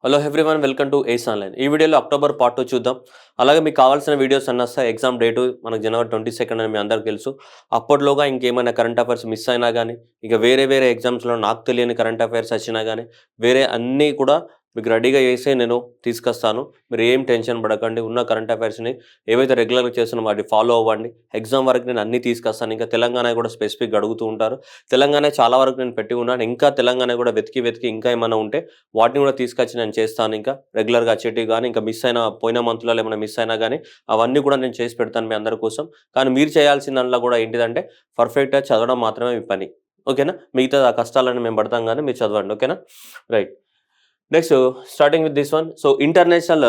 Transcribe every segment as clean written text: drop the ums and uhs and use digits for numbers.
Hello everyone, welcome to ace online. ఈ వీడియోలో October part 2 చూద్దాం. అలాగే మీకు కావాల్సిన వీడియోస్ అన్నీ వస్తాయి. ఎగ్జామ్ డేటు మనకు జనవరి 22 అని మీ అందరికీ తెలుసు. అప్పటిలోగా ఇంకేమైనా కరెంట్ అఫైర్స్ మిస్ అయినా కానీ, ఇక వేరే ఎగ్జామ్స్లో నాకు తెలియని కరెంట్ అఫైర్స్ వచ్చినా కానీ, వేరే అన్నీ కూడా మీకు రెడీగా చేసి నేను తీసుకొస్తాను. మీరు ఏం టెన్షన్ పడకండి. ఉన్న కరెంట్ అఫైర్స్ని ఏవైతే రెగ్యులర్గా చేస్తున్నామో వాటిని ఫాలో అవ్వండి. ఎగ్జామ్ వరకు నేను అన్నీ తీసుకొస్తాను. ఇంకా తెలంగాణ కూడా స్పెసిఫిక్గా అడుగుతూ ఉంటారు. తెలంగాణ చాలా వరకు నేను పెట్టి ఉన్నాను. ఇంకా తెలంగాణ కూడా వెతికి ఇంకా ఏమైనా ఉంటే వాటిని కూడా తీసుకొచ్చి నేను చేస్తాను. ఇంకా రెగ్యులర్గా వచ్చేటివి కానీ, ఇంకా మిస్ అయిన పోయిన మంత్లో ఏమైనా మిస్ అయినా కానీ అవన్నీ కూడా నేను చేసి పెడతాను మీ అందరి కోసం. కానీ మీరు చేయాల్సిన దాంట్లో కూడా ఏంటిదంటే పర్ఫెక్ట్గా చదవడం మాత్రమే మీ పని. ఓకేనా? మిగతా ఆ కష్టాలను మేము పడతాం కానీ మీరు చదవండి. ఓకేనా? Right. Next starting with this one. So international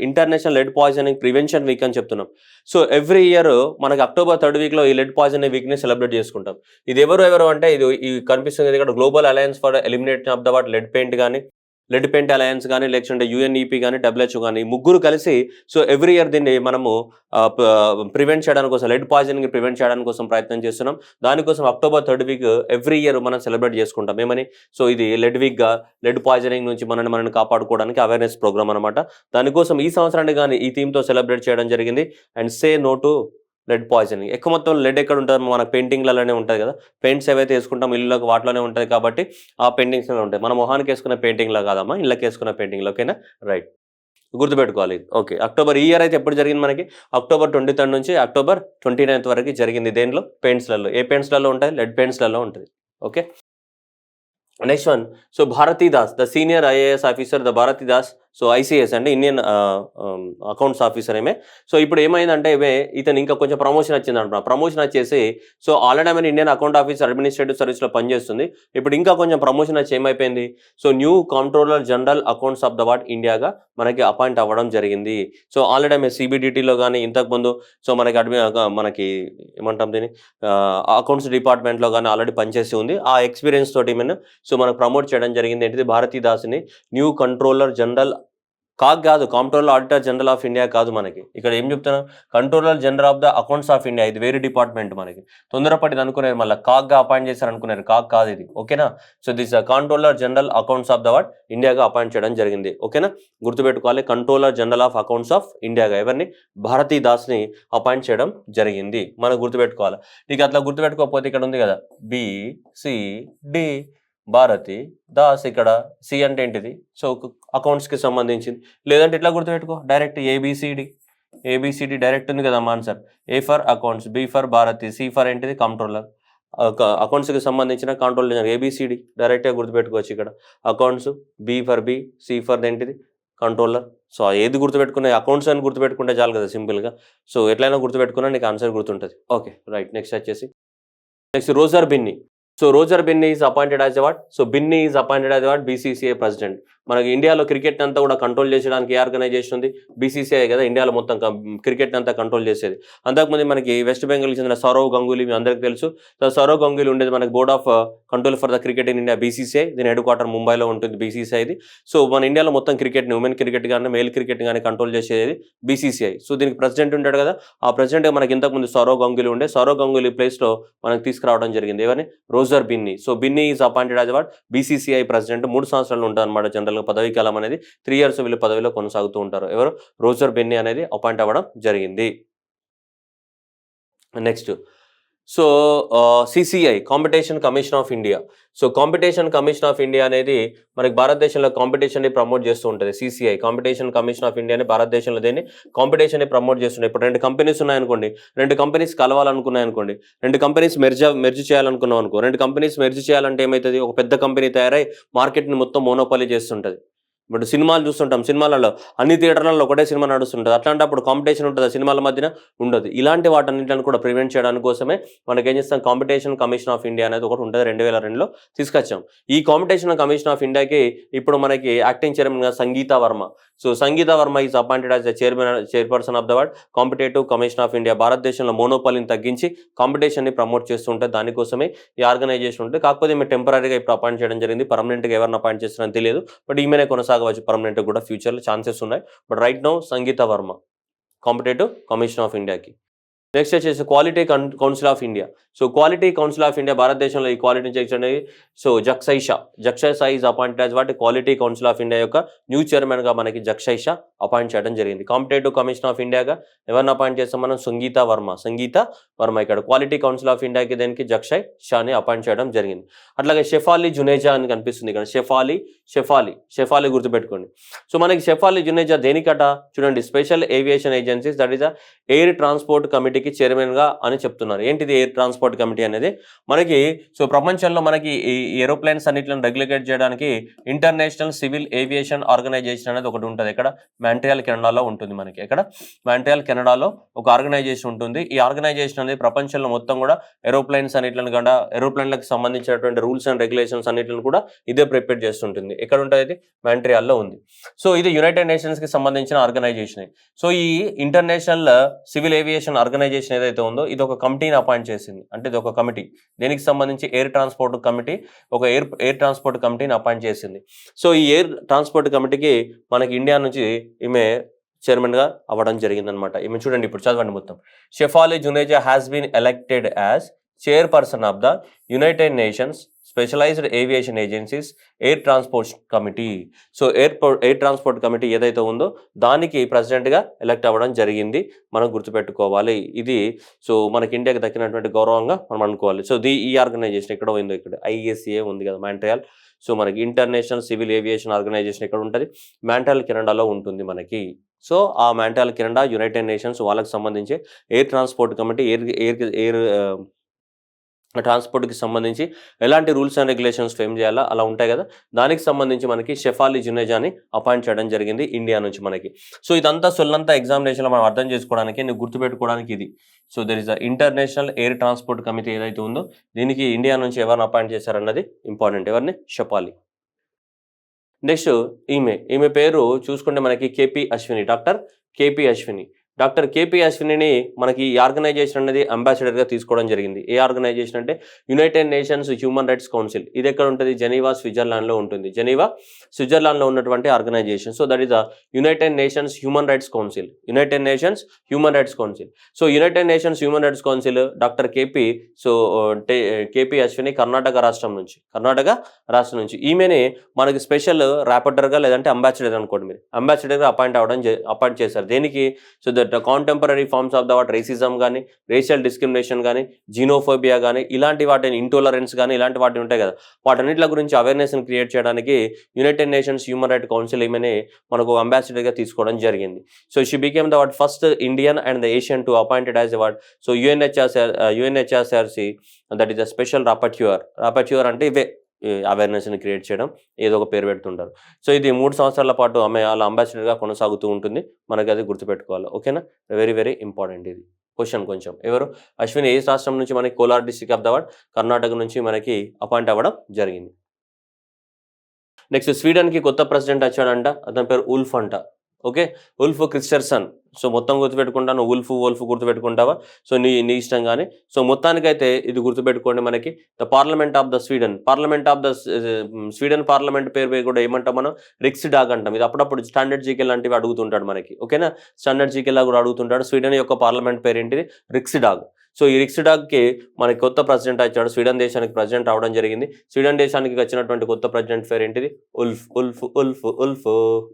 international lead poisoning prevention week అని చెప్తున్నాం. సో ఎవ్రీ ఇయర్ మనకి అక్టోబర్ 3rd వీక్లో ఈ లెడ్ పాయిజనింగ్ వీక్ని సెలబ్రేట్ చేసుకుంటాం. ఇది ఎవరు అంటే ఇది కనిపిస్తుంది ఇక్కడ global alliance for elimination of the what lead paint కానీ, లెడ్ పెయింట్ అలయన్స్ కానీ, లేకుంటే యుఎన్ఈపీ కానీ, డబ్ల్యూహెచ్ఓ కానీ ముగ్గురు కలిసి సో ఎవ్రీ ఇయర్ దీన్ని మనము ప్రివెంట్ చేయడానికి కోసం, లెడ్ పాయిజనింగ్ ప్రివెంట్ చేయడానికి కోసం ప్రయత్నం చేస్తున్నాం. దానికోసం October 3rd week every year మనం సెలబ్రేట్ చేసుకుంటాం. ఏమని? సో ఇది లెడ్ వీక్గా లెడ్ పాయిజనింగ్ నుంచి మనల్ని కాపాడుకోవడానికి అవేర్నెస్ ప్రోగ్రామ్ అనమాట. దానికోసం ఈ సంవత్సరాన్ని కానీ ఈ థీమ్తో సెలబ్రేట్ చేయడం జరిగింది. And say no to lead poisoning. ఎక్కువ మొత్తం లెడ్ ఎక్కడ ఉంటుంది? మన పెయింటింగ్లలోనే ఉంటుంది కదా. పెయింట్స్ ఏవైతే వేసుకుంటాం ఇల్లులోకి వాటిలోనే ఉంటుంది కాబట్టి ఆ పెయింటింగ్స్లో ఉంటాయి. మన మొహానికి వేసుకున్న పెయింటింగ్లో కాదమ్మా, ఇళ్ళకి వేసుకున్న పెయింటింగ్లో. ఓకేనా? రైట్, గుర్తుపెట్టుకోవాలి. ఓకే, అక్టోబర్ ఈ ఇయర్ అయితే ఎప్పుడు జరిగింది మనకి? అక్టోబర్ 23rd నుంచి అక్టోబర్ 29th వరకు జరిగింది. దేనిలో? పెయింట్స్లలో. ఏ పెయింట్స్లలో ఉంటాయి? లెడ్ పెయింట్స్లలో ఉంటుంది. Okay, next one. So Bharati Das, the senior IAS officer, the Bharati Das. So ICS అంటే ఇండియన్ అకౌంట్స్ ఆఫీసర్ ఏమే. సో ఇప్పుడు ఏమైందంటే ఇతను ఇంకా కొంచెం ప్రమోషన్ వచ్చింది అంటున్నా. ప్రమోషన్ వచ్చేసి సో ఆల్రెడీ ఆమె ఇండియన్ అకౌంట్ ఆఫీసర్ అడ్మినిస్ట్రేటివ్ సర్వీస్లో పనిచేస్తుంది. ఇప్పుడు ఇంకా కొంచెం ప్రమోషన్ వచ్చి ఏమైపోయింది? So new controller general accounts of the what ఇండియాగా మనకి అపాయింట్ అవ్వడం జరిగింది. సో ఆల్రెడీ ఆమె సిబిడిటీలో కానీ ఇంతకుముందు సో మనకి ఏమంటాం దీన్ని అకౌంట్స్ డిపార్ట్మెంట్లో కానీ ఆల్రెడీ పనిచేసి ఉంది. ఆ ఎక్స్పీరియన్స్ తోటి సో మనకు ప్రమోట్ చేయడం జరిగింది. ఏంటిది? భారతీ దాస్ని న్యూ కంట్రోలర్ జనరల్ కాదు, comptroller auditor general of India కాదు. మనకి ఇక్కడ ఏం చెప్తున్నాం? Controller general of the accounts of India. ఇది వేరే డిపార్ట్మెంట్. మనకి తొందరపడి అనుకునేది మళ్ళీ కాగ్గా అపాయింట్ చేశారు అనుకున్నారు. కాదు ఇది. ఓకేనా? So this controller general accounts of the what ఇండియాగా అపాయింట్ చేయడం జరిగింది. ఓకేనా? గుర్తుపెట్టుకోవాలి. Controller general of accounts of ఇండియాగా ఎవరిని? భారతీ దాస్ని అపాయింట్ చేయడం జరిగింది. మనం గుర్తుపెట్టుకోవాలి. నీకు అట్లా గుర్తుపెట్టుకోకపోతే ఇక్కడ ఉంది కదా BCD, భారతి దాస్. ఇక్కడ సి అంటే ఏంటిది? సో అకౌంట్స్కి సంబంధించింది. లేదంటే ఇట్లా గుర్తుపెట్టుకో డైరెక్ట్ ఏబిసిడి డైరెక్ట్ ఉంది కదా answer. A for accounts, B for Bharati, C for ఏంటిది? కంట్రోలర్. అకౌంట్స్కి సంబంధించిన కంట్రోలర్ ఏబిసిడి డైరెక్ట్గా గుర్తుపెట్టుకోవచ్చు. ఇక్కడ accounts, B for B, C for ఏంటిది? కంట్రోలర్. సో ఏది గుర్తుపెట్టుకునే అకౌంట్స్ అని గుర్తుపెట్టుకుంటే చాలు కదా సింపుల్గా. సో ఎట్లయినా గుర్తుపెట్టుకున్నా నీకు ఆన్సర్ గుర్తుంటుంది. Okay, right. Next Roger Binny. So Roger Binny is appointed as what? So Binny is appointed as what? BCCI president. మనకి ఇండియాలో క్రికెట్ అంతా కూడా కంట్రోల్ చేసడానికి ఏ ఆర్గనైజేషన్ ఉంది? BCCI కదా. ఇండియాలో మొత్తం క్రికెట్ అంతా కంట్రోల్ చేసేది. అంతకుముందు మనకి వెస్ట్ బెంగాల్కి చెందిన సౌరవ్ గంగూలీ మీ అందరికీ తెలుసు. సో సౌరవ్ గంగూలీ ఉండేది మనకి board of control for the cricket in India, BCCI. దీని హెడ్ క్వార్టర్ ముంబైలో ఉంటుంది BCCIది. సో మన ఇండియాలో మొత్తం క్రికెట్ని, ఉమెన్ క్రికెట్ కానీ మేల్ క్రికెట్ కానీ కంట్రోల్ చేసేది BCCI. సో దీనికి ప్రెసిడెంట్ ఉంటాడు కదా. ఆ ప్రెసిడెంట్ మనకి ఇంతకుముందు సౌరవ్ గంగూలీ ఉండే. సౌరవ్ గంగూలీ ప్లేస్లో మనకి తీసుకురావడం జరిగింది. ఎవరిని? Roger Binny. So Binny is appointed as what? BCCI president. 3 సంవత్సరాలు ఉంటుంది అనమాట జనరల్గా పదవీ కాలం అనేది. 3 years వీళ్ళు పదవిలో కొనసాగుతూ ఉంటారు. ఎవరు? రోజర్ బెన్నీ అనేది అపాయింట్ అవ్వడం జరిగింది. Next. So CCI, competition commission of India. So competition commission of India అనేది మనకి భారతదేశంలో కాంపిటీషన్ని ప్రమోట్ చేస్తూ ఉంటుంది. CCI, competition commission of India అని భారతదేశంలో దేన్ని కాంపిటీషన్ని ప్రమోట్ చేస్తున్నాయి. ఇప్పుడు 2 కంపెనీస్ ఉన్నాయనుకోండి, 2 కంపెనీస్ కలవాలనుకున్నాయనుకోండి, 2 కంపెనీస్ మెర్జ్ చేయాలనుకున్నాం అనుకో. 2 కంపెనీస్ మెర్జ్ చేయాలంటే ఏమవుతుంది? ఒక పెద్ద కంపెనీ తయారై మార్కెట్ని మొత్తం మోనోపాలీ చేస్తుంటుంది. ఇప్పుడు సినిమాలు చూస్తుంటాం, సినిమాలలో అన్ని థియేటర్లలో ఒకటే సినిమా నడుస్తుంటుంది. అట్లాంటప్పుడు కాంపిటీషన్ ఉంటుంది సినిమాల మధ్యన? ఉండదు. ఇలాంటి వాటన్నిటిని కూడా ప్రివెంట్ చేయడానికి కోసమే మనకి ఏం చేస్తాం? కాంపిటీషన్ కమిషన్ ఆఫ్ ఇండియా అనేది ఒకటి ఉంటుంది. 2002లో తీసుకొచ్చాం. ఈ కాంపిటీషన్ కమిషన్ ఆఫ్ ఇండియాకి ఇప్పుడు మనకి యాక్టింగ్ చైర్మన్గా Sangeeta Varma. So Sangeeta Varma is appointed as the chairperson of the what competitive commission of India. భారతదేశంలో మోనోపాలీని తగ్గించి కాంపిటీషన్ని ప్రమోట్ చేస్తుంటే దానికోసమే ఈ ఆర్గనైజేషన్ ఉంటుంది. కాకపోతే ఈమె టెంపరీగా ఇప్పుడు అపాయింట్ చేయడం జరిగింది. పర్మనెంట్గా ఎవరిని అపాయింట్ చేస్తారని తెలియదు. బట్ ఈమెనే కొనసాగవచ్చు పర్మనెంట్ కూడా ఫ్యూచర్లో ఛాన్సెస్ ఉన్నాయి. But right now Sangeeta Varma, competitive commission of ఇండియాకి. నెక్స్ట్ వచ్చేసి quality council of India. So quality council of India భారతదేశంలో ఈ క్వాలిటీ చెక్ అనేది so Jaxay Shah is appointed as వాటి క్వాలిటీ కౌన్సిల్ ఆఫ్ ఇండియా యొక్క న్యూ చైర్మన్గా మనకి జక్సై షా అపాయింట్ చేయడం జరిగింది. కాంపిటేటివ్ కమిషన్ ఆఫ్ ఇండియాగా ఎవరిని అపాయింట్ చేస్తాం మనం? సంగీత వర్మ ఇక్కడ క్వాలిటీ కౌన్సిల్ ఆఫ్ ఇండియాకి దేనికి జక్సై షాని అపాయింట్ చేయడం జరిగింది. అట్లాగే షెఫాలి జునేజా అని కనిపిస్తుంది ఇక్కడ. షెఫాలి గుర్తుపెట్టుకోండి. సో మనకి షెఫాలి జునేజా దేనికట చూడండి, special aviation agencies that is air transport కమిటీకి చైర్మన్గా అని చెప్తున్నారు. ఏంటిది ఎయిర్ ట్రాన్స్పోర్ట్ కమిటీ అనేది? మనకి సో ప్రపంచంలో మనకి ఈ ఏరోప్లేన్స్ అన్నిటిని రెగ్యులేట్ చేయడానికి ఇంటర్నేషనల్ సివిల్ ఏవియేషన్ ఆర్గనైజేషన్ అనేది ఒకటి ఉంటుంది. ఇక్కడ మాంట్రియాల్ కెనడాలో ఉంటుంది. మనకి ఇక్కడ మాంట్రియాల్ కెనడాలో ఒక ఆర్గనైజేషన్ ఉంటుంది. ఈ ఆర్గనైజేషన్ అనేది ప్రపంచంలో మొత్తం కూడా ఏరోప్లేన్స్ అన్నిటిని కూడా ఏరోప్లేన్లకు సంబంధించినటువంటి రూల్స్ అండ్ రెగ్యులేషన్స్ అన్నిటిని కూడా ఇదే ప్రిపేర్ చేస్తుంటుంది. ఎక్కడ ఉంటుంది? మాంట్రియాల్లో ఉంది. సో ఇది యునైటెడ్ నేషన్స్ కి సంబంధించిన ఆర్గనైజేషన్. సో ఈ ఇంటర్నేషనల్ సివిల్ ఏవియేషన్ ఆర్గనైజేషన్ ఏదైతే ఉందో ఇది ఒక కమిటీని అపాయింట్ చేసింది. అంటే ఇది ఒక కమిటీ, దేనికి సంబంధించి ఎయిర్ ట్రాన్స్పోర్ట్ కమిటీ, ఒక ఎయిర్ ట్రాన్స్పోర్ట్ కమిటీని అపాయింట్ చేసింది. సో ఈ ఎయిర్ ట్రాన్స్పోర్ట్ కమిటీకి మనకి ఇండియా నుంచి ఈమె చైర్మన్గా అవ్వడం జరిగిందనమాట. ఈమె చూడండి, ఇప్పుడు చదవండి మొత్తం. Shefali Juneja has been elected as chairperson of the United Nations specialised aviation agencies air transport committee. So air transport committee ఏదైతే ఉందో దానికి ప్రెసిడెంట్గా ఎలక్ట్ అవ్వడం జరిగింది. మనం గుర్తుపెట్టుకోవాలి. ఇది సో మనకి ఇండియాకి దక్కినటువంటి గౌరవంగా మనం అనుకోవాలి. సో ఈ ఆర్గనైజేషన్ ఎక్కడ ఉందో, ఇక్కడ IACA ఉంది కదా, మాంట్రియాల్. సో మనకి ఇంటర్నేషనల్ సివిల్ ఏవియేషన్ ఆర్గనైజేషన్ ఎక్కడ ఉంటుంది? మాంట్రియాల్ కెనడాలో ఉంటుంది మనకి. సో ఆ మాంట్రియాల్ కెనడా యునైటెడ్ నేషన్స్ వాళ్ళకి సంబంధించి ఎయిర్ ట్రాన్స్పోర్ట్ కమిటీ ఎయిర్ ట్రాన్స్పోర్ట్కి సంబంధించి ఎలాంటి రూల్స్ అండ్ రెగ్యులేషన్స్ ఫ్రేమ్ చేయాలా అలా ఉంటాయి కదా, దానికి సంబంధించి మనకి షెఫాలి జునేజాని అపాయింట్ చేయడం జరిగింది ఇండియా నుంచి మనకి. సో ఇదంతా సొల్లంతా ఎగ్జామినేషన్లో మనం అర్థం చేసుకోవడానికి, నువ్వు గుర్తుపెట్టుకోవడానికి ఇది. So there is the international air transport committee ఏదైతే ఉందో దీనికి ఇండియా నుంచి ఎవరిని అపాయింట్ చేశారన్నది ఇంపార్టెంట్. ఎవరిని? షెఫాలి. నెక్స్ట్ ఈమె పేరు చూసుకుంటే మనకి doctor K P Ashwini. Doctor K P అశ్వినిని మనకి ఈ ఆర్గనైజేషన్ అనేది అంబాసిడర్గా తీసుకోవడం జరిగింది. ఏ ఆర్గనైజేషన్ అంటే United Nations human rights council. ఇది ఎక్కడ ఉంటుంది? జెనీవా, స్విట్జర్లాండ్లో ఉంటుంది. జెనీవా, స్విట్జర్లాండ్లో ఉన్నటువంటి organization. So that is the United Nations human rights council. So United Nations human rights council doctor K P Ashwini Karnataka రాష్ట్రం నుంచి. ఈమెని మనకి స్పెషల్ రాపర్టర్గా లేదంటే అంబాసిడర్ అనుకోండి, మీరు అంబాసిడర్గా అపాయింట్ చేశారు. దేనికి? So that contemporary forms of the what racism కానీ, రేషియల్ డిస్క్రిమినేషన్ కానీ, జీనోఫోబియా కానీ, ఇలాంటి వాటిని ఇంటాలరెన్స్ కానీ ఇలాంటి వాటి ఉంటాయి కదా, వాటన్నిటి గురించి అవేర్నెస్ని క్రియేట్ చేయడానికి United Nations human right council ఈమెని మనకు అంబాసిడర్గా తీసుకోవడం జరిగింది. So she became the what first Indian and the Asian to appointed as what so UNHRC that is the special rapporteur అంటే ఇవే అవేర్నెస్ని క్రియేట్ చేయడం, ఏదో ఒక పేరు పెడుతుంటారు. సో ఇది 3 సంవత్సరాల పాటు ఆమె వాళ్ళ అంబాసిడర్గా కొనసాగుతూ ఉంటుంది. మనకి అది గుర్తుపెట్టుకోవాలి. ఓకేనా? వెరీ వెరీ ఇంపార్టెంట్ ఇది క్వశ్చన్ కొంచెం. ఎవరు? అశ్విని ఏ రాష్ట్రం నుంచి? మనకి Kolar district of the what Karnataka నుంచి మనకి అపాయింట్ అవ్వడం జరిగింది. నెక్స్ట్ స్వీడన్కి కొత్త ప్రెసిడెంట్ వచ్చాడంట. అతని పేరు ఉల్ఫ్ అంట. Okay, wolf Kristersson. సో మొత్తం గుర్తుపెట్టుకుంటాను. వోల్ఫ్ గుర్తుపెట్టుకుంటావా? సో నీ ఇష్టం కానీ. సో మొత్తానికైతే ఇది గుర్తుపెట్టుకోండి. మనకి the parliament of the Sweden parliament పేరు కూడా ఏమంటాం మనం? రిక్స్ డాగ్ అంటాం. ఇది అప్పుడప్పుడు స్టాండర్డ్ జీకే లాంటివి అడుగుతుంటాడు మనకి. ఓకేనా? స్టాండర్డ్ జీకే లా కూడా అడుగుతుంటాడు. స్వీడన్ యొక్క పార్లమెంట్ పేరు ఏంటిది? రిక్స్ డాగ్. సో ఈ రిక్స్ డాగ్కి మనకి కొత్త ప్రెసిడెంట్ వచ్చాడు. స్వీడన్ దేశానికి ప్రెసిడెంట్ అవడం జరిగింది. స్వీడన్ దేశానికి వచ్చినటువంటి కొత్త ప్రెసిడెంట్ పేరు ఏంటిది? ఉల్ఫ్.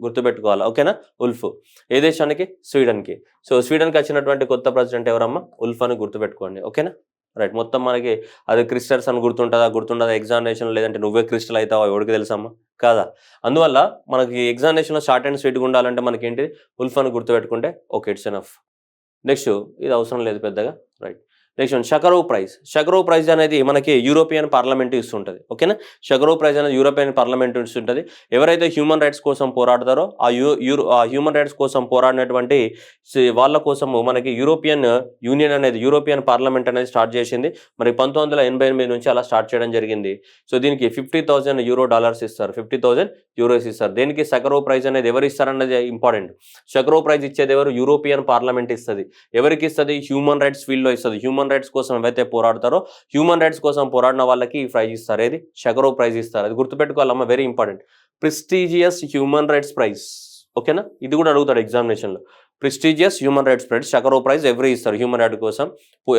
గుర్తుపెట్టుకోవాలి. ఓకేనా? ఉల్ఫ్. ఏ దేశానికి? స్వీడన్కి. సో స్వీడన్కి వచ్చినటువంటి కొత్త ప్రెసిడెంట్ ఎవరమ్మా? ఉల్ఫ్ అని గుర్తుపెట్టుకోండి. ఓకేనా? రైట్. మొత్తం మనకి అది క్రిస్టల్స్ అని గుర్తుండదా ఎగ్జామినేషన్? లేదంటే నువ్వే క్రిస్టల్ అవుతావా? ఎవరికి తెలుసమ్మా? కాదా? అందువల్ల మనకి ఎగ్జామినేషన్లో షార్ట్ అండ్ స్వీట్గా ఉండాలంటే మనకి ఏంటిది? ఉల్ఫ్ అని గుర్తుపెట్టుకుంటే ఓకే, ఇట్స్ ఎనఫ్. నెక్స్ట్ ఇది అవసరం లేదు పెద్దగా. రైట్. నెక్స్ట్ షకరోవ్ ప్రైజ్ అనేది మనకి యూరోపియన్ పార్లమెంట్ ఇస్తుంటుంది. ఓకేనా? షకరోవ్ ప్రైజ్ అనేది యూరోపియన్ పార్లమెంట్ ఇస్తుంటుంది. ఎవరైతే హ్యూమన్ రైట్స్ కోసం పోరాడతారో ఆ హ్యూమన్ రైట్స్ కోసం పోరాడినటువంటి వాళ్ళ కోసము మనకి యూరోపియన్ యూనియన్ అనేది, యూరోపియన్ పార్లమెంట్ అనేది స్టార్ట్ చేసింది. మరి 1988 నుంచి అలా స్టార్ట్ చేయడం జరిగింది. సో దీనికి $50,000 ఇస్తారు. €50,000 ఇస్తారు. దేనికి? షకరోవ్ ప్రైజ్ అనేది ఎవరు ఇస్తారన్నది ఇంపార్టెంట్. షకరోవ్ ప్రైజ్ ఇచ్చేది ఎవరు? యూరోపియన్ పార్లమెంట్ ఇస్తుంది. ఎవరికి ఇస్తుంది? హ్యూమన్ రైట్స్ ఫీల్డ్లో ఇస్తుంది. హ్యూమన్ రైట్స్ కోసం ఎవరైతే పోరాడతారో హ్యూమన్ రైట్స్ కోసం పోరాడిన వాళ్ళకి ఈ ప్రైజ్ ఇస్తారు. ఏది? షకరోవ్ ప్రైజ్ ఇస్తారు. అది గుర్తుపెట్టుకోవాలమ్మా, very important. Prestigious human rights prize. ఓకేనా, ఇది కూడా అడుగుతాడు ఎగ్జామినేషన్లో. Prestigious human rights prize, Sakharov prize ఎవరు ఇస్తారు హ్యూమన్ రైట్ కోసం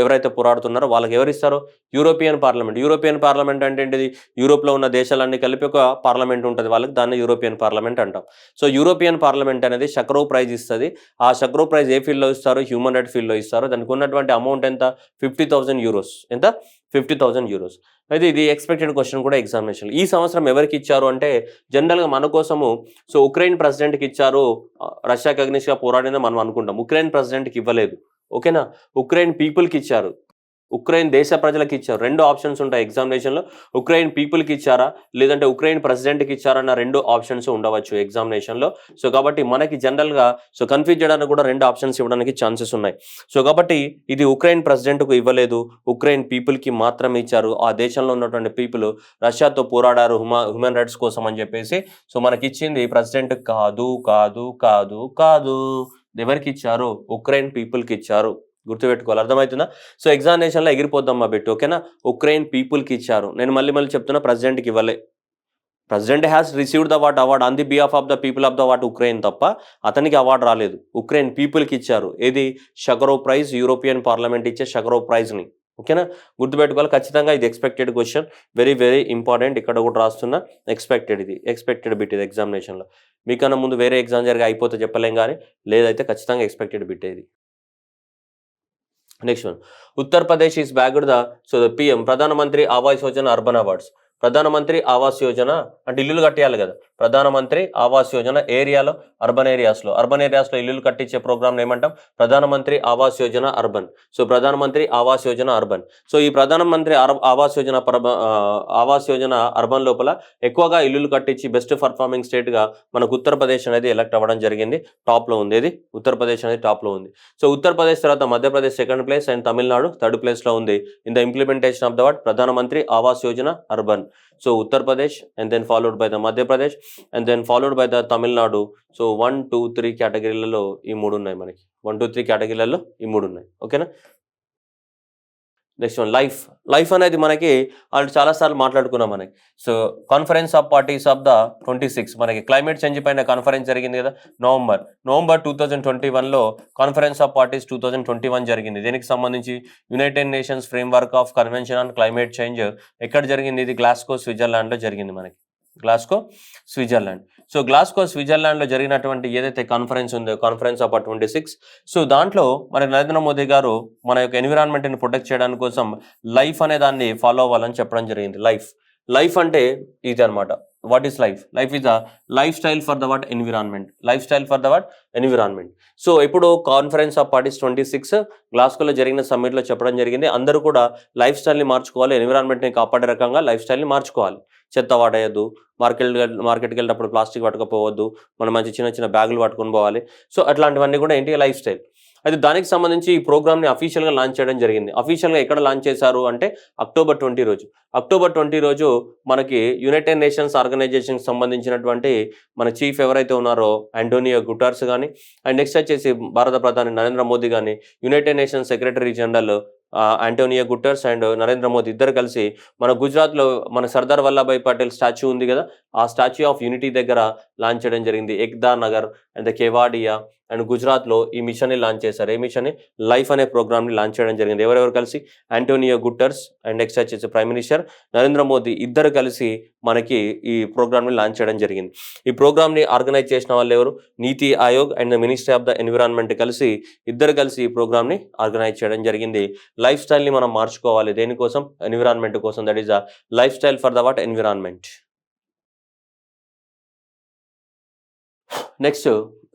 ఎవరైతే పోరాడుతున్నారో వాళ్ళకి ఎవరు ఇస్తారు? European parliament. యూరోపియన్ పార్లమెంట్ అంటే ఏంటిది? యూరోప్లో ఉన్న దేశాలన్నీ కలిపి ఒక పార్లమెంట్ ఉంటుంది వాళ్ళకి, దాన్ని యూరోపియన్ పార్లమెంట్ అంటాం. సో యూరోపియన్ పార్లమెంట్ అనేది సకరో ప్రైజ్ ఇస్తుంది. ఆ సకరో ప్రైజ్ ఏ ఫీల్డ్లో ఇస్తారు? హ్యూమన్ రైట్ ఫీల్డ్లో ఇస్తారు. దానికి ఉన్నటువంటి అమౌంట్ ఎంత? 50,000 యూరోస్. ఎంత? 50,000 యూరోస్. అయితే ఇది ఎక్స్పెక్టెడ్ క్వశ్చన్ కూడా ఎగ్జామినేషన్. ఈ సంవత్సరం ఎవరికి ఇచ్చారు అంటే జనరల్గా మన కోసము సో ఉక్రెయిన్ ప్రెసిడెంట్కి ఇచ్చారు, రష్యాకి అగ్నిస్ట్గా పోరాడిన మనం అనుకుంటాం. ఉక్రెయిన్ ప్రెసిడెంట్కి ఇవ్వలేదు. ఓకేనా, ఉక్రెయిన్ పీపుల్కి ఇచ్చారు, ఉక్రెయిన్ దేశ ప్రజలకు ఇచ్చారు. 2 ఆప్షన్స్ ఉంటాయి ఎగ్జామినేషన్లో. ఉక్రెయిన్ పీపుల్కి ఇచ్చారా లేదంటే ఉక్రెయిన్ ప్రెసిడెంట్కి ఇచ్చారన్న 2 ఆప్షన్స్ ఉండవచ్చు ఎగ్జామినేషన్లో. సో కాబట్టి మనకి జనరల్గా సో కన్ఫ్యూజ్ చేయడానికి కూడా 2 ఆప్షన్స్ ఇవ్వడానికి ఛాన్సెస్ ఉన్నాయి. సో కాబట్టి ఇది ఉక్రెయిన్ ప్రెసిడెంట్కు ఇవ్వలేదు, ఉక్రెయిన్ పీపుల్కి మాత్రమే ఇచ్చారు. ఆ దేశంలో ఉన్నటువంటి పీపుల్ రష్యాతో పోరాడారు హ్యూమన్ రైట్స్ కోసం అని చెప్పేసి. సో మనకి ఇచ్చింది ప్రెసిడెంట్ కాదు కాదు కాదు కాదు. ఎవరికి ఇచ్చారు? ఉక్రెయిన్ పీపుల్కి ఇచ్చారు. గుర్తుపెట్టుకోవాలి, అర్థమవుతుందా? సో ఎగ్జామినేషన్లో ఎగిరిపోద్దాం మా బిట్టు. ఓకేనా, ఉక్రెయిన్ పీపుల్కి ఇచ్చారు. నేను మళ్ళీ చెప్తున్నా, ప్రెసిడెంట్కి ఇవ్వలే. President has received the award on the behalf of the people of the Ukraine తప్ప అతనికి అవార్డు రాలేదు. ఉక్రెయిన్ పీపుల్కి ఇచ్చారు. ఏది? సకరో ప్రైజ్, యూరోపియన్ పార్లమెంట్ ఇచ్చే సకరో ప్రైజ్ని. ఓకేనా, గుర్తుపెట్టుకోవాలి ఖచ్చితంగా. ఇది expected question, very very important. ఇక్కడ కూడా రాస్తున్నా ఎక్స్పెక్టెడ్, ఇది ఎక్స్పెక్టెడ్ బిట్ ఇది ఎగ్జామినేషన్లో. మీకన్నా ముందు వేరే ఎగ్జామ్ జరిగి అయిపోతే చెప్పలేం కానీ, లేదైతే ఖచ్చితంగా ఎక్స్పెక్టెడ్ బిట్ ఇది. Next one, Uttar Pradesh is బ్యాగ్డ్ the PM ప్రధానమంత్రి ఆవాస్ యోజన అర్బన్ అవార్డ్స్. ప్రధానమంత్రి ఆవాస్ యోజన అంటే ఇల్లులు కట్టేయాలి కదా. ప్రధానమంత్రి ఆవాస్ యోజన ఏరియాలో, అర్బన్ ఏరియాస్లో ఇల్లులు కట్టించే ప్రోగ్రామ్ ఏమంటాం? ప్రధానమంత్రి ఆవాస్ యోజన అర్బన్. సో ప్రధానమంత్రి ఆవాస్ యోజన అర్బన్. సో ఈ ప్రధానమంత్రి ఆవాస్ యోజన అర్బన్ లోపల ఎక్కువగా ఇల్లులు కట్టించి బెస్ట్ పర్ఫార్మింగ్ స్టేట్గా మనకు ఉత్తరప్రదేశ్ అనేది ఎలక్ట్ అవ్వడం జరిగింది. టాప్లో ఉంది. ఇది ఉత్తరప్రదేశ్ అనేది టాప్లో ఉంది. సో ఉత్తరప్రదేశ్ తర్వాత Madhya Pradesh second place and Tamil Nadu third ప్లేస్లో ఉంది in the implementation of the Pradhan Mantri Awas Yojana urban. So Uttar Pradesh and then followed by the Madhya Pradesh and then followed by the Tamil Nadu. So 1, 2, 3 కేటగిరీలలో ఈ 3 ఉన్నాయి మనకి. 1, 2, 3 కేటగిరీలలో ఈ 3 ఉన్నాయి. ఓకేనా. నెక్స్ట్ వన్, లైఫ్ అనేది మనకి ఆల్రెడీ చాలాసార్లు మాట్లాడుకున్నాం మనకి. So conference of parties of the 26 మనకి క్లైమేట్ చేంజ్ పైన కాన్ఫరెన్స్ జరిగింది కదా నవంబర్ 2021లో కాన్ఫరెన్స్ ఆఫ్ పార్టీస్ 2021 జరిగింది. దీనికి సంబంధించి United nations framework of convention on climate change ఎక్కడ జరిగింది? ఇది గ్లాస్గో స్విట్జర్లాండ్లో జరిగింది మనకి. Glasgow Switzerland. సో గ్లాస్గో స్విట్జర్లాండ్లో జరిగినటువంటి ఏదైతే కాన్ఫరెన్స్ ఉందో కాన్ఫరెన్స్ ఆఫ్ 26, సో దాంట్లో మన నరేంద్ర మోదీ గారు మన యొక్క ఎన్విరాన్మెంట్ని ప్రొటెక్ట్ చేయడానికి కోసం లైఫ్ అనే దాన్ని ఫాలో అవ్వాలని చెప్పడం జరిగింది. లైఫ్ అంటే ఇది అనమాట. What is life? Life is a life style for the environment. So ఇప్పుడు కాన్ఫరెన్స్ ఆఫ్ పార్టీస్ 26 గ్లాస్గోలో జరిగిన సమ్మిట్లో చెప్పడం జరిగింది. అందరూ కూడా లైఫ్ స్టైల్ని మార్చుకోవాలి, ఎన్విరాన్మెంట్ని కాపాడే రకంగా లైఫ్ స్టైల్ని మార్చుకోవాలి. చెత్త వాడేయద్దు, మార్కెట్కి వెళ్ళినప్పుడు ప్లాస్టిక్ పట్టుకపోవద్దు, మనం మంచి చిన్న బ్యాగులు పట్టుకొని పోవాలి. సో అట్లాంటివన్నీ కూడా ఏంటి? Life style. అయితే దానికి సంబంధించి ఈ ప్రోగ్రామ్ని అఫీషియల్గా లాంచ్ చేయడం జరిగింది. అఫీషియల్గా ఎక్కడ లాంచ్ చేశారు అంటే అక్టోబర్ 20 రోజు మనకి యునైటెడ్ నేషన్స్ ఆర్గనైజేషన్కి సంబంధించినటువంటి మన చీఫ్ ఎవరైతే ఉన్నారో ఆంటోనియో గుటెర్స్ కానీ, అండ్ నెక్స్ట్ వచ్చేసి భారత ప్రధాని నరేంద్ర మోదీ కానీ, United nations secretary general Antonio Guterres and Narendra Modi ఇద్దరు కలిసి మన గుజరాత్లో మన సర్దార్ వల్లభాయ్ పటేల్ స్టాచ్యూ ఉంది కదా, ఆ స్టాచ్యూ ఆఫ్ యూనిటీ దగ్గర లాంచ్ చేయడం జరిగింది. ఎక్దా నగర్ అండ్ కేవాడియా అండ్ గుజరాత్లో ఈ మిషన్ని లాంచ్ చేశారు. ఏ మిషన్ని? లైఫ్ అనే ప్రోగ్రామ్ని లాంచ్ చేయడం జరిగింది. ఎవరెవరు కలిసి? ఆంటోనియో గుటెర్స్ అండ్ నెక్స్ట్ వచ్చేసి ప్రైమ్ మినిస్టర్ నరేంద్ర మోదీ ఇద్దరు కలిసి మనకి ఈ ప్రోగ్రామ్ని లాంచ్ చేయడం జరిగింది. ఈ ప్రోగ్రామ్ని ఆర్గనైజ్ చేసిన వాళ్ళు ఎవరు? నీతి Aayog and ministry of the environment ఇద్దరు కలిసి ఈ ప్రోగ్రామ్ని ఆర్గనైజ్ చేయడం జరిగింది. లైఫ్ స్టైల్ని మనం మార్చుకోవాలి. దేనికోసం? ఎన్విరాన్మెంట్ కోసం. That is a life style for the environment. Next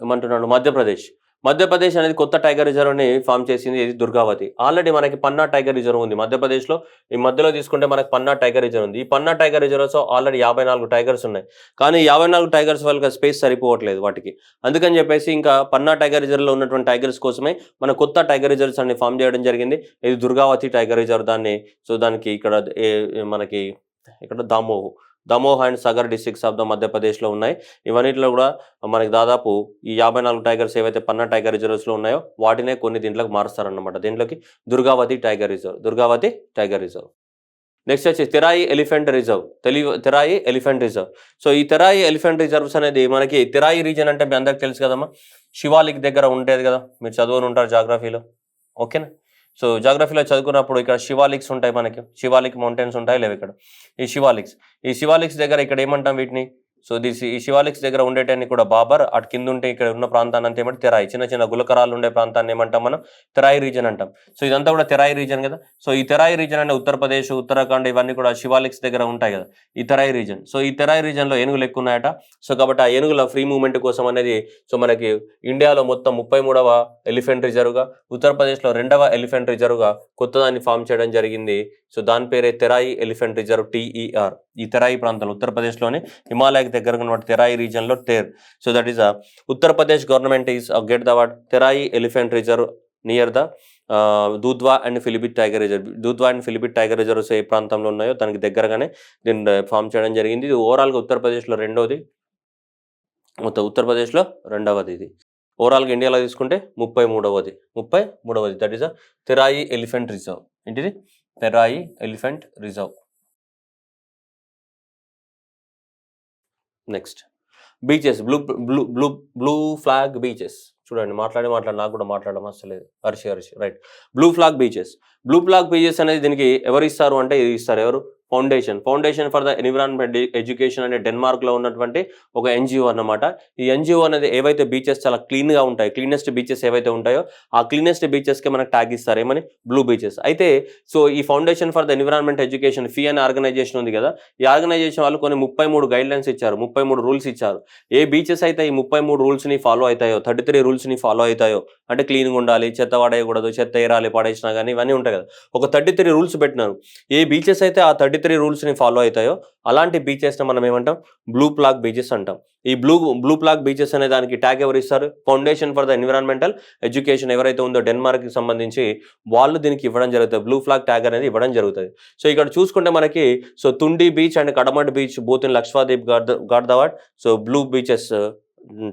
ఏమంటున్నాడు? మధ్యప్రదేశ్ అనేది కొత్త టైగర్ రిజర్వ్ని ఫామ్ చేసింది. ఇది దుర్గావతి. ఆల్రెడీ మనకి పన్నా టైగర్ రిజర్వ్ ఉంది మధ్యప్రదేశ్లో. ఈ మధ్యలో తీసుకుంటే మనకి పన్నా టైగర్ రిజర్వ్ ఉంది. ఈ పన్నా టైగర్ రిజర్వ్స్ ఆల్రెడీ 54 టైగర్స్ ఉన్నాయి. కానీ 54 టైగర్స్ వాళ్ళకి స్పేస్ సరిపోవట్లేదు వాటికి. అందుకని చెప్పేసి ఇంకా పన్నా టైగర్ రిజర్వ్లో ఉన్నటువంటి టైగర్స్ కోసమే మన కొత్త టైగర్ రిజర్వ్స్ అన్ని ఫామ్ చేయడం జరిగింది. ఇది దుర్గావతి టైగర్ రిజర్వ్. దానికి మనకి ఇక్కడ Damoh and Sagar districts of the మధ్యప్రదేశ్లో ఉన్నాయి. ఇవన్నిటిలో కూడా మనకి దాదాపు ఈ 54 టైగర్స్ ఏవైతే పన్నా టైగర్ రిజర్వ్స్లో ఉన్నాయో వాటినే కొన్ని దీంట్లోకి మారుస్తారన్నమాట. దీంట్లోకి దుర్గావతి టైగర్ రిజర్వ్. నెక్స్ట్ వచ్చి Terai elephant reserve, Terai elephant reserve. So ఈ తెరాయి ఎలిఫెంట్ రిజర్వ్స్ అనేది మనకి తెరాయి రీజన్ అంటే మీ అందరికి తెలుసు కదమ్మా, శివాలిక్ దగ్గర ఉండేది కదా, మీరు చదువుని ఉంటారు జాగ్రఫీలో. ఓకేనా. సో జాగ్రఫీలో చదువుకున్నప్పుడు ఇక్కడ శివాలిక్స్ ఉంటాయి, మనకి శివాలిక్ మౌంటైన్స్ ఉంటాయి లేవు ఇక్కడ. ఈ శివాలిక్స్ దగ్గర ఇక్కడ ఏమంటాం వీటిని, సో ఈ శివాలిక్స్ దగ్గర ఉండేటన్ని కూడా బాబర్, అటు కింద ఉంటే ఇక్కడ ఉన్న ప్రాంతాన్ని అంతా ఏమంటే తెరాయి, చిన్న చిన్న గులకరాలు ఉండే ప్రాంతాన్ని ఏమంటాం మనం, తెరాయి రీజన్ అంటాం. సో ఇదంతా కూడా తెరాయి రీజన్ కదా. సో ఈ తెరాయి రీజన్ అంటే ఉత్తరప్రదేశ్, ఉత్తరాఖండ్ ఇవన్నీ కూడా శివాలిక్స్ దగ్గర ఉంటాయి కదా, ఈ తెరాయి రీజన్. సో ఈ తెరాయి రీజన్లో ఏనుగులు ఎక్కువ ఉన్నాయట. సో కాబట్టి ఆ ఏనుగుల ఫ్రీ మూవ్మెంట్ కోసం అనేది సో మనకి ఇండియాలో మొత్తం 33వ ఎలిఫెంట్ రిజర్వ్గా, ఉత్తరప్రదేశ్లో 2వ ఎలిఫెంట్ రిజర్వ్గా కొత్తదాన్ని ఫామ్ చేయడం జరిగింది. సో దాని పేరే తెరాయి ఎలిఫెంట్ రిజర్వ్, TER. ఈ తెరాయి ప్రాంతంలో ఉత్తరప్రదేశ్లోని హిమాలయకి దగ్గర ఉన్న తెరాయి రీజన్లో టేర్. So that is Uttar Pradesh government is get the what Terai elephant reserve near the Dudhwa and Pilibhit tiger reserve. Dudhwa and Pilibhit tiger reserves ఏ ప్రాంతంలో ఉన్నాయో దానికి దగ్గరగానే దీన్ని ఫామ్ చేయడం జరిగింది. ఇది ఓవరాల్గా ఉత్తరప్రదేశ్లో రెండవది, ఉత్తరప్రదేశ్లో రెండవది. ఇది ఓవరాల్గా ఇండియాలో తీసుకుంటే 33వ. That is Terai elephant reserve. ఏంటిది, Terai elephant reserve. Next beaches, blue flag beaches. చూడండి మాట్లాడి నాకు కూడా మాట్లాడడం అసలేదు. హర్షి రైట్. బ్లూ ఫ్లాగ్ బీచెస్ అనేది దీనికి ఎవరు ఇస్తారు అంటే ఇది ఇస్తారు ఎవరు, foundation for the environment education అనే డెన్మార్క్లో ఉన్నటువంటి ఒక NGO అన్నమాట. ఈ NGO అనేది ఏవైతే బీచెస్ చాలా క్లీన్గా ఉంటాయి, క్లీనెస్ట్ బీచెస్ ఏవైతే ఉంటాయో ఆ క్లీనెస్ట్ బీచెస్కి మనకు ట్యాగ్ ఇస్తారు, ఏమని, బ్లూ బీచెస్. అయితే సో ఈ foundation for the environment education fee అనే ఆర్గనైజేషన్ ఉంది కదా, ఈ ఆర్గనైజేషన్ వాళ్ళు కొన్ని 33 గైడ్లైన్స్ ఇచ్చారు, 33 రూల్స్ ఇచ్చారు. ఏ బీచెస్ అయితే ఈ 33 రూల్స్ని ఫాలో అవుతాయో, 33 రూల్స్ని ఫాలో అవుతాయో, అంటే క్లీన్గా ఉండాలి, చెత్త పడేయకూడదు, చెత్త ఏరాలి, పడేసినా కానీ ఇవన్నీ ఉంటాయి కదా, ఒక 33 రూల్స్ పెట్టినారు. ఏ బీచెస్ అయితే ఆ 33 రూల్స్ని ఫాలో అవుతాయో అలాంటి బీచెస్ని మనం ఏమంటాం, బ్లూ ఫ్లాగ్ బీచెస్ అంటాం. ఈ బ్లూ ఫ్లాగ్ బీచెస్ అనే దానికి ట్యాగ్ ఎవరు ఇస్తారు, foundation for the environmental education ఎవరైతే ఉందో డెన్మార్క్కి సంబంధించి వాళ్ళు దీనికి ఇవ్వడం జరుగుతుంది, బ్లూ ఫ్లాగ్ ట్యాగ్ అనేది ఇవ్వడం జరుగుతుంది. సో ఇక్కడ చూసుకుంటే మనకి so Thundi beach and Kadmat beach both in Lakshadweep got the what, so blue beaches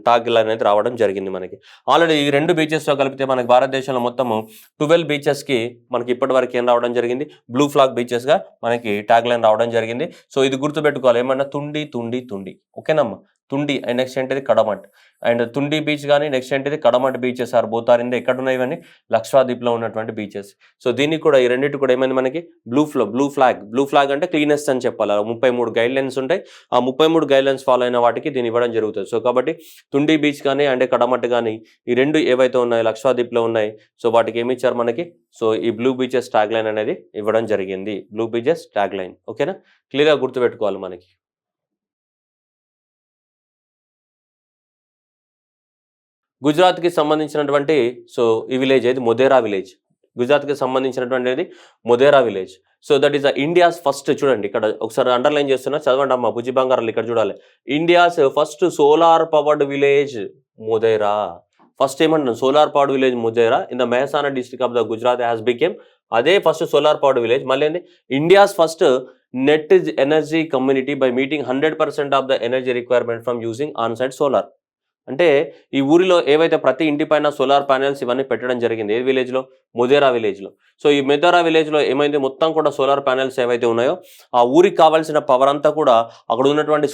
టాగిల్ అనేది రావడం జరిగింది మనకి. ఆల్రెడీ ఈ 2 బీచెస్తో కలిపితే మనకి భారతదేశంలో మొత్తము 12 బీచెస్కి మనకి ఇప్పటి వరకు ఏం రావడం జరిగింది, బ్లూ ఫ్లాగ్ బీచెస్గా మనకి ట్యాగ్ లైన్ రావడం జరిగింది. సో ఇది గుర్తుపెట్టుకోవాలి, ఏమన్నా తుండి ఓకేనమ్మా, తుండి అండ్ నెక్స్ట్ ఏంటిది కడమట్, అండ్ తుండి బీచ్ కానీ నెక్స్ట్ ఏంటిది Kadmat beaches are both are in ఎక్కడ ఉన్నాయి ఇవన్నీ, లక్షద్వీప్లో ఉన్నటువంటి బీచెస్. సో దీనికి కూడా ఈ రెండింటి కూడా ఏమైంది మనకి బ్లూ ఫ్లాగ్ అంటే క్లీనెస్ట్ అని చెప్పాలి. 33 గైడ్లైన్స్ ఉంటాయి, ఆ 33 గైడ్లైన్స్ ఫాలో అయిన వాటికి దీన్ని ఇవ్వడం జరుగుతుంది. సో కాబట్టి తుండి బీచ్ కానీ అంటే కడమట్ కానీ ఈ 2 ఏవైతే ఉన్నాయో లక్షద్వీప్లో ఉన్నాయి, సో వాటికి ఏమి ఇచ్చారు మనకి, సో ఈ బ్లూ బీచెస్ ట్యాగ్ లైన్ అనేది ఇవ్వడం జరిగింది, బ్లూ బీచెస్ ట్యాగ్ లైన్. ఓకేనా, క్లియర్గా గుర్తుపెట్టుకోవాలి మనకి. గుజరాత్కి సంబంధించినటువంటి సో ఈ విలేజ్ ఏది, మొధేరా విలేజ్. గుజరాత్కి సంబంధించినటువంటిది Modhera village. So that is the India's first, చూడండి ఇక్కడ ఒకసారి అండర్లైన్ చేస్తున్నా, చదవండి అమ్మా బుజ్జి బంగారాలు, ఇక్కడ చూడాలి, India's first solar powered village Modhera. First ఏమంటున్నాం, solar powered village Modhera in the Mehsana district of the Gujarat has become, అదే ఫస్ట్ సోలార్ పవర్డ్ విలేజ్. మళ్ళీ ఏంది, India's first net energy community by meeting 100% of the energy requirement from using on site solar. అంటే ఈ ఊరిలో ఏవైతే ప్రతి ఇంటి పైన సోలార్ ప్యానెల్స్ ఇవన్నీ పెట్టడం జరిగింది, ఏ విలేజ్లో, మొధేరా విలేజ్లో. సో ఈ మొధేరా విలేజ్లో ఏమైంది, మొత్తం కూడా సోలార్ ప్యానెల్స్ ఏవైతే ఉన్నాయో ఆ ఊరికి కావాల్సిన పవర్ అంతా కూడా అక్కడ ఉన్నటువంటి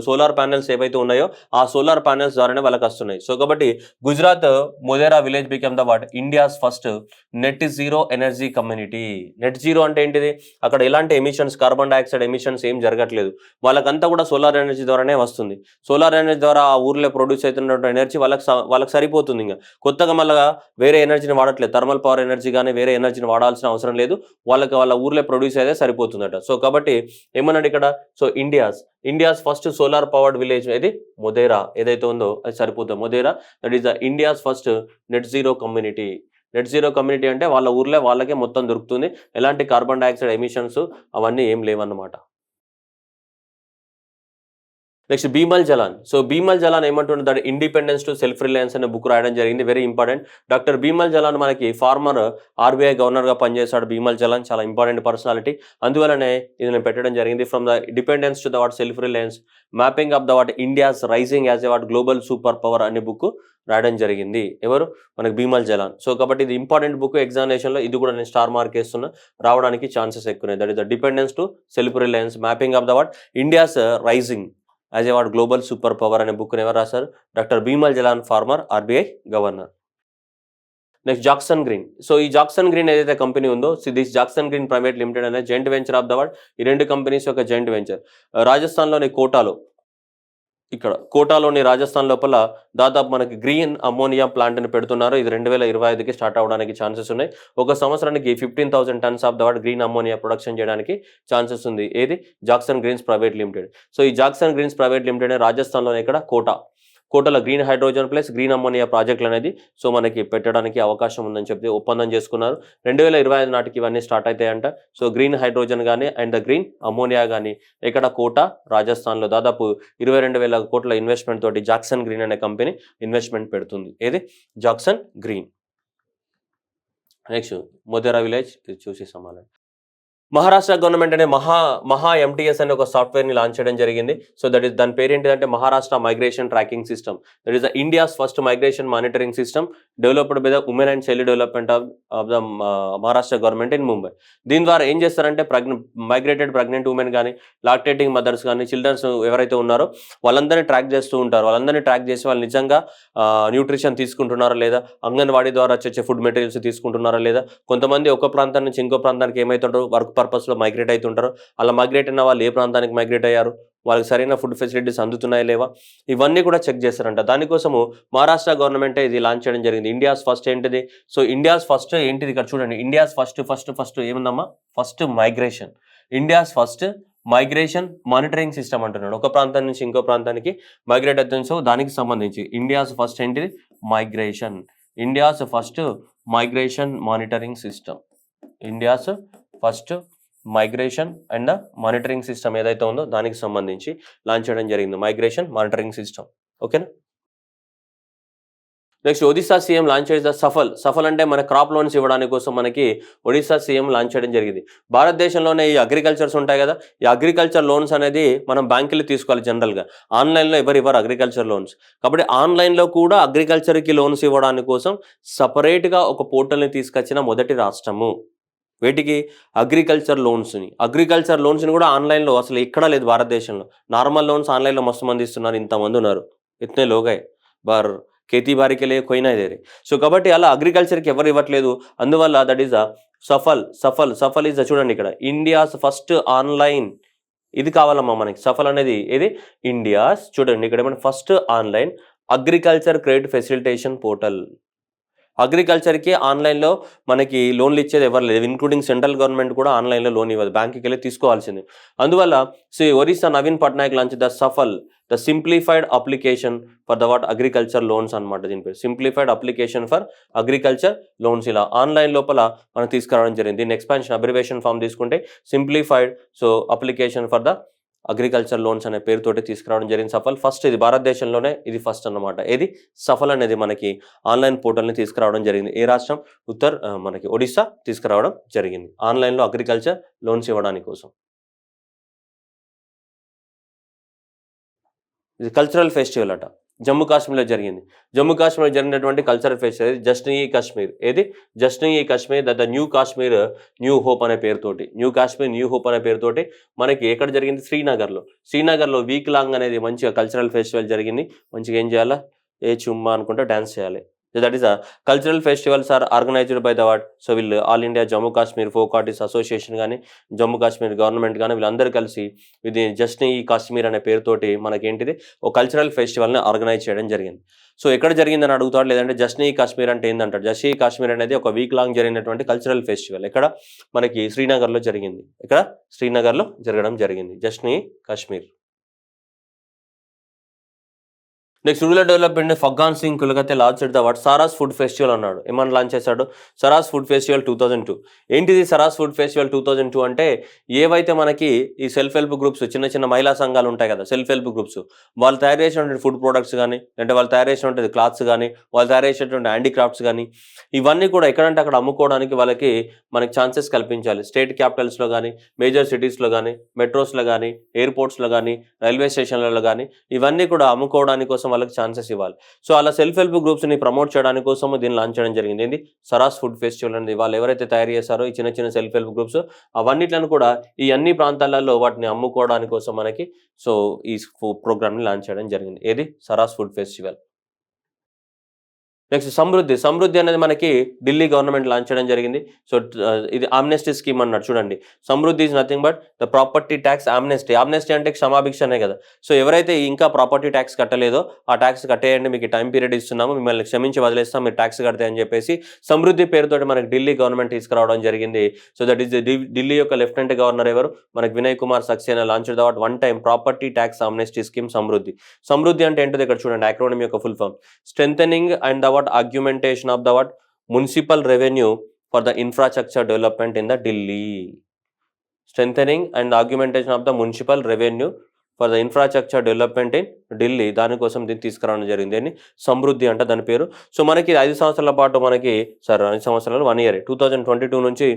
సోలార్ ప్యానెల్స్ ఏవైతే ఉన్నాయో ఆ సోలార్ ప్యానెల్స్ ద్వారానే వాళ్ళకి వస్తున్నాయి. సో కాబట్టి Gujarat Modhera village become the what, India's first net zero energy community. Net zero అంటే ఏంటిది, అక్కడ ఎలాంటి ఎమిషన్స్, కార్బన్ డైఆక్సైడ్ ఎమిషన్స్ ఏం జరగట్లేదు, వాళ్ళకంతా కూడా సోలార్ ఎనర్జీ ద్వారానే వస్తుంది. సోలార్ ఎనర్జీ ద్వారా ఆ ఊర్లో ప్రొడ్యూస్ అవుతున్నటువంటి ఎనర్జీ వాళ్ళకి సరిపోతుంది. ఇంకా కొత్తగా మళ్ళీ వేరే ఎనర్జీని వాడట్లేదు, థర్మల్ పవర్ ఎనర్జీ కానీ వేరే ఎనర్జీని వాడాల్సిన అవసరం లేదు, వాళ్ళ ఊర్లో ప్రొడ్యూస్ అయితే సరిపోతుందట. సో కాబట్టి ఏమన్నాడు ఇక్కడ, so India's first solar powered village ఏది, మొధేరా ఏదైతే ఉందో అది సరిపోతుంది. Modhera that is the India's first net zero community. Net zero community అంటే వాళ్ళ ఊర్లో వాళ్ళకే మొత్తం దొరుకుతుంది, ఎలాంటి కార్బన్ డైఆక్సైడ్ ఎమిషన్స్ అవన్నీ ఏం లేవన్నమాట. నెక్స్ట్ భీమల్ జలాన్. సో భీమల్ జలాన్ ఏమంటుండే దాని ఇండిపెండెన్స్ టు సెల్ఫ్ రిలయన్స్ అనే బుక్ రాయడం జరిగింది. Very important. Doctor Bimal Jalan మనకి ఫార్మర్ ఆర్బీఐ గవర్నర్గా పనిచేశాడు. భీమల్ జలాన్ చాలా ఇంపార్టెంట్ పర్సనాలిటీ. అందువల్లనే ఇది నేను పెట్టడం జరిగింది. From the dependence to the what self reliance, mapping of the what India's rising as a what global super power అనే బుక్ రాయడం జరిగింది. ఎవరు? మనకి భీమల్ జలాన్. సో కాబట్టి ఇది ఇంపార్టెంట్ బుక్ ఎగ్జామినేషన్లో. ఇది కూడా నేను స్టార్ మార్క్ వేస్తున్నా, రావడానికి ఛాన్సెస్ ఎక్కువ. That is the dependence to self reliance, mapping of the what India's rising as a what global super power అనే బుక్ ఎవరు రాశారు? Doctor Bimal Jalan, former RBI governor. Next Jakson Green. So ఈ జాక్సన్ గ్రీన్ ఏదైతే కంపెనీ ఉందో, this Jakson Green private limited అనే joint venture of the what, ఈ రెండు companies యొక్క జాయింట్ వెంచర్. రాజస్థాన్లోని కోటాలో, ఇక్కడ కోటాలోని రాజస్థాన్ లోపల దాదాపు మనకి గ్రీన్ అమ్మోనియా ప్లాంట్ని పెడుతున్నారు. ఇది 2025కి స్టార్ట్ అవ్వడానికి ఛాన్సెస్ ఉన్నాయి. ఒక సంవత్సరానికి 15,000 tons of the what green ammonia production చేయడానికి ఛాన్సెస్ ఉంది. ఏది? Jackson Greens private limited. So ఈ జాక్సన్ గ్రీన్స్ ప్రైవేట్ లిమిటెడ్ రాజస్థాన్లోనే ఇక్కడ కోటలో green hydrogen plus green ammonia ప్రాజెక్టులు అనేది సో మనకి పెట్టడానికి అవకాశం ఉందని చెప్పి ఒప్పందం చేసుకున్నారు. 2025 నాటికి ఇవన్నీ స్టార్ట్ అవుతాయంట. సో గ్రీన్ హైడ్రోజన్ కానీ అండ్ ద గ్రీన్ అమ్మోనియా కానీ ఇక్కడ రాజస్థాన్లో దాదాపు 22,000 కోట్ల ఇన్వెస్ట్మెంట్ తోటి జాక్సన్ గ్రీన్ అనే కంపెనీ ఇన్వెస్ట్మెంట్ పెడుతుంది. ఏది? Jackson green. నెక్స్ట్ మొదెరా విలేజ్, ఇది చూసి సమానం. మహారాష్ట్ర గవర్నమెంట్ అనే మహా ఎంటీఎస్ అనే ఒక సాఫ్ట్వేర్ని లాంచ్ చేయడం జరిగింది. సో దట్ ఈస్ దాని పేరు ఏంటిదంటే Maharashtra migration tracking system. That is the India's first migration monitoring system developed by the women and child development of the Maharashtra government in Mumbai. దీని ద్వారా ఏం చేస్తారంటే మైగ్రేటెడ్ ప్రెగ్నెంట్ ఉమెన్ కానీ, లాక్టేటింగ్ మదర్స్ కానీ, చిల్డ్రన్స్ ఎవరైతే ఉన్నారో వాళ్ళందరినీ ట్రాక్ చేస్తూ ఉంటారు. వాళ్ళందరినీ ట్రాక్ చేసి వాళ్ళు నిజంగా న్యూట్రిషన్ తీసుకుంటున్నారా లేదా, అంగన్వాడీ ద్వారా వచ్చే ఫుడ్ మెటీరియల్స్ తీసుకుంటున్నారా లేదా, కొంతమంది ఒక ప్రాంతం నుంచి ఇంకో ప్రాంతానికి ఏమవుతుంటారో వర్క్ పర్పస్లో మైగ్రేట్ అవుతుంటారు. అలా మైగ్రేట్ అయిన వాళ్ళు ఏ ప్రాంతానికి మైగ్రేట్ అయ్యారు, వాళ్ళకి సరైన ఫుడ్ ఫెసిలిటీస్ అందుతున్నాయా లేవా, ఇవన్నీ కూడా చెక్ చేస్తారంట. దానికోసము మహారాష్ట్ర గవర్నమెంటే ఇది లాంచ్ చేయడం జరిగింది. ఇండియాస్ ఫస్ట్ ఏంటిది? సో ఇండియాస్ ఫస్ట్ ఏంటిది? ఇక్కడ చూడండి, ఇండియాస్ ఫస్ట్ ఏముందమ్మా? First migration. India's first migration monitoring system అంటున్నాడు. ఒక ప్రాంతం నుంచి ఇంకో ప్రాంతానికి మైగ్రేట్ అవుతుంది. సో దానికి సంబంధించి ఇండియాస్ ఫస్ట్ ఏంటిది? Migration. India's first migration monitoring system. India's first migration and monitoring system ఏదైతే ఉందో దానికి సంబంధించి లాంచ్ చేయడం జరిగింది, మైగ్రేషన్ మానిటరింగ్ సిస్టమ్. ఓకేనా? నెక్స్ట్ ఒడిశా సీఎం లాంచ్ చేసిన సఫల్ అంటే మన క్రాప్ లోన్స్ ఇవ్వడానికి కోసం మనకి ఒడిశా సీఎం లాంచ్ చేయడం జరిగింది. భారతదేశంలోనే ఈ అగ్రికల్చర్స్ ఉంటాయి కదా, ఈ అగ్రికల్చర్ లోన్స్ అనేది మనం బ్యాంకులు తీసుకోవాలి. జనరల్గా ఆన్లైన్లో ఎవరు అగ్రికల్చర్ లోన్స్. కాబట్టి ఆన్లైన్లో కూడా అగ్రికల్చర్కి లోన్స్ ఇవ్వడానికి కోసం సపరేట్గా ఒక పోర్టల్ని తీసుకొచ్చిన మొదటి రాష్ట్రము. వీటికి అగ్రికల్చర్ లోన్స్ని కూడా ఆన్లైన్లో అసలు ఎక్కడా లేదు భారతదేశంలో. నార్మల్ లోన్స్ ఆన్లైన్లో మస్తు మంది ఇస్తున్నారు, ఇంతమంది ఉన్నారు. ఇతనే లోగాయ్ బార్ खेती बारी के लिए कोई नहीं दे रहे. సో కాబట్టి అలా అగ్రికల్చర్కి ఎవరు ఇవ్వట్లేదు. అందువల్ల that is a Safal is చూడండి ఇక్కడ ఇండియాస్ ఫస్ట్ ఆన్లైన్. ఇది కావాలమ్మా మనకి. సఫల్ అనేది ఏది? ఇండియాస్. చూడండి ఇక్కడ ఏమన్నా first online agriculture credit facilitation portal. అగ్రికల్చర్కి ఆన్లైన్లో మనకి లోన్లు ఇచ్చేది ఎవరు లేదు, ఇంక్లూడింగ్ సెంట్రల్ గవర్నమెంట్ కూడా ఆన్లైన్లో లోన్ ఇవ్వదు, బ్యాంకుకి వెళ్ళి తీసుకోవాల్సింది. అందువల్ల Orissa Naveen Patnaik launch the Safal, the simplified application for the what agriculture loans అనమాట. దీని పేరు simplified application for agriculture loans. ఇలా ఆన్లైన్ లోపల మనం తీసుకురావడం జరిగింది. దీని ఎక్స్పాన్షన్ అబ్రివేషన్ ఫామ్ తీసుకుంటే simplified application for the agriculture loans అనే పేరుతోటి తీసుకురావడం జరిగింది సఫల్. ఫస్ట్ ఇది భారతదేశంలోనే ఇది ఫస్ట్ అన్నమాట. ఇది సఫల్ అనేది మనకి ఆన్లైన్ పోర్టల్ని తీసుకురావడం జరిగింది. ఏ రాష్ట్రం? మనకి ఒడిస్సా తీసుకురావడం జరిగింది ఆన్లైన్లో అగ్రికల్చర్ లోన్స్ ఇవ్వడానికి కోసం. ఇది కల్చరల్ ఫెస్టివల్ అట, జమ్మూ కాశ్మీర్లో జరిగింది. జమ్మూ కాశ్మీర్లో జరిగినటువంటి కల్చరల్ ఫెస్టివల్ జశ్న్-ఈ-కశ్మీర్. ఏది? Jashn e Kashmir the new Kashmir new hope అనే పేరుతోటి, న్యూ కాశ్మీర్ న్యూ హోప్ అనే పేరుతోటి మనకి ఎక్కడ జరిగింది? శ్రీనగర్లో వీక్ లాంగ్ అనేది మంచిగా కల్చరల్ ఫెస్టివల్ జరిగింది. మంచిగా ఏం చేయాలా? ఏ చుమ్మా అనుకుంటే డ్యాన్స్ చేయాలి. That is a cultural festivals are organized by the what. So వీళ్ళు all India Jammu Kashmir folk artist association కానీ, జమ్మూ కాశ్మీర్ గవర్నమెంట్ కానీ వీళ్ళందరూ కలిసి ఇది జశ్న్-ఈ-కశ్మీర్ అనే పేరుతోటి మనకేంటిది ఒక కల్చరల్ ఫెస్టివల్ని ఆర్గనైజ్ చేయడం జరిగింది. సో ఎక్కడ జరిగిందని అడుగుతాడు, లేదంటే జశ్న్-ఈ-కశ్మీర్ అంటే ఏంటంటాడు. జశ్న్-ఈ-కశ్మీర్ అనేది ఒక వీక్ లాంగ్ జరిగినటువంటి కల్చరల్ ఫెస్టివల్. ఎక్కడ? మనకి శ్రీనగర్లో జరిగింది. ఇక్కడ శ్రీనగర్లో జరగడం జరిగింది Jashn e Kashmir. Next rural development Faggan Singh Kulaste launch the what Saras food festival అన్నాడు. ఏమని లాంచ్ చేశాడు? Saras food festival 2002. ఏంటిది సరాస్ ఫుడ్ ఫెస్టివల్ 2002 అంటే ఏవైతే మనకి ఈ సెల్ఫ్ హెల్ప్ గ్రూప్స్ చిన్న చిన్న మహిళా సంఘాలు ఉంటాయి కదా, సెల్ఫ్ హెల్ప్ గ్రూప్స్, వాళ్ళు తయారు చేసినటువంటి ఫుడ్ ప్రొడక్ట్స్ కానీ, అంటే వాళ్ళు తయారు చేసినటువంటి క్లాత్స్ కానీ, వాళ్ళు తయారు చేసినటువంటి హ్యాండీక్రాఫ్ట్స్ కానీ, ఇవన్నీ కూడా ఎక్కడంటే అక్కడ అమ్ముకోవడానికి వాళ్ళకి మనకి ఛాన్సెస్ కల్పించాలి. స్టేట్ క్యాపిటల్స్లో కానీ, మేజర్ సిటీస్లో కానీ, మెట్రోస్లో కానీ, ఎయిర్పోర్ట్స్లో కానీ, రైల్వే స్టేషన్లలో కానీ, ఇవన్నీ కూడా అమ్ముకోవడానికి కోసం వాళ్ళకి ఛాన్సెస్ ఇవ్వాలి. సో అలా సెల్ఫ్ హెల్ప్ గ్రూప్స్ని ప్రమోట్ చేయడానికి కోసం దీన్ని లాంచ్ చేయడం జరిగింది. ఏంది సరాస్ ఫుడ్ ఫెస్టివల్ అనేది. వాళ్ళు ఎవరైతే తయారు చేశారో ఈ చిన్న చిన్న సెల్ఫ్ హెల్ప్ గ్రూప్స్, అవన్నిట్లను కూడా ఈ అన్ని ప్రాంతాలలో వాటిని అమ్ముకోవడానికి కోసం మనకి సో ఈ ప్రోగ్రామ్ని లాంచ్ చేయడం జరిగింది. ఏది సరాస్ ఫుడ్ ఫెస్టివల్. నెక్స్ట్ సమృద్ధి అనేది మనకి ఢిల్లీ గవర్నమెంట్ లాంచ్ చేయడం జరిగింది. సో ఇది ఆమ్నెస్టీ స్కీమ్ అన్నాడు చూడండి. Samriddhi is nothing but the property tax amnesty. Amnesty అంటే క్షమాభిక్షనే కదా. సో ఎవరైతే ఇంకా ప్రాపర్టీ ట్యాక్స్ కట్టలేదో ఆ ట్యాక్స్ కట్టేయండి, మీకు టైం పీరియడ్ ఇస్తున్నాము, మిమ్మల్ని క్షమించి వదిలేస్తాం, మీరు ట్యాక్స్ కడితే అని చెప్పేసి సమృద్ధి పేరుతోటి మనకి ఢిల్లీ గవర్నమెంట్ తీసుకురావడం జరిగింది. సో దట్ ఈస్ ఢిల్లీ యొక్క లెఫ్టినెంట్ గవర్నర్ ఎవరు? మనకి Vinay Kumar Saxena launch the what one time property tax amnesty scheme Samriddhi అంటే ఏంటో ఇక్కడ చూడండి. యాక్రోనిమ్ యొక్క full form strengthening and the augmentation of the what municipal revenue for the infrastructure development in the Delhi. Strengthening and augmentation of the municipal revenue for the infrastructure development in Delhi, దానికోసం దీన్ని తీసుకురావడం జరిగింది అని సమృద్ధి అంట దాని పేరు. So మనకి 5 సంవత్సరాల పాటు మనకి 5 సంవత్సరాలు 1 ఇయర్ 2022 నుంచి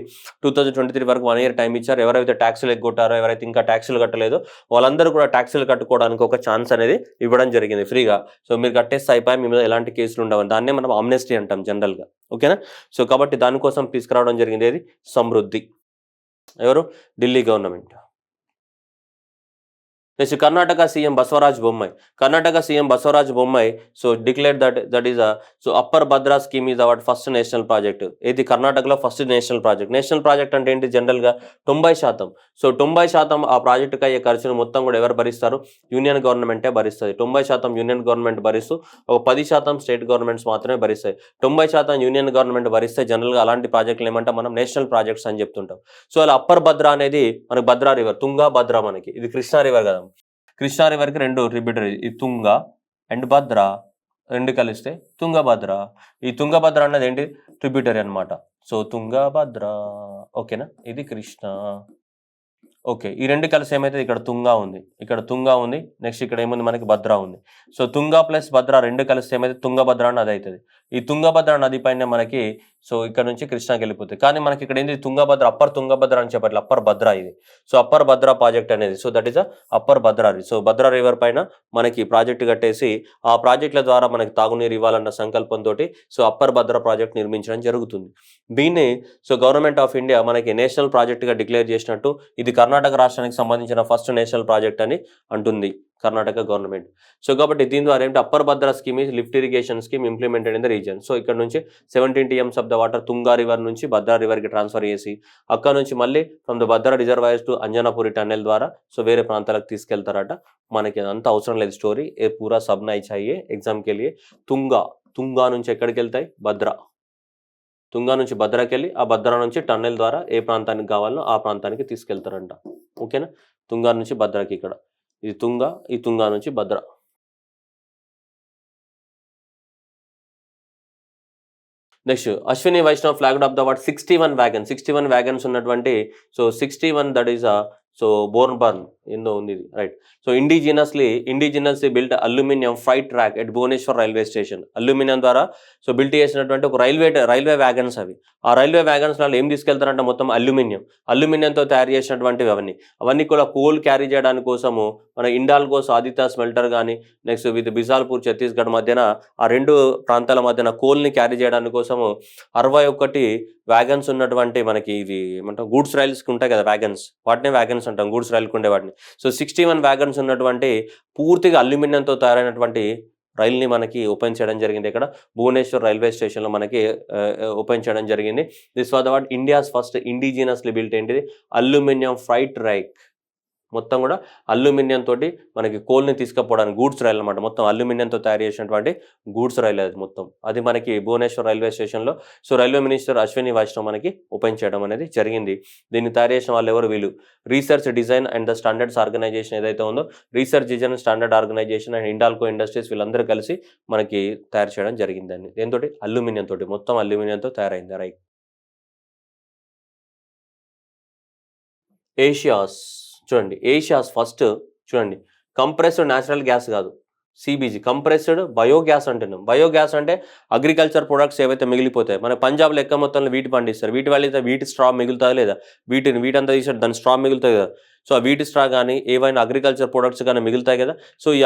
2023 వరకు 1 ఇయర్ టైం ఇచ్చారు. ఎవరైతే ట్యాక్సులు ఎగ్గొట్టారో, ఎవరైతే ఇంకా ట్యాక్సులు కట్టలేదో వాళ్ళందరూ కూడా ట్యాక్సులు కట్టుకోవడానికి ఒక ఛాన్స్ అనేది ఇవ్వడం జరిగింది ఫ్రీగా. సో మీరు కట్టేస్తే అయిపోయి, మీ మీద ఎలాంటి కేసులు ఉండవని, దాన్నే మనం ఆమ్నెస్టీ అంటాం జనరల్గా. ఓకేనా? సో కాబట్టి దానికోసం తీసుకురావడం జరిగింది ఏది సమృద్ధి. ఎవరు? Delhi government. Next Karnataka CM Basavaraj Bommai so declare that is so upper Bhadra scheme is our first national project. ఇది కర్ణాటకలో ఫస్ట్ నేషనల్ ప్రాజెక్ట్ అంటే ఏంటి? జనరల్గా 90%. సో 90% ఆ ప్రాజెక్టుకి అయ్యే ఖర్చును మొత్తం కూడా ఎవరు భరిస్తారు? యూనియన్ గవర్నమెంటే భరిస్తుంది. 90% యూనియన్ గవర్నమెంట్ భరిస్తూ ఒక 10% స్టేట్ గవర్నమెంట్స్ మాత్రమే భరిస్తాయి. 90% యూనియన్ గవర్నమెంట్ భరిస్తే జనరల్గా అలాంటి ప్రాజెక్టులు ఏమంటే మనం నేషనల్ ప్రాజెక్ట్స్ అని చెప్తుంటాం. సో అలా అప్పర్ భద్రా అనేది మనకి భద్రా రివర్, తుంగా భద్రా, మనకి ఇది కృష్ణా రివర్ కదా. కృష్ణా రివర్కి 2 ట్రిబ్యూటరీ, ఈ తుంగ అండ్ భద్ర 2 కలిస్తే తుంగభద్ర. ఈ తుంగభద్ర అన్నది ఏంటి? ట్రిబ్యూటరీ అనమాట. సో తుంగభద్ర. ఓకేనా? ఇది కృష్ణ. ఓకే, ఈ 2 కలిసి ఏమైతే ఇక్కడ తుంగా ఉంది, నెక్స్ట్ ఇక్కడ ఏముంది మనకి భద్ర ఉంది. సో తుంగా ప్లస్ భద్ర 2 కలిసి ఏమైతే తుంగభద్ర నది అవుతుంది. ఈ తుంగభద్ర నది పైన మనకి సో ఇక్కడ నుంచి కృష్ణాకి వెళ్ళిపోతుంది. కానీ మనకి ఇక్కడ ఏంటి? తుంగభద్ర, అప్పర్ తుంగభద్ర అని చెప్పట్లేదు, అప్పర్ భద్ర ఇది. సో అప్పర్ భద్ర ప్రాజెక్ట్ అనేది, so that is upper Bhadra. So Bhadra river పైన మనకి ప్రాజెక్ట్ కట్టేసి ఆ ప్రాజెక్టుల ద్వారా మనకి తాగునీరు ఇవ్వాలన్న సంకల్పంతో సో అప్పర్ భద్ర ప్రాజెక్ట్ నిర్మించడం జరుగుతుంది. దీన్ని సో గవర్నమెంట్ ఆఫ్ ఇండియా మనకి నేషనల్ ప్రాజెక్ట్గా డిక్లేర్ చేసినట్టు, ఇది కర్ణాటక రాష్ట్రానికి సంబంధించిన ఫస్ట్ నేషనల్ ప్రాజెక్ట్ అని అంటుంది కర్ణాటక గవర్నమెంట్. సో కాబట్టి దీని ద్వారా ఏంటి? Upper Bhadra scheme is lift irrigation scheme implemented in the region. So ఇక్కడ నుంచి 17 TMs of the water Tunga river నుంచి భద్రా రివర్కి ట్రాన్స్ఫర్ చేసి అక్కడ నుంచి మళ్ళీ from the Bhadra reservoirs to Anjanapura tunnel ద్వారా సో వేరే ప్రాంతాలకు తీసుకెళ్తారట. మనకి అంత అవసరం లేదు స్టోరీ, ఏ పూరా సబ్నా చాయే ఎగ్జామ్కి వెళ్ళి. తుంగా నుంచి ఎక్కడికి వెళ్తాయి? భద్ర. తుంగా నుంచి భద్రాకి వెళ్ళి ఆ భద్ర నుంచి టన్నెల్ ద్వారా ఏ ప్రాంతానికి కావాలో ఆ ప్రాంతానికి తీసుకెళ్తారంట. ఓకేనా? తుంగా నుంచి భద్రాకి, ఇక్కడ ఇది తుంగా, ఈ తుంగా నుంచి Bhadra. Next Ashwini Vaishnaw flagged off the what 61 wagons ఉన్నటువంటి సో 61 దట్ ఈస్ సో బర్న్ ఏందో ఉంది ఇది, right. So indigenously built aluminium freight track at Bhubaneswar railway station. Aluminium ద్వారా సో బిల్ట్ చేసినటువంటి ఒక రైల్వే వ్యాగన్స్ అవి. ఆ రైల్వే వ్యాగన్స్ వాళ్ళు ఏం తీసుకెళ్తారంటే మొత్తం అల్యూమినియంతో తయారు చేసినటువంటివి అవన్నీ కూడా కోల్ క్యారీ చేయడానికి కోసము మన ఇండాల్కోస్ ఆదిత్య స్మెల్టర్ కానీ నెక్స్ట్ విత్ బిజాల్పూర్ ఛత్తీస్గఢ్ మధ్యన ఆ 2 ప్రాంతాల మధ్యన కోల్ని క్యారీ చేయడానికి కోసము 61 వ్యాగన్స్ ఉన్నటువంటి మనకి ఇది ఏమంటాం గూడ్స్ రైల్స్కి ఉంటాయి కదా వ్యాగన్స్, వాటినే వ్యాగన్స్ అంటాం, గూడ్స్ రైల్కి ఉండే వాటిని. సో 61 వ్యాగన్స్ ఉన్నటువంటి పూర్తిగా అల్యూమినియంతో తయారైనటువంటి రైల్ని మనకి ఓపెన్ చేయడం జరిగింది. ఇక్కడ భువనేశ్వర్ రైల్వే స్టేషన్లో మనకి ఓపెన్ చేయడం జరిగింది. This was the what India's first indigenously built ఏంటిది? Aluminium freight track. మొత్తం కూడా అల్యూమినియం తోటి మనకి కోల్ని తీసుకుపోవడానికి గూడ్స్ రైలు అనమాట. మొత్తం అల్యూమినియంతో తయారు చేసినటువంటి గూడ్స్ రైలు అది మొత్తం. అది మనకి భువనేశ్వర్ రైల్వే స్టేషన్లో రైల్వే మినిస్టర్ అశ్విని వైష్ణవ్ మనకి ఓపెన్ చేయడం అనేది జరిగింది. దీన్ని తయారు చేసిన వాళ్ళు ఎవరు? వీళ్ళు research design and the standards organisation ఏదైతే ఉందో, research design standard organisation and Hindalco industries వీళ్ళందరూ కలిసి మనకి తయారు చేయడం జరిగిందండి. దేంతో? అల్యూమినియం తోటి, మొత్తం అల్యూమినియంతో తయారైంది. రైట్. ఏషియాస్ చూడండి, ఏషియాస్ ఫస్ట్ చూడండి, కంప్రెస్డ్ న్యాచురల్ గ్యాస్ కాదు, సిబిజీ కంప్రెస్డ్ బయోగ్యాస్ అంటున్నాం. బయోగ్యాస్ అంటే అగ్రికల్చర్ ప్రొడక్ట్స్ ఏవైతే మిగిలిపోతాయి, మన పంజాబ్లో ఎక్కువ మొత్తంలో వీటి పండిస్తారు, వీటి వల్ల వీటి స్ట్రా మిగులుతుందా లేదా, వీటంతా తీసాడు దాని స్ట్రా మిగులుతుంది కదా. సో ఆ వీటి స్ట్రా కానీ ఏవైనా అగ్రికల్చర్ ప్రొడక్ట్స్ కానీ మిగులుతాయి కదా. సో ఈ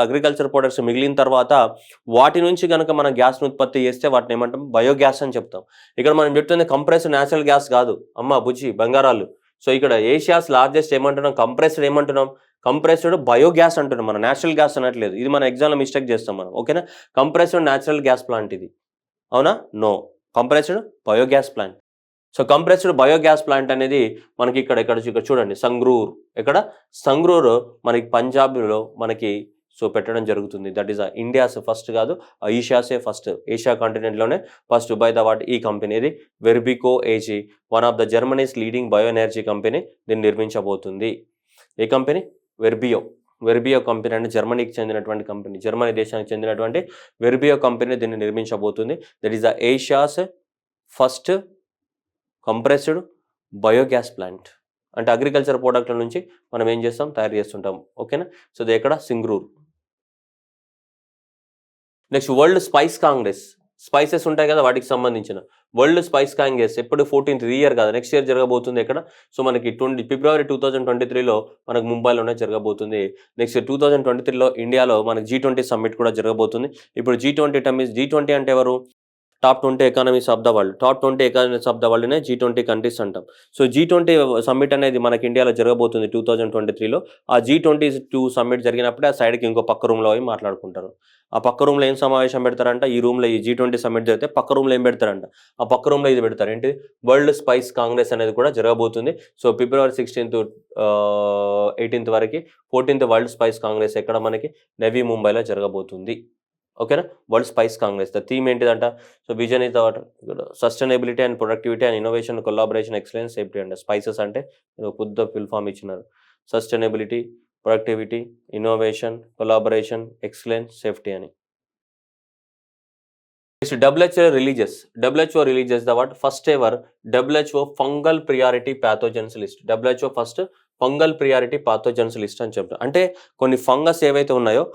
అగ్రికల్చర్ ప్రొడక్ట్స్ మిగిలిన తర్వాత వాటి నుంచి కనుక మనం గ్యాస్ను ఉత్పత్తి చేస్తే వాటిని ఏమంటాం? బయోగ్యాస్ అని చెప్తాం. ఇక్కడ మనం చెప్తుంది కంప్రెస్డ్ న్యాచురల్ గ్యాస్ కాదు అమ్మ బుజ్జి బంగారాలు. సో ఇక్కడ ఏషియాస్ లార్జెస్ట్ ఏమంటున్నాం? కంప్రెస్డ్ ఏమంటున్నాం? కంప్రెస్డ్ బయోగ్యాస్ అంటున్నాం, మనం న్యాచురల్ గ్యాస్ అనట్లేదు. ఇది మన ఎగ్జామ్లో మిస్టేక్ చేస్తాం మనం, ఓకేనా? కంప్రెస్డ్ న్యాచురల్ గ్యాస్ ప్లాంట్ ఇది, అవునా? No, compressed biogas plant. So compressed biogas plant అనేది మనకి ఇక్కడ చూడండి, సంగ్రూర్. ఇక్కడ సంగ్రూర్ మనకి పంజాబ్లో మనకి పెట్టడం జరుగుతుంది. దట్ ఈస్ ఇండియాస్ ఫస్ట్ కాదు, ఏషియాసే ఫస్ట్, ఏషియా కాంటినెంట్లోనే ఫస్ట్ బై ద వాట్ ఈ కంపెనీ ఇది Verbio AG, one of the Germany's leading bio energy company దీన్ని నిర్మించబోతుంది. ఏ కంపెనీ? వెర్బియో కంపెనీ అంటే జర్మనీకి చెందినటువంటి కంపెనీ, జర్మనీ దేశానికి చెందినటువంటి వెర్బియో కంపెనీ దీన్ని నిర్మించబోతుంది. That is the Asia's first compressed biogas plant. అంటే అగ్రికల్చర్ ప్రోడక్ట్ల నుంచి మనం ఏం చేస్తాం? తయారు చేస్తుంటాం, ఓకేనా? సో ఇది ఎక్కడ? Sangrur. Next world spice congress, spices ఉంటాయి కదా వాటికి సంబంధించిన వరల్డ్ స్పైస్ కాంగ్రెస్ ఎప్పుడు 14th ఇయర్ కదా, నెక్స్ట్ ఇయర్ జరగబోతుంది ఎక్కడ? సో మనకి ఫిబ్రవరి 2023లో మనకు ముంబైలోనే జరగబోతుంది. నెక్స్ట్ 2023లో ఇండియాలో మనకి G20 సమ్మిట్ కూడా జరగబోతుంది. ఇప్పుడు G20 అంటే ఎవరు? Top 20 economies of the world. Top 20 economies of the వరల్డ్నే G20 కంట్రీస్ అంటాం. సో G20 సమ్మిట్ అనేది మనకి ఇండియాలో జరగబోతుంది 2023లో. ఆ G22 సమ్మిట్ జరిగినప్పుడే ఆ సైడ్కి ఇంకో పక్క రూమ్లో అవి మాట్లాడుకుంటారు. ఆ పక్క రూమ్లో ఏం సమావేశం పెడతారంట? ఈ రూమ్లో ఈ G20 సమ్మిట్ జరిగితే పక్క రూమ్లో ఏం పెడతారంట? ఆ పక్క రూమ్లో ఇది పెడతారు, ఏంటి? వరల్డ్ స్పైస్ కాంగ్రెస్ అనేది కూడా జరగబోతుంది. సో ఫిబ్రవరి 16th 18th వరకు 14th వరల్డ్ స్పైస్ కాంగ్రెస్ ఎక్కడ? మనకి నవీ ముంబైలో జరగబోతుంది, ఓకేనా? World spice congress the theme ఏంటిదంట? So vision is the sustainability and productivity and innovation collaboration excellence safety అంట. స్పైసెస్ అంటే పెద్ద ఫుల్ ఫామ్ ఇచ్చినారు, sustainability, productivity, innovation, collaboration, excellence, safety అని. WHO releases the what? First ever WHO fungal priority pathogens list. WHO first fungal priority pathogens list అని చెప్తారు. అంటే కొన్ని fungus ఏవైతే ఉన్నాయో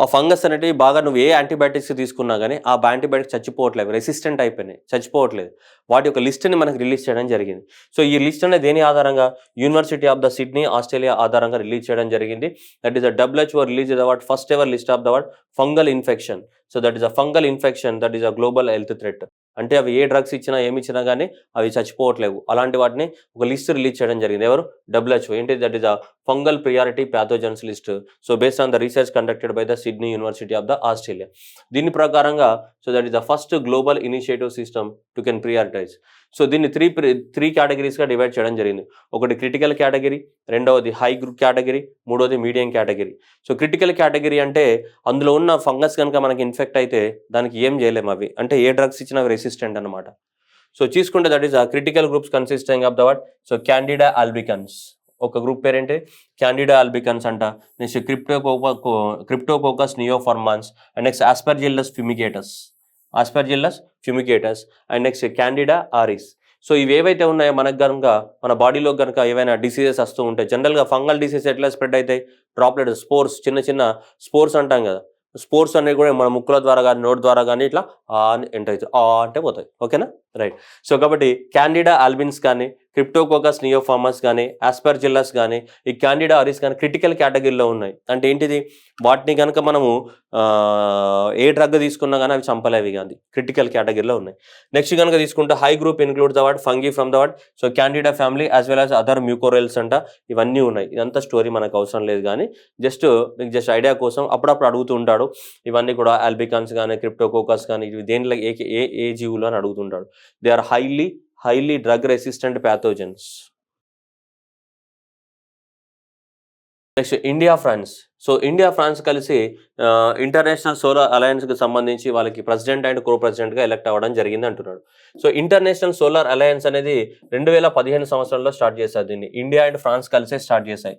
ఆ ఫంగస్ అనేటివి బాగా నువ్వు ఏ యాంటీబయాటిక్స్ తీసుకున్నా కానీ ఆ యాంటీబయాటిక్స్ చచ్చిపోవట్లేదు, రెసిస్టెంట్ అయిపోయినాయి, చచ్చిపోవట్లేదు. వాటి యొక్క లిస్ట్ని మనకు రిలీజ్ చేయడం జరిగింది. సో ఈ లిస్ట్ అనేది దేని ఆధారంగా? University of the Sydney Australia ఆధారంగా రిలీజ్ చేయడం జరిగింది. That is the WHO release the what first ever list of the what fungal infection. So that is a fungal infection, that is a global health threat. అంటే అవి ఏ drugs ఇచ్చినా ఏమి ఇచ్చినా కానీ అవి చచ్చిపోవట్లేవు. అలాంటి వాటిని ఒక లిస్ట్ రిలీజ్ చేయడం జరిగింది. ఎవరు? WHO. ఏంటి? That is a fungal priority pathogens list. So based on the research conducted by the Sydney university of the Australia. దీని ప్రకారంగా so that is the first global initiative system to can prioritise. So దీన్ని three కేటగిరీస్గా divide చేయడం జరిగింది. ఒకటి critical category, రెండవది high group category, మూడవది medium category. So critical category అంటే అందులో ఉన్న ఫంగస్ కనుక మనకి ఇన్ఫెక్ట్ అయితే దానికి ఏం చేయలేము, అవి అంటే ఏ డ్రగ్స్ ఇచ్చినా అవి రెసిస్టెంట్ అనమాట. సో చూసుకుంటే that is a critical groups consisting of the what? So candida albicans ఒక గ్రూప్ పేరేంటి? క్యాండిడా ఆల్బికన్స్ అంట. Next cryptococcus neoformans and next aspergillus fumigatus and next candida auris. So ఇవి ఏవైతే ఉన్నాయో మనకు కనుక మన బాడీలో కనుక ఏవైనా డిసీజెస్ వస్తూ ఉంటాయి, జనరల్గా ఫంగల్ డిసీజ్ ఎట్లా స్ప్రెడ్ అవుతాయి? డ్రాప్లెట్ స్పోర్స్, చిన్న స్పోర్స్ అంటాం కదా. స్పోర్స్ అనేవి కూడా మన ముక్కుల ద్వారా కానీ నోట్ ద్వారా కానీ ఇట్లా ఎంటర్ అవుతాయి, అంటే పోతాయి, ఓకేనా? రైట్. సో కాబట్టి క్యాండిడా ఆల్బిన్స్ కానీ, క్రిప్టోకోకస్ నియోఫార్మస్ కానీ, ఆస్పర్జిల్లస్ కానీ, ఈ క్యాండిడా ఆరిస్ కానీ క్రిటికల్ కేటగిరీలో ఉన్నాయి. అంటే ఏంటిది? వాటిని కనుక మనము ఏ డ్రగ్ తీసుకున్నా కానీ అవి చంపలేవి కానీ క్రిటికల్ కేటగిరీలో ఉన్నాయి. నెక్స్ట్ కనుక తీసుకుంటే high group include the what fungi from the what? So candida family as well as other mucorales అంట. ఇవన్నీ ఉన్నాయి. ఇదంతా స్టోరీ మనకు అవసరం లేదు కానీ మీకు జస్ట్ ఐడియా కోసం అప్పుడప్పుడు అడుగుతూ ఉంటాడు. ఇవన్నీ కూడా ఆల్బికాన్స్ కానీ క్రిప్టోకోకస్ కానీ ఇవి దేనిలో ఏ జీవులు అని అడుగుతుంటాడు. They are highly drug resistant pathogens. Next India France. So India France కలిసి ఇంటర్నేషనల్ సోలార్ అలయన్స్కి సంబంధించి వాళ్ళకి ప్రెసిడెంట్ అండ్ కో ప్రెసిడెంట్గా ఎలక్ట్ అవ్వడం జరిగింది అంటున్నాడు. సో ఇంటర్నేషనల్ సోలార్ అలయన్స్ అనేది 2015 సంవత్సరంలో స్టార్ట్ చేశారు. దీన్ని ఇండియా అండ్ ఫ్రాన్స్ కలిసే స్టార్ట్ చేశాయి.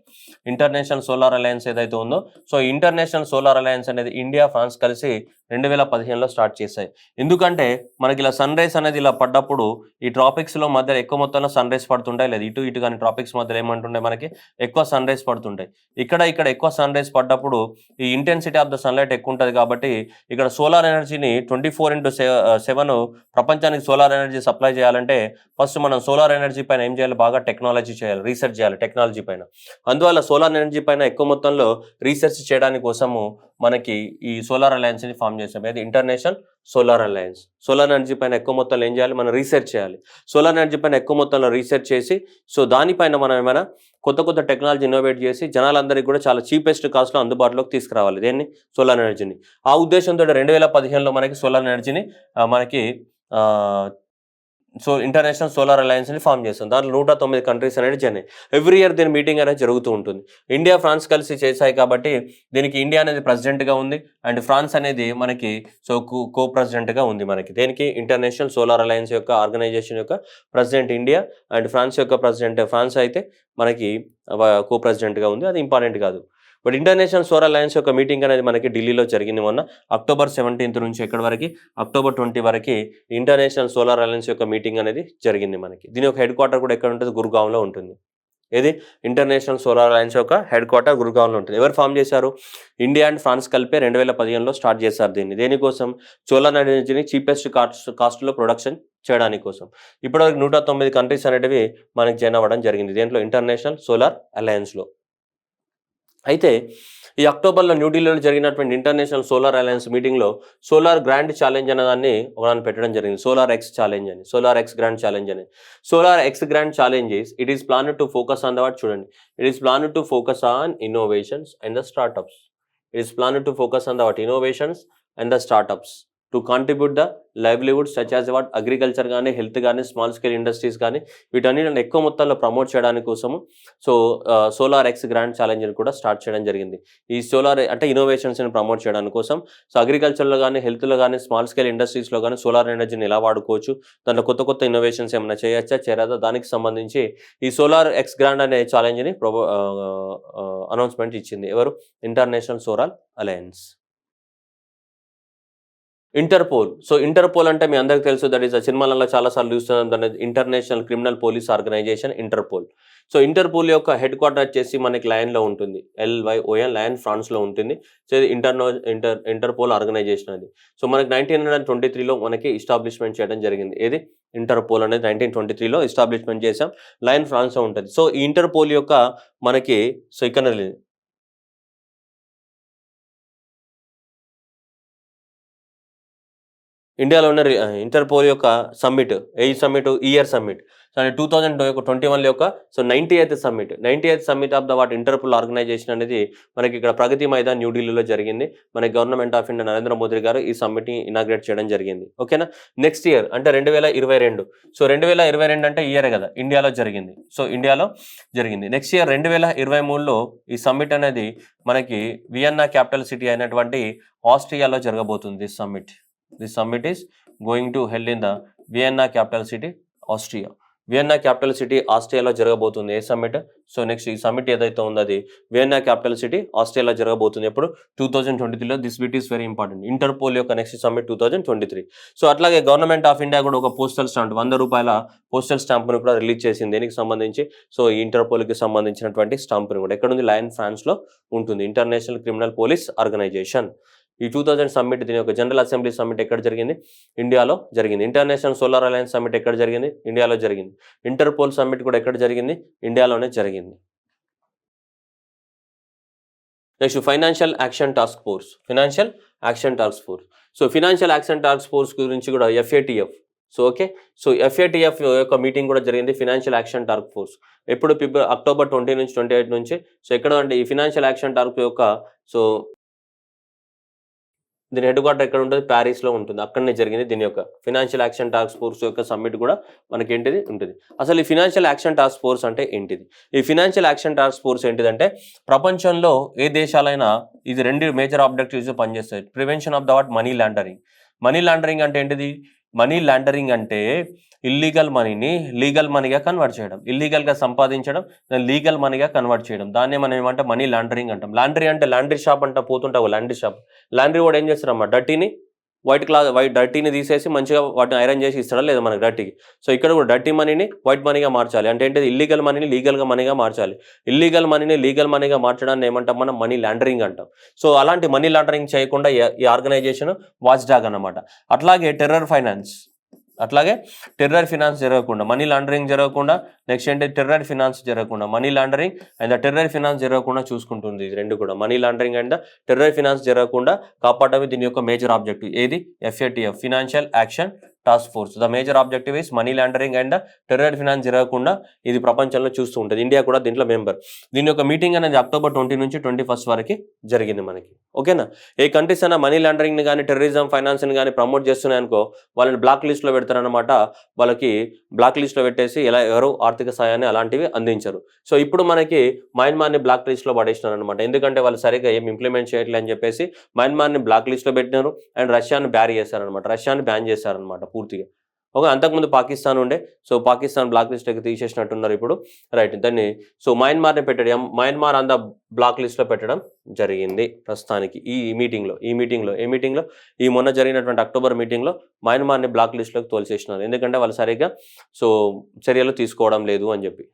ఇంటర్నేషనల్ సోలార్ అలయన్స్ ఏదైతే ఉందో, సో ఇంటర్నేషనల్ సోలార్ అలయన్స్ అనేది ఇండియా ఫ్రాన్స్ కలిసి 2015లో స్టార్ట్ చేశాయి. ఎందుకంటే మనకి ఇలా సన్ రైస్ అనేది ఇలా పడ్డప్పుడు ఈ ట్రాపిక్స్లో మధ్య ఎక్కువ మొత్తంలో సన్ రైస్ పడుతుంటాయి, లేదా ఇటు ఇటు కానీ ట్రాపిక్స్ మధ్యలో ఏమంటుండే మనకి ఎక్కువ సన్ రైస్ పడుతుంటాయి. ఇక్కడ ఎక్కువ సన్ రైస్ పడ్డప్పుడు ఈ ఇంటెన్సిటీ ఆఫ్ ద సన్లైట్ ఎక్కువ ఉంటుంది కాబట్టి ఇక్కడ సోలార్ ఎనర్జీని 24/7 ప్రపంచానికి సోలార్ ఎనర్జీ సప్లై చేయాలంటే ఫస్ట్ మనం సోలార్ ఎనర్జీ పైన ఏం చేయాలి, బాగా టెక్నాలజీ చేయాలి, రీసెర్చ్ చేయాలి టెక్నాలజీ పైన. అందువల్ల సోలార్ ఎనర్జీ పైన ఎక్కువ మొత్తంలో రీసెర్చ్ చేయడానికి కోసము మనకి ఈ సోలార్ అలయన్స్ని ఫామ్ చేసాం. అది international solar alliance. Solar energy పైన ఎక్కువ మొత్తంలో ఏం చేయాలి, మనం రీసెర్చ్ చేయాలి. సోలార్ ఎనర్జీ పైన ఎక్కువ మొత్తంలో రీసెర్చ్ చేసి సో దానిపైన మనం ఏమైనా కొత్త టెక్నాలజీ ఇన్నోవేట్ చేసి జనాలందరికీ కూడా చాలా చీపెస్ట్ కాస్ట్లో అందుబాటులోకి తీసుకురావాలి దేన్ని, సోలార్ ఎనర్జీని. ఆ ఉద్దేశంతో 2015లో మనకి సోలార్ ఎనర్జీని మనకి సో ఇంటర్నేషనల్ సోలార్ అలయన్స్ని ఫామ్ చేస్తాం. దాంట్లో 109 కంట్రీస్ అనేది జరిగినాయి. ఎవ్రీ ఇయర్ దీని మీటింగ్ అనేది జరుగుతూ ఉంటుంది. ఇండియా ఫ్రాన్స్ కలిసి చేశాయి కాబట్టి దీనికి ఇండియా అనేది ప్రెసిడెంట్గా ఉంది అండ్ ఫ్రాన్స్ అనేది మనకి సో కో ప్రెసిడెంట్గా ఉంది. మనకి దేనికి, ఇంటర్నేషనల్ సోలార్ అలయన్స్ యొక్క ఆర్గనైజేషన్ యొక్క ప్రెసిడెంట్ ఇండియా అండ్ ఫ్రాన్స్ యొక్క ప్రెసిడెంట్ ఫ్రాన్స్ అయితే మనకి కో ప్రెసిడెంట్గా ఉంది. అది ఇంపార్టెంట్ కాదు. బట్ ఇంటర్నేషనల్ సోలార్ అలయన్స్ యొక్క మీటింగ్ అనేది మనకి ఢిల్లీలో జరిగింది మొన్న అక్టోబర్ 17 నుంచి ఎక్కడి వరకు, అక్టోబర్ 20 వరకు ఇంటర్నేషనల్ సోలార్ అలయన్స్ యొక్క మీటింగ్ అనేది జరిగింది మనకి. దీని యొక్క హెడ్ క్వార్టర్ కూడా ఎక్కడ ఉంటుంది, గుర్గావ్లో ఉంటుంది. ఏది, ఇంటర్నేషనల్ సోలార్ అలయన్స్ యొక్క హెడ్ క్వార్టర్ గుర్గావ్లో ఉంటుంది. ఎవరు ఫామ్ చేశారు, ఇండియా అండ్ ఫ్రాన్స్ కలిపే 2015లో స్టార్ట్ చేశారు దీన్ని. దేనికోసం, సోలార్ ఎనర్జీని చీపెస్ట్ కాస్ట్లో ప్రొడక్షన్ చేయడానికి కోసం. ఇప్పటివరకు 109 కంట్రీస్ అనేటివి మనకి జాయిన్ అవ్వడం జరిగింది దేంట్లో, ఇంటర్నేషనల్ సోలార్ అలయన్స్లో. అయితే ఈ అక్టోబర్లో న్యూఢిల్లీలో జరిగినటువంటి ఇంటర్నేషనల్ సోలార్ అలయన్స్ మీటింగ్లో సోలార్ గ్రాండ్ ఛాలెంజ్ అనే దాన్ని ఒకదాన్ని పెట్టడం జరిగింది. సోలార్ ఎక్స్ ఛాలెంజ్ అని, సోలార్ ఎక్స్ గ్రాండ్ ఛాలెంజ్ అని. Solar X grand challenge it is plan to focus on the what, చూడండి, it is plan to focus on innovations and the startups. It is plan to focus on the what, innovations and the startups to contribute the livelihood such as what, agriculture కానీ, health కానీ, small scale industries కానీ, వీటన్నిటిని ఎక్కువ మొత్తంలో promote చేయడానికి కోసము so solar X grand ఛాలెంజ్ని కూడా start చేయడం జరిగింది. ఈ సోలార్ అంటే ఇన్నోవేషన్స్ని ప్రమోట్ చేయడానికి కోసం. సో అగ్రికల్చర్లో కానీ, హెల్త్లో కానీ, స్మాల్ స్కేల్ ఇండస్ట్రీస్లో కానీ సోలార్ ఎనర్జీని ఎలా వాడుకోవచ్చు, దాంట్లో కొత్త ఇన్నోవేషన్స్ ఏమైనా చేయొచ్చా చేయరాదా, దానికి సంబంధించి ఈ సోలార్ ఎక్స్ గ్రాండ్ అనే ఛాలెంజ్ని అనౌన్స్మెంట్ ఇచ్చింది. ఎవరు, international solar alliance. Interpole. So interpole అంటే మీ అందరికీ తెలుసు, దట్ ఈస్ సినిమాలలో చాలాసార్లు చూస్తున్నాం, దాని international criminal police organisation Interpol. So Interpol యొక్క హెడ్ క్వార్టర్ వచ్చేసి మనకి లయన్లో ఉంటుంది, LYON, లయన్ ఫ్రాన్స్లో ఉంటుంది. సో ఇది ఇంటర్పోల్ ఆర్గనైజేషన్ అది. సో మనకి 1923లో మనకి ఎస్టాబ్లిష్మెంట్ చేయడం జరిగింది. ఏది, ఇంటర్పోల్ అనేది 1923లో ఎస్టాబ్లిష్మెంట్ చేసాం, లయన్ ఫ్రాన్స్లో ఉంటుంది. సో ఈ ఇంటర్పోల్ యొక్క మనకి సో ఇక్కడ ఇండియాలో ఉన్న ఇంటర్పోల్ యొక్క summit, A summit, year summit. So 2021 యొక్క so 90th summit, 90th summit of the what Interpol organisation అనేది మనకి ఇక్కడ ప్రగతి మైదాన్ న్యూఢిల్లీలో జరిగింది. మన government of India Narendra Modi garu ఈ సమ్మిట్ని ఇనాగ్రేట్ చేయడం జరిగింది. ఓకేనా. నెక్స్ట్ ఇయర్ అంటే 2022. సో 2022 అంటే ఇయరే కదా, ఇండియాలో జరిగింది. సో ఇండియాలో జరిగింది. నెక్స్ట్ ఇయర్ 2023లో ఈ సమ్మిట్ అనేది మనకి వియన్నా క్యాపిటల్ సిటీ అయినటువంటి ఆస్ట్రియాలో జరగబోతుంది. This summit is going to held in the Vienna capital city, Austria. Vienna capital city ఆస్ట్రియాలో జరగబోతుంది. ఏ సమ్మిట్, సో నెక్స్ట్ ఈ సమ్మిట్ ఏదైతే ఉందో అది వియన్నా క్యాపిటల్ సిటీ ఆస్ట్రియాలో జరగబోతుంది. ఎప్పుడు, 2023లో. This bit is very important. Interpol యొక్క నెక్స్ట్ సమ్మిట్ 2023. సో అట్లాగే గవర్నమెంట్ ఆఫ్ ఇండియా కూడా ఒక పోస్టల్ స్టాంప్, 100 రూపాయల పోస్టల్ స్టాంప్ని కూడా రిలీజ్ చేసింది. దీనికి సంబంధించి సో ఈ ఇంటర్పోల్కి సంబంధించినటువంటి స్టాంప్ని కూడా ఎక్కడ ఉంది, లయన్ ఫ్రాన్స్లో ఉంటుంది. International criminal police organisation. ఈ 2000 సమ్మిట్, దీని యొక్క జనరల్ అసెంబ్లీ సమ్మిట్ ఎక్కడ జరిగింది, ఇండియాలో జరిగింది. ఇంటర్నేషనల్ సోలార్ అలయన్స్ సమ్మిట్ ఎక్కడ జరిగింది, ఇండియాలో జరిగింది. ఇంటర్పోల్ సమ్మిట్ కూడా ఎక్కడ జరిగింది, ఇండియాలోనే జరిగింది. Next financial action task force. So financial action task force గురించి కూడా FATF. So okay, so FATF యొక్క మీటింగ్ కూడా జరిగింది. ఫైనాన్షియల్ యాక్షన్ టాస్క్ ఫోర్స్ ఎప్పుడు, అక్టోబర్ 20 నుంచి 28 నుంచి. సో ఎక్కడ అంటే ఈ ఫైనాన్షియల్ యాక్షన్ టాస్క్ యొక్క సో దీని హెడ్ క్వార్టర్ ఎక్కడ ఉంటుంది? ప్యారిస్లో ఉంటుంది. అక్కడనే జరిగింది దీని యొక్క ఫినాన్షియల్ యాక్షన్ టాస్క్ ఫోర్స్ యొక్క సమ్మిట్ కూడా మనకి ఏంటిది ఉంటుంది. అసలు ఈ ఫినాన్షియల్ యాక్షన్ టాస్క్ ఫోర్స్ అంటే ఏంటిది? ఈ ఫినాన్షియల్ యాక్షన్ టాస్క్ ఫోర్స్ ఏంటిదంటే ప్రపంచంలో ఏ దేశాలైనా ఇది 2 మేజర్ ఆబ్జెక్టివ్స్ పనిచేస్తాయి. Prevention of the what money laundering. Money laundering అంటే ఏంటిది? మనీ లాండరింగ్ అంటే ఇల్లీగల్ మనీని లీగల్ మనీగా కన్వర్ట్ చేయడం, ఇల్లీగల్గా సంపాదించడం లీగల్ మనీగా కన్వర్ట్ చేయడం, దాన్నే మనం ఏమంటే మనీ లాండరింగ్ అంటాం. లాండ్రీ అంటే లాండ్రీ షాప్ అంట, పోతుంటావు లాండ్రీ షాప్. లాండ్రీ వాడు ఏం చేస్తారమ్మా, డర్టీని వైట్ డర్టీని తీసేసి మంచిగా వాటిని ఐరన్ చేసి ఇస్తాడా లేదా మనకి డర్టీకి. సో ఇక్కడ కూడా డర్టీ మనీని వైట్ మనీగా మార్చాలి. అంటే ఏంటిది? ఇల్లీగల్ మనీని లీగల్గా మనీగా మార్చాలి. ఇల్లీగల్ మనీని లీగల్ మనీగా మార్చడాన్ని ఏమంటాం మనం? మనీ లాండరింగ్ అంటాం. సో అలాంటి మనీ లాండరింగ్ చేయకుండా ఈ ఆర్గనైజేషన్ వాచ్ డాగ్ అన్నమాట. అట్లాగే టెర్రర్ ఫినాన్స్ జరగకుండా, మనీ లాండరింగ్ జరగకుండా, నెక్స్ట్ ఏంటి టెర్రర్ ఫినాన్స్ జరగకుండా, money laundering and terror finance జరగకుండా చూసుకుంటుంది. ఇది రెండు కూడా money laundering and terror finance జరగకుండా కాపాడమే దీని యొక్క మేజర్ ఆబ్జెక్టివ్. ఏది? FATF financial action task force. The major objective is money laundering and terror finance జరగకుండా ఇది ప్రపంచంలో చూస్తూ ఉంటుంది. ఇండియా కూడా దీంట్లో మెంబర్. దీని యొక్క మీటింగ్ అనేది అక్టోబర్ 20 నుంచి 21 వరకు జరిగింది మనకి. ఓకేనా? ఏ కంట్రీస్ అయినా మనీ లాండరింగ్ని కానీ టెర్రరిజం ఫైనాన్స్ని కానీ ప్రమోట్ చేస్తున్నాయనుకో వాళ్ళని బ్లాక్ లిస్ట్లో పెడతారనమాట. వాళ్ళకి బ్లాక్ లిస్ట్లో పెట్టేసి ఎవరు ఆర్థిక సాయాన్ని అలాంటివి అందించరు. సో ఇప్పుడు మనకి మయన్మార్ని బ్లాక్ లిస్ట్లో పడేసినారు అనమాట. ఎందుకంటే వాళ్ళు సరిగ్గా ఏం ఇంప్లిమెంట్ చేయట్లేదు అని చెప్పేసి మయన్మార్ని బ్లాక్ లిస్ట్లో పెట్టినారు అండ్ రష్యాని రష్యాని బ్యాన్ చేశారనమాట పూర్తిగా. ఓకే, అంతకుముందు పాకిస్తాన్ ఉండే. సో పాకిస్తాన్ బ్లాక్ లిస్ట్లోకి తీసేసినట్టున్నారు ఇప్పుడు. రైట్, దాన్ని సో మయన్మార్ని పెట్టడం, మయన్మార్ అంతా బ్లాక్ లిస్ట్లో పెట్టడం జరిగింది ప్రస్తుతానికి ఈ మీటింగ్లో ఈ మొన్న జరిగినటువంటి అక్టోబర్ మీటింగ్లో మయన్మార్ని బ్లాక్ లిస్ట్లోకి తోల్చేసినారు. ఎందుకంటే వాళ్ళు సరిగ్గా సో చర్యలు తీసుకోవడం లేదు అని చెప్పి.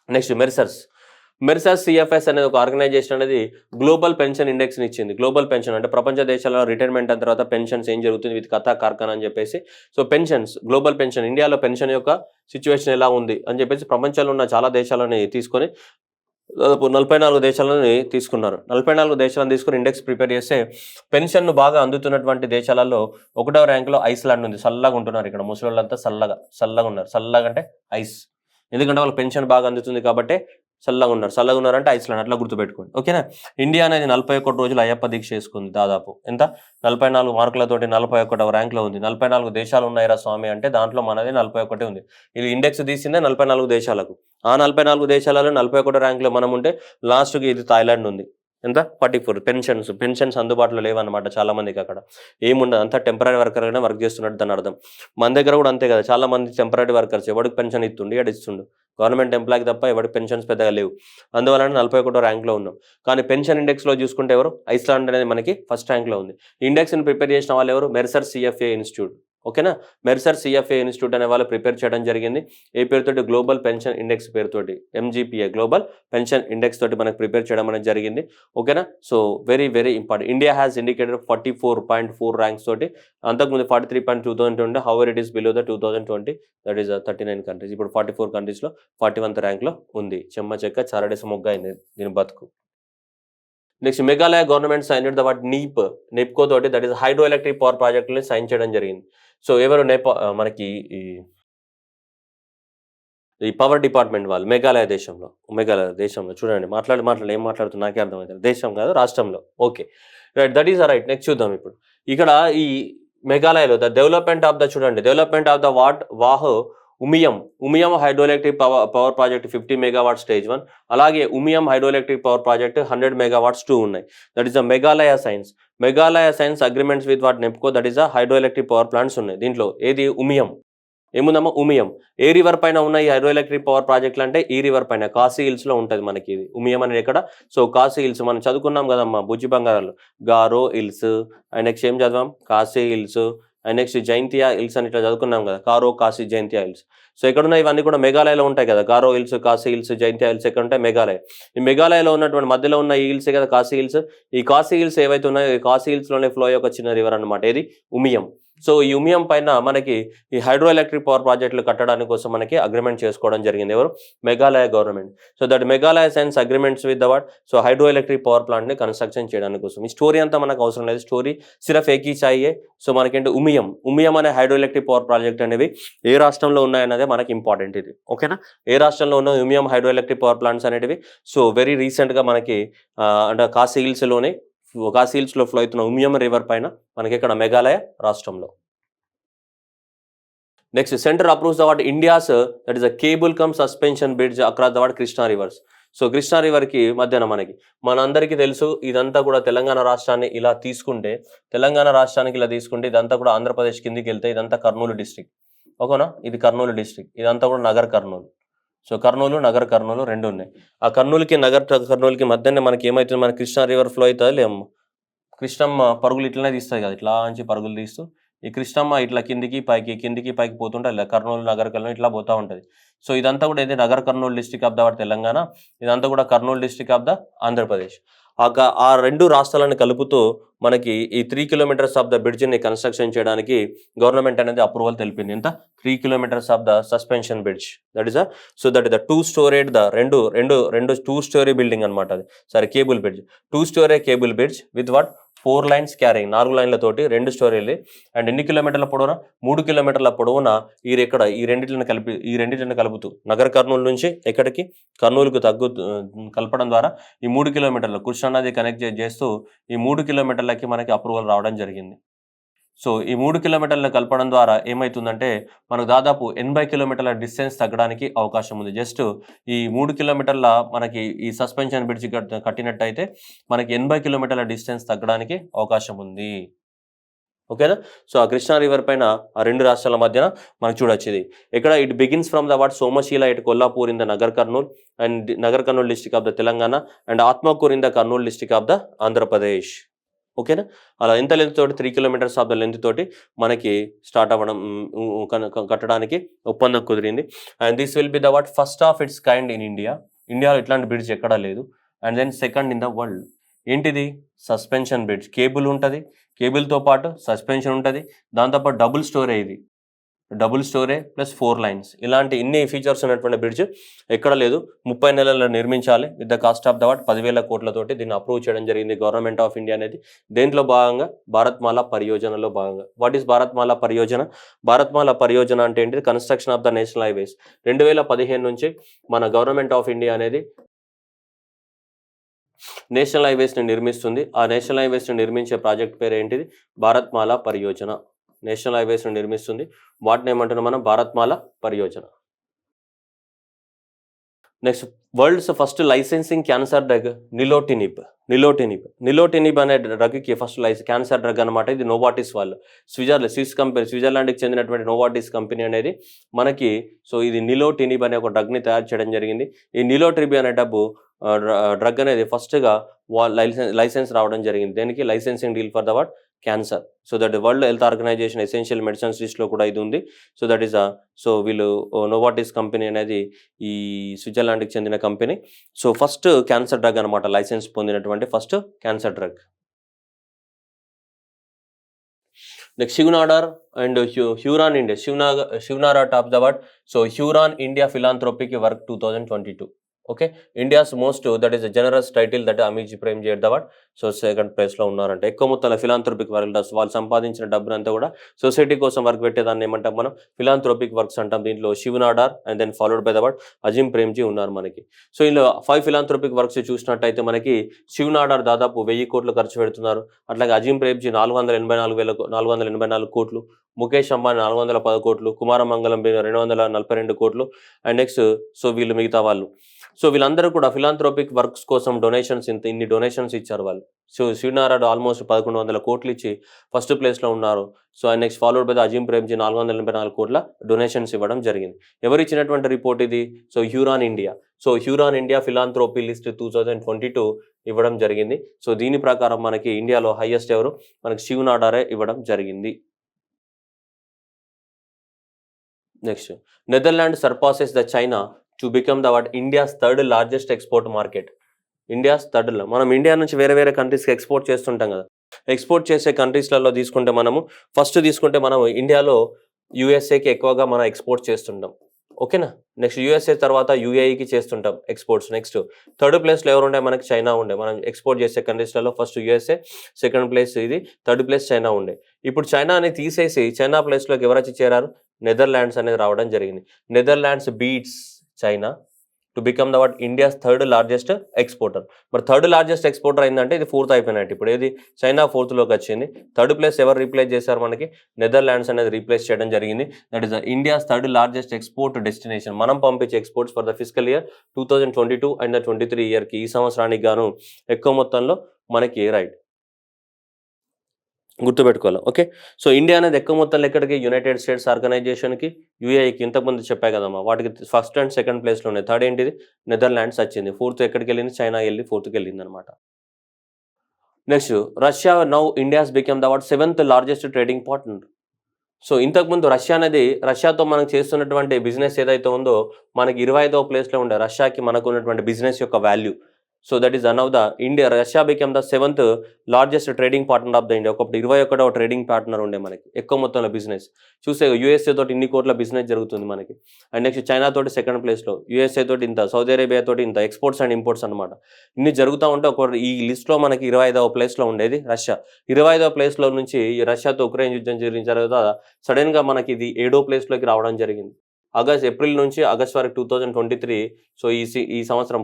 నెక్స్ట్ మెర్సర్స్ CFS అనేది ఒక ఆర్గనైజేషన్ అనేది గ్లోబల్ పెన్షన్ ఇండెక్స్ని ఇచ్చింది. గ్లోబల్ పెన్షన్ అంటే ప్రపంచ దేశాలలో రిటైర్మెంట్ అయిన తర్వాత పెన్షన్స్ ఏం జరుగుతుంది విత్ కథా కార్ఖానా అని చెప్పేసి. సో పెన్షన్స్, గ్లోబల్ పెన్షన్, ఇండియాలో పెన్షన్ యొక్క సిచ్యువేషన్ ఎలా ఉంది అని చెప్పేసి ప్రపంచంలో ఉన్న చాలా దేశాలని తీసుకొని దాదాపు 44 దేశాలని తీసుకున్నారు. 44 దేశాలను తీసుకుని ఇండెక్స్ ప్రిపేర్ చేస్తే పెన్షన్ను బాగా అందుతున్నటువంటి దేశాలలో 1వ ర్యాంకులో ఐస్లాండ్ ఉంది. చల్లగా ఉంటున్నారు ఇక్కడ ముసలోళ్ళంతా, చల్లగా ఉన్నారు. చల్లగా అంటే ఐస్, ఎందుకంటే వాళ్ళకి పెన్షన్ బాగా అందుతుంది కాబట్టి చల్లగా ఉన్నారంటే ఐస్లాండ్, అట్లా గుర్తుపెట్టుకోండి. ఓకేనా? ఇండియా అనేది 41 రోజులు అయ్యప్ప దీక్ష చేసుకుంది. దాదాపు ఎంత? 44 మార్కులతోటి 41వ ర్యాంక్లో ఉంది. 44 దేశాలు ఉన్నాయిరా స్వామి అంటే దాంట్లో మనది 41 ఉంది. ఇది ఇండెక్స్ తీసిందే 44 దేశాలకు. ఆ 44 దేశాలలో 41 ర్యాంక్లో మనం ఉంటే లాస్ట్కి ఇది థాయిలాండ్ ఉంది. ఎంత? 44. పెన్షన్స్ అందుబాటులో లేవన్నమాట చాలా మందికి. అక్కడ ఏముండదు, అంతా టెంపరీ వర్కర్గానే వర్క్ చేస్తున్నట్టు దాని అర్థం. మన దగ్గర కూడా అంతే కదా, చాలా మంది టెంపరీ వర్కర్స్. ఎవరికి పెన్షన్ ఇస్తుండు గవర్నమెంట్ ఎంప్లాయీకి తప్ప ఎవరికి పెన్షన్స్ పెద్దగా లేవు. అందువలన 41 ర్యాంక్లో ఉన్నాం. కానీ పెన్షన్ ఇండెక్స్లో చూసుకుంటే ఎవరు? ఐస్లాండ్ అనేది మనకి ఫస్ట్ ర్యాంక్లో ఉంది. ఇండెక్స్ని ప్రిపేర్ చేసిన వాళ్ళు ఎవరు? Mercer's CFA institute. ఓకేనా? మెర్సర్స్ CFA ఇన్స్టిట్యూట్ అనే వాళ్ళు ప్రిపేర్ చేయడం జరిగింది. ఏ పేరుతోటి? గ్లోబల్ పెన్షన్ ఇండెక్స్ పేరుతోటి, MGPA గ్లోబల్ పెన్షన్ ఇండెక్స్ తోటి మనకు ప్రిపేర్ చేయడం అనేది జరిగింది. ఓకేనా? So very very important. India has indicated 44.4 ranks తోటి. అంతకుముందు 43.2 2020. However it is below the 2020, that is 39 countries. ఇప్పుడు 44 కంట్రీస్లో 41th ర్యాంక్లో ఉంది. చెమ్మ చెక్క చారడేస మొగ్గ అయింది దీని బతుకు. Next Meghalaya government sign the what NEEPCO తోటి, that is hydro electric power ప్రాజెక్టుని సైన్ చేయడం జరిగింది. సో ఎవరు? మనకి ఈ పవర్ డిపార్ట్మెంట్ వాళ్ళు మేఘాలయ దేశంలో చూడండి, మాట్లాడి ఏం మాట్లాడుతున్నా నాకే అర్థమవుతుంది. దేశం కాదు, రాష్ట్రంలో. Okay, right, that is right. Next చూద్దాం ఇప్పుడు. ఇక్కడ ఈ మేఘాలయలో development of the what Umiam hydroelectric power project 50 megawatt stage 1, అలాగే Umiam hydroelectric power project 100 megawatts 2 ఉన్నాయి. That is the Meghalaya signs agreements with what NEEPCO, that is the hydroelectric power plants ఉన్నాయి. దీంట్లో ఏది? ఉమియం. ఏముందమ్మా? ఉమియం. ఏ రివర్ పైన ఉన్న ఈ హైడ్రోఎలక్ట్రిక్ పవర్ ప్రాజెక్టులు అంటే ఈ రివర్ పైన కాశీ హిల్స్లో ఉంటుంది మనకి ఇది ఉమియం అనేది. ఎక్కడ? సో కాశీ హిల్స్ మనం చదువుకున్నాం కదమ్మా బుజ్జి బంగారాలు. గారో హిల్స్ అండ్ నెక్స్ట్ ఏం చదివాం? Khasi hills and next Jaintia hills అని ఇట్లా చదువుకున్నాం కదా, కారో, కాశీ, జైంతియా హిల్స్. సో ఎక్కడున్న ఇవన్నీ కూడా మేఘాలయలో ఉంటాయి కదా. Garo hills, Khasi hills, Jaintia hills ఎక్కడ ఉంటాయి? మేఘాలయ. ఈ మేఘాలయలో ఉన్నటువంటి మధ్యలో ఉన్న ఈ హిల్సే కదా కాశీ హిల్స్. ఈ కాశీ హిల్స్ ఏవైతే ఉన్నాయో ఈ కాశీ హిల్స్లోనే ఫ్లో అయ్యే ఒక చిన్న రివర్ అనమాట. ఇది ఉమియం. సో ఈ ఉమియం పైన మనకి ఈ హైడ్రో ఎలక్ట్రిక్ పవర్ ప్రాజెక్టులు కట్టడానికి కోసం మనకి అగ్రిమెంట్ చేసుకోవడం జరిగింది. ఎవరు? Meghalaya government. So that Meghalaya science agreements with the what? So hydro electric power ప్లాంట్ని కన్స్ట్రక్షన్ చేయడానికి కోసం. ఈ స్టోరీ అంతా మనకు అవసరం లేదు, స్టోరీ సిరఫ్ ఏకీ చాయే. సో మనకేంటి? ఉమియం అనే హైడ్రో ఎలక్ట్రిక్ పవర్ ప్రాజెక్ట్ అనేవి ఏ రాష్ట్రంలో ఉన్నాయన్నదే మనకి ఇంపార్టెంట్. ఇది ఓకేనా? ఏ రాష్ట్రంలో ఉన్న Umiam hydro electric power plants అనేటివి? సో వెరీ రీసెంట్గా మనకి అంటే కాశీ హిల్స్లోనే ఖాసీ హిల్స్లో ఫ్లో అవుతున్న ఉమియం రివర్ పైన మనకి ఇక్కడ మేఘాలయ రాష్ట్రంలో. Next centre approves the what India's that is a cable cum suspension bridge across the what Krishna rivers. So Krishna రివర్కి మధ్యన మనందరికీ తెలుసు ఇదంతా కూడా తెలంగాణ రాష్ట్రాన్ని ఇలా తీసుకుంటే, ఇదంతా కూడా ఆంధ్రప్రదేశ్ కిందికి వెళ్తే ఇదంతా కర్నూలు డిస్ట్రిక్ట్. ఓకేనా, ఇది కర్నూలు డిస్ట్రిక్ట్, ఇదంతా కూడా నగర్ కర్నూలు. సో కర్నూలు నగర్ కర్నూలు రెండు ఉన్నాయి. ఆ కర్నూలుకి కర్నూలుకి మధ్యనే మనకి ఏమవుతుంది, మన కృష్ణా రివర్ ఫ్లో అవుతుంది లేము. కృష్ణమ్మ పరుగులు ఇట్లనే తీస్తుంది కదా, ఇట్లా నుంచి పరుగులు తీస్తూ ఈ కృష్ణమ్మ ఇట్లా కిందికి పైకి పోతుంటే ఇలా కర్నూలు నగర్ కర్నూలు ఇట్లా పోతూ ఉంటుంది. సో ఇదంతా కూడా ఇది Nagar Kurnool district of the Telangana, ఇదంతా కూడా Kurnool district of the Andhra Pradesh. ఆ రెండు రాష్ట్రాలను కలుపుతూ మనకి ఈ 3 కిలోమీటర్స్ ఆఫ్ ద బ్రిడ్జ్ని కన్స్ట్రక్షన్ చేయడానికి గవర్నమెంట్ అనేది అప్రూవల్ తెలిపింది. ఎంత 3 kilometres of the suspension bridge, that is that is the 2 storied the రెండు 2 స్టోరీ బిల్డింగ్ అనమాట. అది సరే cable bridge, 2 story cable bridge with what 4 lines carrying, 4 లైన్లతోటి 2 స్టోరీలు. అండ్ ఎన్ని కిలోమీటర్ల పొడవున, 3 కిలోమీటర్ల పొడవున ఈ రెండింటిని కలుపుతూ నగర్ కర్నూలు నుంచి ఎక్కడికి కర్నూలుకు కలపడం ద్వారా ఈ 3 కిలోమీటర్లు కృష్ణానది కనెక్ట్ చేస్తూ ఈ 3 కిలోమీటర్లకి మనకి అప్రూవల్ రావడం జరిగింది. సో ఈ 3 కిలోమీటర్లు కలపడం ద్వారా ఏమవుతుందంటే మనకు దాదాపు 80 కిలోమీటర్ల డిస్టెన్స్ తగ్గడానికి అవకాశం ఉంది. జస్ట్ ఈ 3 కిలోమీటర్ల మనకి ఈ సస్పెన్షన్ బ్రిడ్జ్ కట్టినట్టయితే మనకి 80 కిలోమీటర్ల డిస్టెన్స్ తగ్గడానికి అవకాశం ఉంది. ఓకేనా. సో ఆ కృష్ణా రివర్ పైన ఆ రెండు రాష్ట్రాల మధ్యన మనకు చూడొచ్చు. ఇది ఇక్కడ it begins from the what Somasila at Kollapur in the Nagar Kurnool and Nagar Kurnool district of the Telangana and Atmakur in the Kurnool district of the Andhra Pradesh. ఓకేనా. అలా ఎంత లెంత్ తోటి 3 కిలోమీటర్స్ ఆఫ్ ద లెంత్ తోటి మనకి స్టార్ట్ అవ్వడం కట్టడానికి ఒప్పందం కుదిరింది. And this will be the what first of its kind in India. ఇండియాలో ఇట్లాంటి బ్రిడ్జ్ ఎక్కడా లేదు. And then second in the world. ఏంటిది? Suspension bridge. కేబుల్ ఉంటుంది, కేబుల్తో పాటు సస్పెన్షన్ ఉంటుంది, దాంతోపాటు డబుల్ స్టోరే, ఇది డబుల్ స్టోరే ప్లస్ 4 లైన్స్. ఇలాంటి ఇన్ని ఫీచర్స్ ఉన్నటువంటి బ్రిడ్జ్ ఎక్కడ లేదు. 30 నెలల్లో నిర్మించాలి with the cost of the what 10,000 కోట్లతోటి దీన్ని అప్రూవ్ చేయడం జరిగింది గవర్నమెంట్ ఆఫ్ ఇండియా అనేది. దేంట్లో భాగంగా భారత్మాల పరియోజనలో భాగంగా. వాట్ ఈస్ భారత్మాల పరియోజన? భారత్మాల పరియోజన అంటే ఏంటి? Construction of the national highways. 2015 నుంచి మన గవర్నమెంట్ ఆఫ్ ఇండియా అనేది నేషనల్ హైవేస్ని నిర్మిస్తుంది. ఆ నేషనల్ హైవేస్ని నిర్మించే ప్రాజెక్ట్ పేరు ఏంటిది? భారత్మాల పరియోజన. నేషనల్ హైవేస్ని నిర్మిస్తుంది. వాటిని ఏమంటున్నాం మనం? Bharatmala Pariyojana. Next, world's first licensing cancer drug nilotinib. Nilotinib అనే డ్రగ్కి ఫస్ట్ క్యాన్సర్ డ్రగ్ అనమాట. ఇది నోవాటిస్ వాళ్ళు, స్విట్జర్లాండ్కి చెందినటువంటి నోవాటిస్ కంపెనీ అనేది మనకి. సో ఇది నిలోటినిబ్ అనే ఒక డ్రగ్ని తయారు చేయడం జరిగింది. ఈ నిలోట్రిబ్ అనే డ్రగ్ అనేది ఫస్ట్గా లైసెన్స్ రావడం జరిగింది. దేనికి? Licensing deal for the what cancer. So that world health organisation essential medicines లిస్ట్లో కూడా ఇది ఉంది. సో దట్ ఈస్ సో వీళ్ళు నోవాటిస్ కంపెనీ అనేది ఈ స్విట్జర్లాండ్కి చెందిన company. So first cancer drug అనమాట, లైసెన్స్ పొందినటువంటి ఫస్ట్ క్యాన్సర్ డ్రగ్. నెక్స్ట్, హ్యూనాడార్ అండ్ హ్యూరాన్ ఇండియా. హ్యూనారా top the what. So Hurun India philanthropic work 2022. Okay, India's most that is generous title that అమీజీ ప్రేమ్ చేయడం వాట్. సో సెకండ్ ప్లేస్లో ఉన్నారంటే ఎక్కువ మొత్తంలో ఫిలాంథ్రోపిక్ వర్క్. వాళ్ళు సంపాదించిన డబ్బునంతా కూడా సొసైటీ కోసం వర్క్ పెట్టేదాన్ని ఏమంటాం మనం? ఫిలాంథ్రోపిక్ వర్క్స్ అంటాం. దీంట్లో Shiv Nadar and then followed by the what Azim Premji ఉన్నారు మనకి. సో ఇందులో 5 ఫిలాంథ్రోపిక్ వర్క్స్ చూసినట్టయితే మనకి శివనాడార్ దాదాపు 1000 కోట్లు ఖర్చు పెడుతున్నారు. అట్లాగే అజిమ్ ప్రేమ్జీ 484 కోట్లు, ముఖేష్ అంబానీ 410 కోట్లు, కుమారమంగళం 242 కోట్లు. అండ్ నెక్స్ట్ సో వీళ్ళు మిగతా వాళ్ళు. సో వీళ్ళందరూ కూడా ఫిలాంథ్రోపిక్ వర్క్స్ కోసం ఇన్ని డొనేషన్స్ ఇచ్చారు వాళ్ళు. సో శివనారాయణ ఆల్మోస్ట్ 1100 కోట్లు ఇచ్చి ఫస్ట్ ప్లేస్లో ఉన్నారు. So and next followed by Azim Premji 484 కోట్ల డొనేషన్స్ ఇవ్వడం జరిగింది. ఎవరు ఇచ్చినటువంటి రిపోర్ట్ ఇది? So Hurun India. So Hurun India philanthropy list 2022 ఇవ్వడం జరిగింది. సో దీని ప్రకారం మనకి ఇండియాలో హైయెస్ట్ ఎవరు? మనకి శివనాడారే ఇవ్వడం జరిగింది. Next, Netherland surpasses the China to become the what India's third largest export market. India's థర్డ్లో మనం ఇండియా నుంచి వేరే కంట్రీస్కి ఎక్స్పోర్ట్ చేస్తుంటాం కదా. ఎక్స్పోర్ట్ చేసే కంట్రీస్లలో తీసుకుంటే మనం ఇండియాలో యూఎస్ఏకి ఎక్కువగా మనం ఎక్స్పోర్ట్ చేస్తుంటాం. ఓకేనా. నెక్స్ట్ యూఎస్ఏ తర్వాత యూఏఈకి చేస్తుంటాం ఎక్స్పోర్ట్స్. నెక్స్ట్ థర్డ్ ప్లేస్లో ఎవరు ఉండే? మనకి చైనా ఉండే. మనం ఎక్స్పోర్ట్ చేసే కంట్రీస్లలో ఫస్ట్ యూఎస్ఏ, సెకండ్ ప్లేస్ ఇది, థర్డ్ ప్లేస్ చైనా ఉండే. ఇప్పుడు చైనాని తీసేసి చైనా ప్లేస్లోకి ఎవరు వచ్చి చేరారు? నెదర్లాండ్స్ అనేది రావడం జరిగింది. Netherlands beats China to become the what India's third largest exporter. మరి థర్డ్ లార్జెస్ట్ ఎక్స్పోర్టర్ అయిందంటే ఇది ఫోర్త్ అయిపోయినట్టు. ఇప్పుడు ఏది చైనా ఫోర్త్లోకి వచ్చింది. థర్డ్ ప్లేస్ ఎవరు రీప్లేస్ చేశారు? మనకి నెదర్లాండ్స్ అనేది రీప్లేస్ చేయడం జరిగింది. That is the India's third largest export destination. మనం పంపించే exports for the physical year 2022 and 23 ఇయర్కి, ఈ సంవత్సరానికి గాను ఎక్కువ మొత్తంలో మనకి రైట్ గుర్తుపెట్టుకోవాలి. ఓకే, సో ఇండియా అనేది ఎక్కువ మొత్తంలో ఎక్కడికి? యునైటెడ్ స్టేట్స్ ఆర్గనైజేషన్కి, యూఏఈకి ఇంతకుముందు చెప్పా కదమ్మా, వాటికి ఫస్ట్ అండ్ సెకండ్ ప్లేస్లో ఉన్నాయి. థర్డ్ ఏంటిది? నెదర్లాండ్స్ వచ్చింది. ఫోర్త్ ఎక్కడికి వెళ్ళింది? చైనా వెళ్ళి ఫోర్త్కి వెళ్ళింది అనమాట. Next Russia now India's become the what 7th largest trading partner. So ఇంతకుముందు రష్యా అనేది, రష్యాతో మనం చేస్తున్నటువంటి బిజినెస్ ఏదైతే ఉందో మనకి 25వ ప్లేస్లో ఉండే రష్యాకి మనకు ఉన్నటువంటి బిజినెస్ యొక్క value. So that is one of the India, Russia become the 7th largest trading partner of the India. ఒకప్పుడు 21వ ట్రేడింగ్ పార్ట్నర్ ఉండే మనకి ఎక్కువ మొత్తంలో బిజినెస్. చూస్తే యూఎస్ఏ తోటి ఇన్ని కోట్ల బిజినెస్ జరుగుతుంది మనకి. అండ్ నెక్స్ట్ చైనా తోటి సెకండ్ ప్లేస్లో, యూఎస్ఏ తోటి ఇంత, సౌదీ అరేబియా తోటి ఇంత, ఎక్స్పోర్ట్స్ అండ్ ఇంపోర్ట్స్ అనమాట. ఇన్ని జరుగుతూ ఉంటే ఒక ఈ లిస్ట్లో మనకి 25వ ప్లేస్లో ఉండేది రష్యా. 25వ ప్లేస్లో నుంచి రష్యాతో ఉక్రెయిన్ యుద్ధం జరిగిన తర్వాత సడన్గా మనకి ఇది 7వ ప్లేస్లోకి రావడం జరిగింది. ఏప్రిల్ నుంచి ఆగస్ట్ వరకు 2023. సో ఈ సంవత్సరం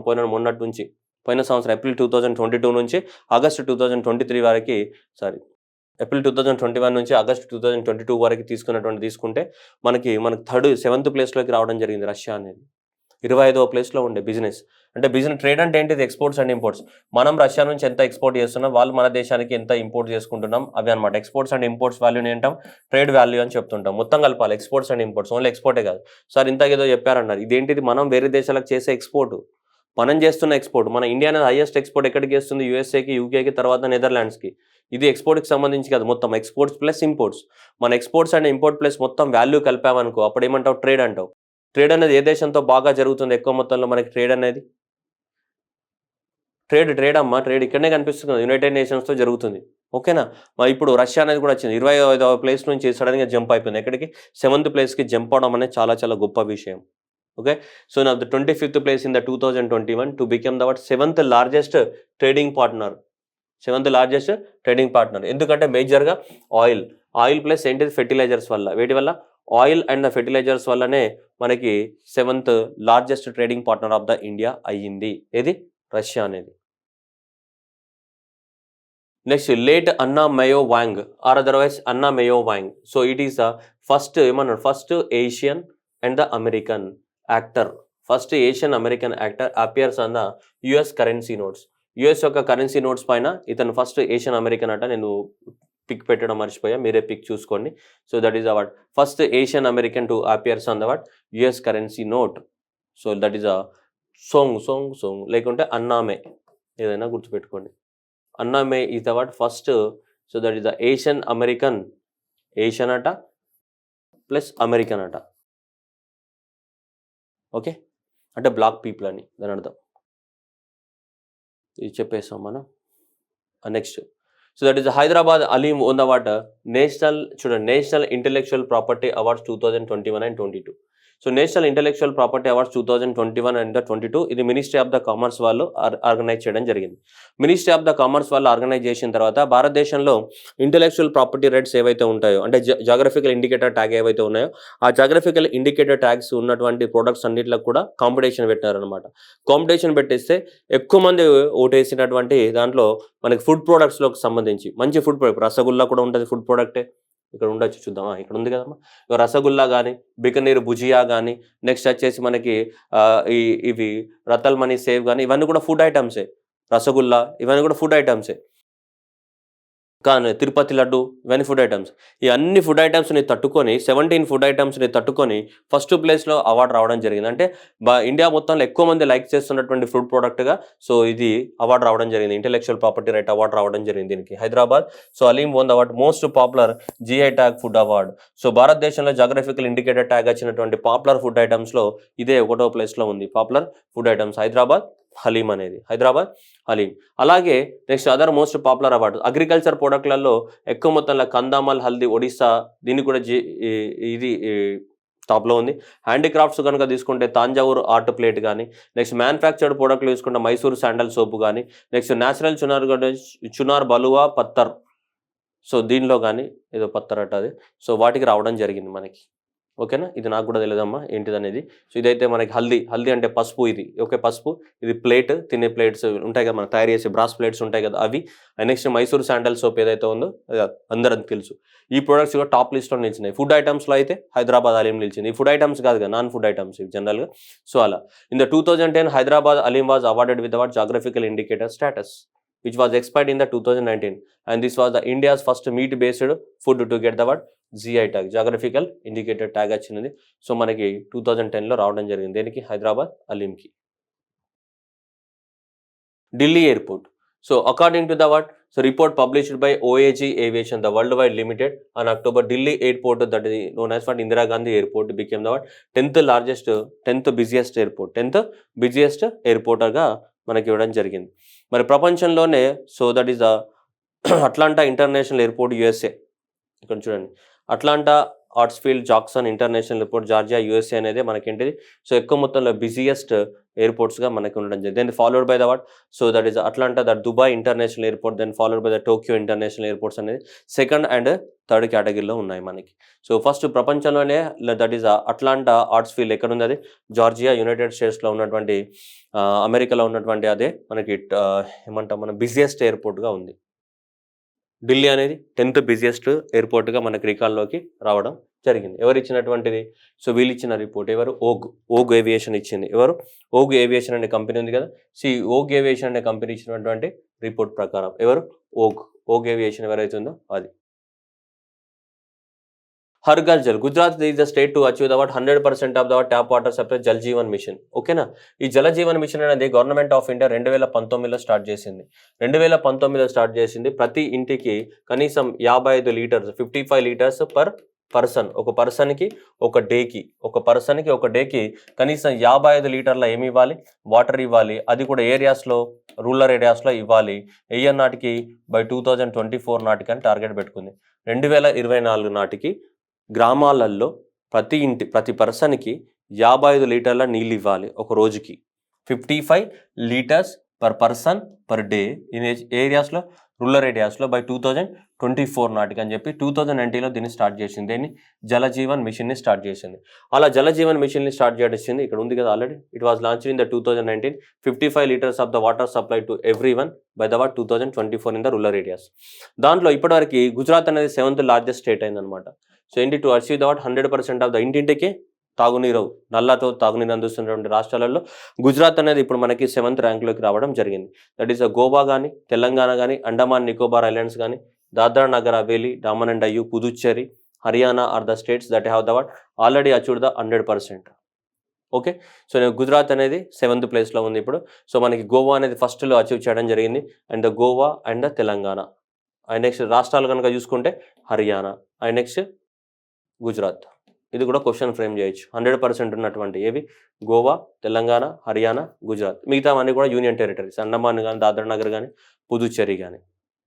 పోయిన సంవత్సరం ఏప్రిల్ 2022 నుంచి ఆగస్టు 2023 వరకు, ఏప్రిల్ 2021 నుంచి ఆగస్ట్ 2022 వరకు తీసుకుంటే మనకి 7th ప్లేస్లోకి రావడం జరిగింది రష్యా అనేది. 25వ ప్లేస్లో ఉండే బిజినెస్. అంటే బిజినెస్ ట్రేడ్ అంటే ఏంటిది? Exports and imports. మనం రష్యా నుంచి ఎంత ఎక్స్పోర్ట్ చేస్తున్నాం, వాళ్ళు మన దేశానికి ఎంత ఇంపోర్ట్ చేసుకుంటున్నాం, అవి అనమాట. ఎక్స్పోర్ట్స్ అండ్ ఇంపోర్ట్స్ వాల్యూని ఏంటాం? ట్రేడ్ వాల్యూ అని చెప్తుంటాం. మొత్తం కలపాలి ఎక్స్పోర్ట్స్ అండ్ ఇంపోర్ట్స్, ఓన్లీ ఎక్స్పోర్టే కాదు. సార్ ఇంతకేదో చెప్పారన్నారు, ఇదేంటిది? మనం వేరే దేశాలకు చేసే ఎక్స్పోర్ట్, మనం చేస్తున్న ఎక్స్పోర్ట్. మన ఇండియా అనేది హైయెస్ట్ ఎక్స్పోర్ట్ ఎక్కడికి చేస్తుంది? యూఎస్ఏకి, యూకేకి, తర్వాత నెదర్లాండ్స్కి. ఇది ఎక్స్పోర్ట్కి సంబంధించి కాదు, మొత్తం ఎక్స్పోర్ట్స్ ప్లస్ ఇంపోర్ట్స్. మన ఎక్స్పోర్ట్స్ అండ్ ఇంపోర్ట్ ప్లస్ మొత్తం వాల్యూ కలిపామనుకో అప్పుడు ఏమంటావు? ట్రేడ్ అంటావు. ట్రేడ్ అనేది ఏ దేశంతో బాగా జరుగుతుంది ఎక్కువ మొత్తంలో మనకి? ట్రేడ్ అనేది ట్రేడ్ అమ్మా, ట్రేడ్ ఇక్కడనే కనిపిస్తుంది, యునైటెడ్ నేషన్స్తో జరుగుతుంది. ఓకేనా? మరి ఇప్పుడు రష్యా అనేది కూడా వచ్చింది 25వ ప్లేస్ నుంచి సడన్గా జంప్ అయిపోయింది. ఎక్కడికి? 7th ప్లేస్కి జంప్ అవడం అనేది చాలా చాలా గొప్ప విషయం. ఓకే, సో నా the 25th place in the 2021 to become the 7th largest trading partner. 7th largest trading partner. ఎందుకంటే మేజర్గా ఆయిల్ ప్లస్ ఏంటిది? ఫెర్టిలైజర్స్ వల్ల. వేటి వల్ల? ఆయిల్ అండ్ ద ఫెర్టిలైజర్స్ వల్లనే మనకి 7th largest trading partner of the India అయ్యింది. ఏది? రష్యా అనేది. Next late Anna May Wong or otherwise Anna May Wong. So it is the first Asian and the American actor. First Asian American actor appears on the US currency notes. US యొక్క currency notes పైన ఇతను first Asian American అట. నేను pick పెట్టడం మర్చిపోయా, మీరే pic చూసుకోండి. So that is about first Asian American to appears on the what US currency note. So that is a Wong లేకుంటే అన్నామే, ఏదైనా గుర్తుపెట్టుకోండి. Anna May is the what first. So that is the Asian American, Asian అట plus American అట. Okay, అంటే black people అని దాని అర్థం. ఇది చెప్పేస్తాం మనం. Next, so that is Hyderabad haleem won the what national intellectual property awards 2021 and 22. So national intellectual property awards 2021 and 22 ఇది మినిస్ట్రీ ఆఫ్ ద కామర్స్ వాళ్ళు ఆర్గనైజ్ చేయడం జరిగింది. మినిస్ట్రీ ఆఫ్ ద కామర్స్ వాళ్ళు ఆర్గనైజ్ చేసిన తర్వాత భారతదేశంలో ఇంటెలెక్చువల్ ప్రాపర్టీ రైట్స్ ఏవైతే ఉంటాయో, అంటే జాగ్రఫికల్ ఇండికేటర్ ట్యాగ్ ఏవైతే ఉన్నాయో, ఆ జాగ్రఫికల్ ఇండికేటర్ ట్యాగ్స్ ఉన్నటువంటి ప్రొడక్ట్స్ అన్నింటిలో కూడా కాంపిటీషన్ పెట్టారనమాట. కాంపిటీషన్ పెట్టిస్తే ఎక్కువ మంది ఓటేసినటువంటి దాంట్లో మనకి ఫుడ్ ప్రోడక్ట్స్లోకి సంబంధించి మంచి ఫుడ్ ప్రోడక్ట్, రసగుల్లా కూడా ఉంటుంది ఫుడ్ ప్రోడక్టే. ఇక్కడ ఉండొచ్చు, చూద్దామా, ఇక్కడ ఉంది కదమ్మా. రసగుల్లా కానీ, బికనీర్ భుజియా కానీ, నెక్స్ట్ వచ్చేసి మనకి ఇవి రతల్ మనీ సేవ్ కానీ, ఇవన్నీ కూడా ఫుడ్ ఐటమ్సే. రసగుల్లా ఇవన్నీ కూడా ఫుడ్ ఐటమ్సే. కానీ తిరుపతి లడ్డు ఇవన్నీ ఫుడ్ ఐటమ్స్. ఈ అన్ని ఫుడ్ ఐటమ్స్ని తట్టుకొని 17 ఫుడ్ ఐటమ్స్ని తట్టుకొని ఫస్ట్ ప్లేస్లో అవార్డు రావడం జరిగింది. అంటే ఇండియా మొత్తంలో ఎక్కువ మంది లైక్ చేస్తున్నటువంటి ఫుడ్ ప్రోడక్ట్గా సో ఇది అవార్డు రావడం జరిగింది. ఇంటెలెక్చువల్ ప్రాపర్టీ రైట్ అవార్డు రావడం జరిగింది దీనికి Hyderabad. So haleem won the award most popular GI tag food award. So భారతదేశంలో జాగ్రఫికల్ ఇండికేటర్ ట్యాగ్ వచ్చినటువంటి పాపులర్ ఫుడ్ ఐటమ్స్లో ఇదే 1వ ప్లేస్లో ఉంది. పాపులర్ ఫుడ్ ఐటమ్స్ హలీం అనేది హైదరాబాద్ హలీం. అలాగే next other most popular award agriculture ప్రోడక్ట్లలో ఎక్కువ మొత్తంలో కందామల్ హల్దీ ఒడిస్సా, దీన్ని కూడా ఇది టాప్లో ఉంది. హ్యాండీక్రాఫ్ట్స్ కనుక తీసుకుంటే తాంజావూరు ఆర్ట్ ప్లేట్ కానీ, నెక్స్ట్ మ్యానుఫ్యాక్చర్డ్ ప్రోడక్ట్లు తీసుకుంటే మైసూర్ శాండల్ సోపు కానీ, next natural Chunar బలువా Patthar. So దీనిలో కానీ ఏదో పత్తర్ అట అది. సో వాటికి రావడం జరిగింది మనకి. ఓకేనా, ఇది నాకు కూడా తెలియదమ్మా ఏంటిది అనేది. సో ఇదైతే మనకి హల్దీ అంటే పసుపు, ఇది ఓకే పసుపు, ఇది ప్లేట్, తినే ప్లేట్స్ ఉంటాయి కదా మనం తయారు చేసే బ్రాస్ ప్లేట్స్ ఉంటాయి కదా అవి. And next Mysore sandal soap ఏదైతే ఉందో అది అందరికి తెలుసు. ఈ ప్రొడక్ట్స్ కూడా టాప్ లిస్ట్లో నిలిచినాయి. ఫుడ్ ఐటమ్స్లో అయితే హైదరాబాద్ అలీం నిలిచింది. ఈ ఫుడ్ ఐటమ్స్ కాదు కదా, నాన్ ఫుడ్ ఐటమ్స్ ఇవి జనరల్గా. సో అలా in the 2010 Hyderabad haleem was awarded with award geographical indicator status which was expired in the 2019, and this was the India's first meat based food to get the word GI tag, geographical indicator tag వచ్చింది. So మనకి 2010లో రావడం జరిగింది దేనికి, హైదరాబాద్ అలీంకి. Delhi airport. So according to the what, so report published by OAG Aviation the worldwide limited on October, Delhi airport that is known as what Indira Gandhi airport became the what 10th busiest airport, 10th busiest airport గా మనకి ఇవ్వడం జరిగింది. మరి ప్రపంచంలోనే so that is the Atlanta international airport USA. ఇక్కడ చూడండి, Atlanta Hartsfield Jackson international airport Georgia USA అనేది మనకేంటిది, సో ఎక్కువ మొత్తంలో బిజియెస్ట్ ఎయిర్పోర్ట్స్గా మనకి ఉండడం జరిగింది. Then followed by the what, so that is Atlanta, that Dubai international airport, then followed by the Tokyo international airports అనేది సెకండ్ అండ్ థర్డ్ కేటగిరీలో ఉన్నాయి మనకి. సో ఫస్ట్ ప్రపంచంలోనే దట్ ఈస్ అట్లాంటా హార్ట్స్ఫీల్డ్ ఎక్కడ ఉంది, అది జార్జియా యునైటెడ్ స్టేట్స్లో ఉన్నటువంటి అమెరికాలో ఉన్నటువంటి అదే మనకి ఏమంటాం మనం బిజియెస్ట్ ఎయిర్పోర్ట్గా ఉంది. ఢిల్లీ అనేది 10th బిజియెస్ట్ ఎయిర్పోర్ట్గా మనకి రికార్డులోకి రావడం జరిగింది. ఎవరు ఇచ్చినటువంటిది, సో వీళ్ళు ఇచ్చిన రిపోర్ట్ ఎవరు, ఓగ్ ఏవియేషన్ ఇచ్చింది. ఎవరు, ఓగ్ ఏవియేషన్ అనే కంపెనీ ఉంది కదా, ఓగ్ ఏవియేషన్ అనే కంపెనీ ఇచ్చినటువంటి రిపోర్ట్ ప్రకారం ఎవరు, ఓగ్ ఏవియేషన్ ఎవరైతే ఉందో అది. Har Ghar Jal, Gujarat is the state to achieve the 100% of the tap water supply Jal Jeevan mission. ఓకేనా, ఈ జల జీవన్ మిషన్ అనేది గవర్నమెంట్ ఆఫ్ ఇండియా 2019లో స్టార్ట్ చేసింది. 2019లో స్టార్ట్ చేసింది. ప్రతి ఇంటికి కనీసం 55 లీటర్స్ 55 లీటర్స్ పర్ పర్సన్, ఒక పర్సన్కి ఒక డేకి కనీసం 55 లీటర్ల ఏమి ఇవ్వాలి, వాటర్ ఇవ్వాలి. అది కూడా ఏరియాస్లో, రూరల్ ఏరియాస్లో ఇవ్వాలి. ఏయర్ నాటికి బై 2024 నాటికి అని టార్గెట్ పెట్టుకుంది. 2024 నాటికి గ్రామాలలో ప్రతి పర్సన్కి 55 లీటర్ల నీళ్ళు ఇవ్వాలి ఒక రోజుకి. 55 litres per person per day in ఏరియాస్లో, రూరల్ ఏరియాస్లో బై 2024 నాటికి అని చెప్పి 2019లో దీన్ని స్టార్ట్ చేసింది. దీన్ని జలజీవన్ మిషన్ని స్టార్ట్ చేసింది. అలా జలజీవన్ మిషన్ని స్టార్ట్ చేసింది ఇక్కడ ఉంది కదా already. It was launched in the 2019, 55 litres of the water supply to every one by the 2024 in the rural areas. దాంట్లో ఇప్పటివరకు గుజరాత్ అనేది 7th లార్జెస్ట్ స్టేట్ అయిందనమాట. సో ఏంటి, to achieve the 100% of the ఇంటింటికి తాగునీరు, నల్లతో తాగునీరు అందిస్తున్నటువంటి రాష్ట్రాలలో గుజరాత్ అనేది ఇప్పుడు మనకి 7th ర్యాంక్లోకి రావడం జరిగింది. దట్ ఈస్ గోవా కానీ, తెలంగాణ కానీ, అండమాన్ నికోబార్ ఐలాండ్స్ కానీ, Dadra Nagar Haveli, Daman and Diu, Puducherry, Haryana are the states that have the already achieved the 100%. Okay, so Gujarat అనేది 7th ప్లేస్లో ఉంది ఇప్పుడు. సో మనకి గోవా అనేది ఫస్ట్లో అచీవ్ చేయడం జరిగింది. And the Goa and the Telangana. And next రాష్ట్రాలు కనుక చూసుకుంటే హర్యానా, అండ్ నెక్స్ట్ గుజరాత్. ఇది కూడా క్వశ్చన్ ఫ్రేమ్ చేయొచ్చు. 100% ఉన్నటువంటి ఏవి, గోవా, తెలంగాణ, హర్యానా, గుజరాత్. మిగతావన్నీ కూడా యూనియన్ టెరిటరీస్, అండమాన్ కానీ, దాద్రా నగర్ కానీ, పుదుచ్చేరి కానీ.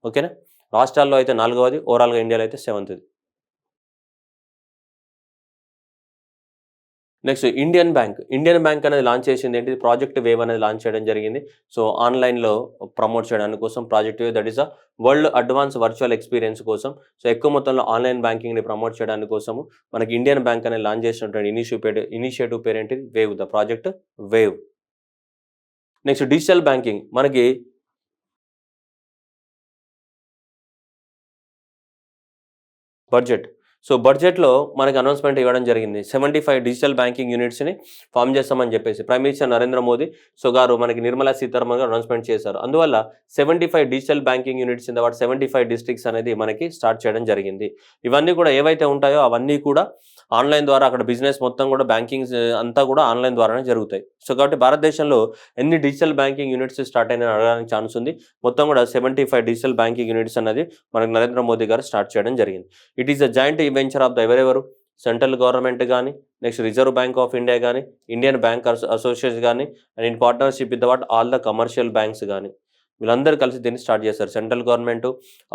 ఓకేనా, రాష్ట్రాల్లో అయితే 4వది, ఓవరాల్గా ఇండియాలో అయితే 7th. నెక్స్ట్ ఇండియన్ బ్యాంక్ అనేది లాంచ్ చేసింది ఏంటి, ప్రాజెక్ట్ వేవ్ అనేది లాంచ్ చేయడం జరిగింది. సో ఆన్లైన్లో ప్రమోట్ చేయడానికి కోసం project wave, that is a world advance virtual experience కోసం. సో ఎక్కువ మొత్తంలో ఆన్లైన్ బ్యాంకింగ్ని ప్రమోట్ చేయడానికి కోసము మనకి ఇండియన్ బ్యాంక్ అనేది లాంచ్ చేసినటువంటి ఇనిషియేటివ్ పేరు ఏంటి, wave, the project wave. Next digital banking మనకి బడ్జెట్. సో బడ్జెట్లో మనకి అనౌన్స్మెంట్ ఇవ్వడం జరిగింది. 75 డిజిటల్ బ్యాంకింగ్ యూనిట్స్ని ఫామ్ చేస్తామని చెప్పేసి ప్రైమ్ మినిస్టర్ నరేంద్ర మోదీ గారు మనకి నిర్మలా సీతారామన్ గారు అనౌన్స్మెంట్ చేశారు. అందువల్ల 75 digital banking units in the 75 districts అనేది మనకి స్టార్ట్ చేయడం జరిగింది. ఇవన్నీ కూడా ఏవైతే ఉంటాయో అవన్నీ కూడా ఆన్లైన్ ద్వారా, అక్కడ బిజినెస్ మొత్తం కూడా బ్యాంకింగ్ అంతా కూడా ఆన్లైన్ ద్వారానే జరుగుతాయి. సో కాబట్టి భారతదేశంలో ఎన్ని డిజిటల్ బ్యాంకింగ్ యూనిట్స్ స్టార్ట్ అయినా అడగడానికి ఛాన్స్ ఉంది. మొత్తం కూడా 75 డిజిటల్ బ్యాంకింగ్ యూనిట్స్ అనేది మనకి నరేంద్ర మోదీ గారు స్టార్ట్ చేయడం జరిగింది. It is a joint venture of the ఎవరెవరు, సెంట్రల్ గవర్నమెంట్ కానీ, next reserve bank of India కానీ, ఇండియన్ బ్యాంక్ అసోసియేషన్ కానీ, and in partnership with all the commercial banks కానీ, వీళ్ళందరూ కలిసి దీన్ని స్టార్ట్ చేస్తారు. Central government,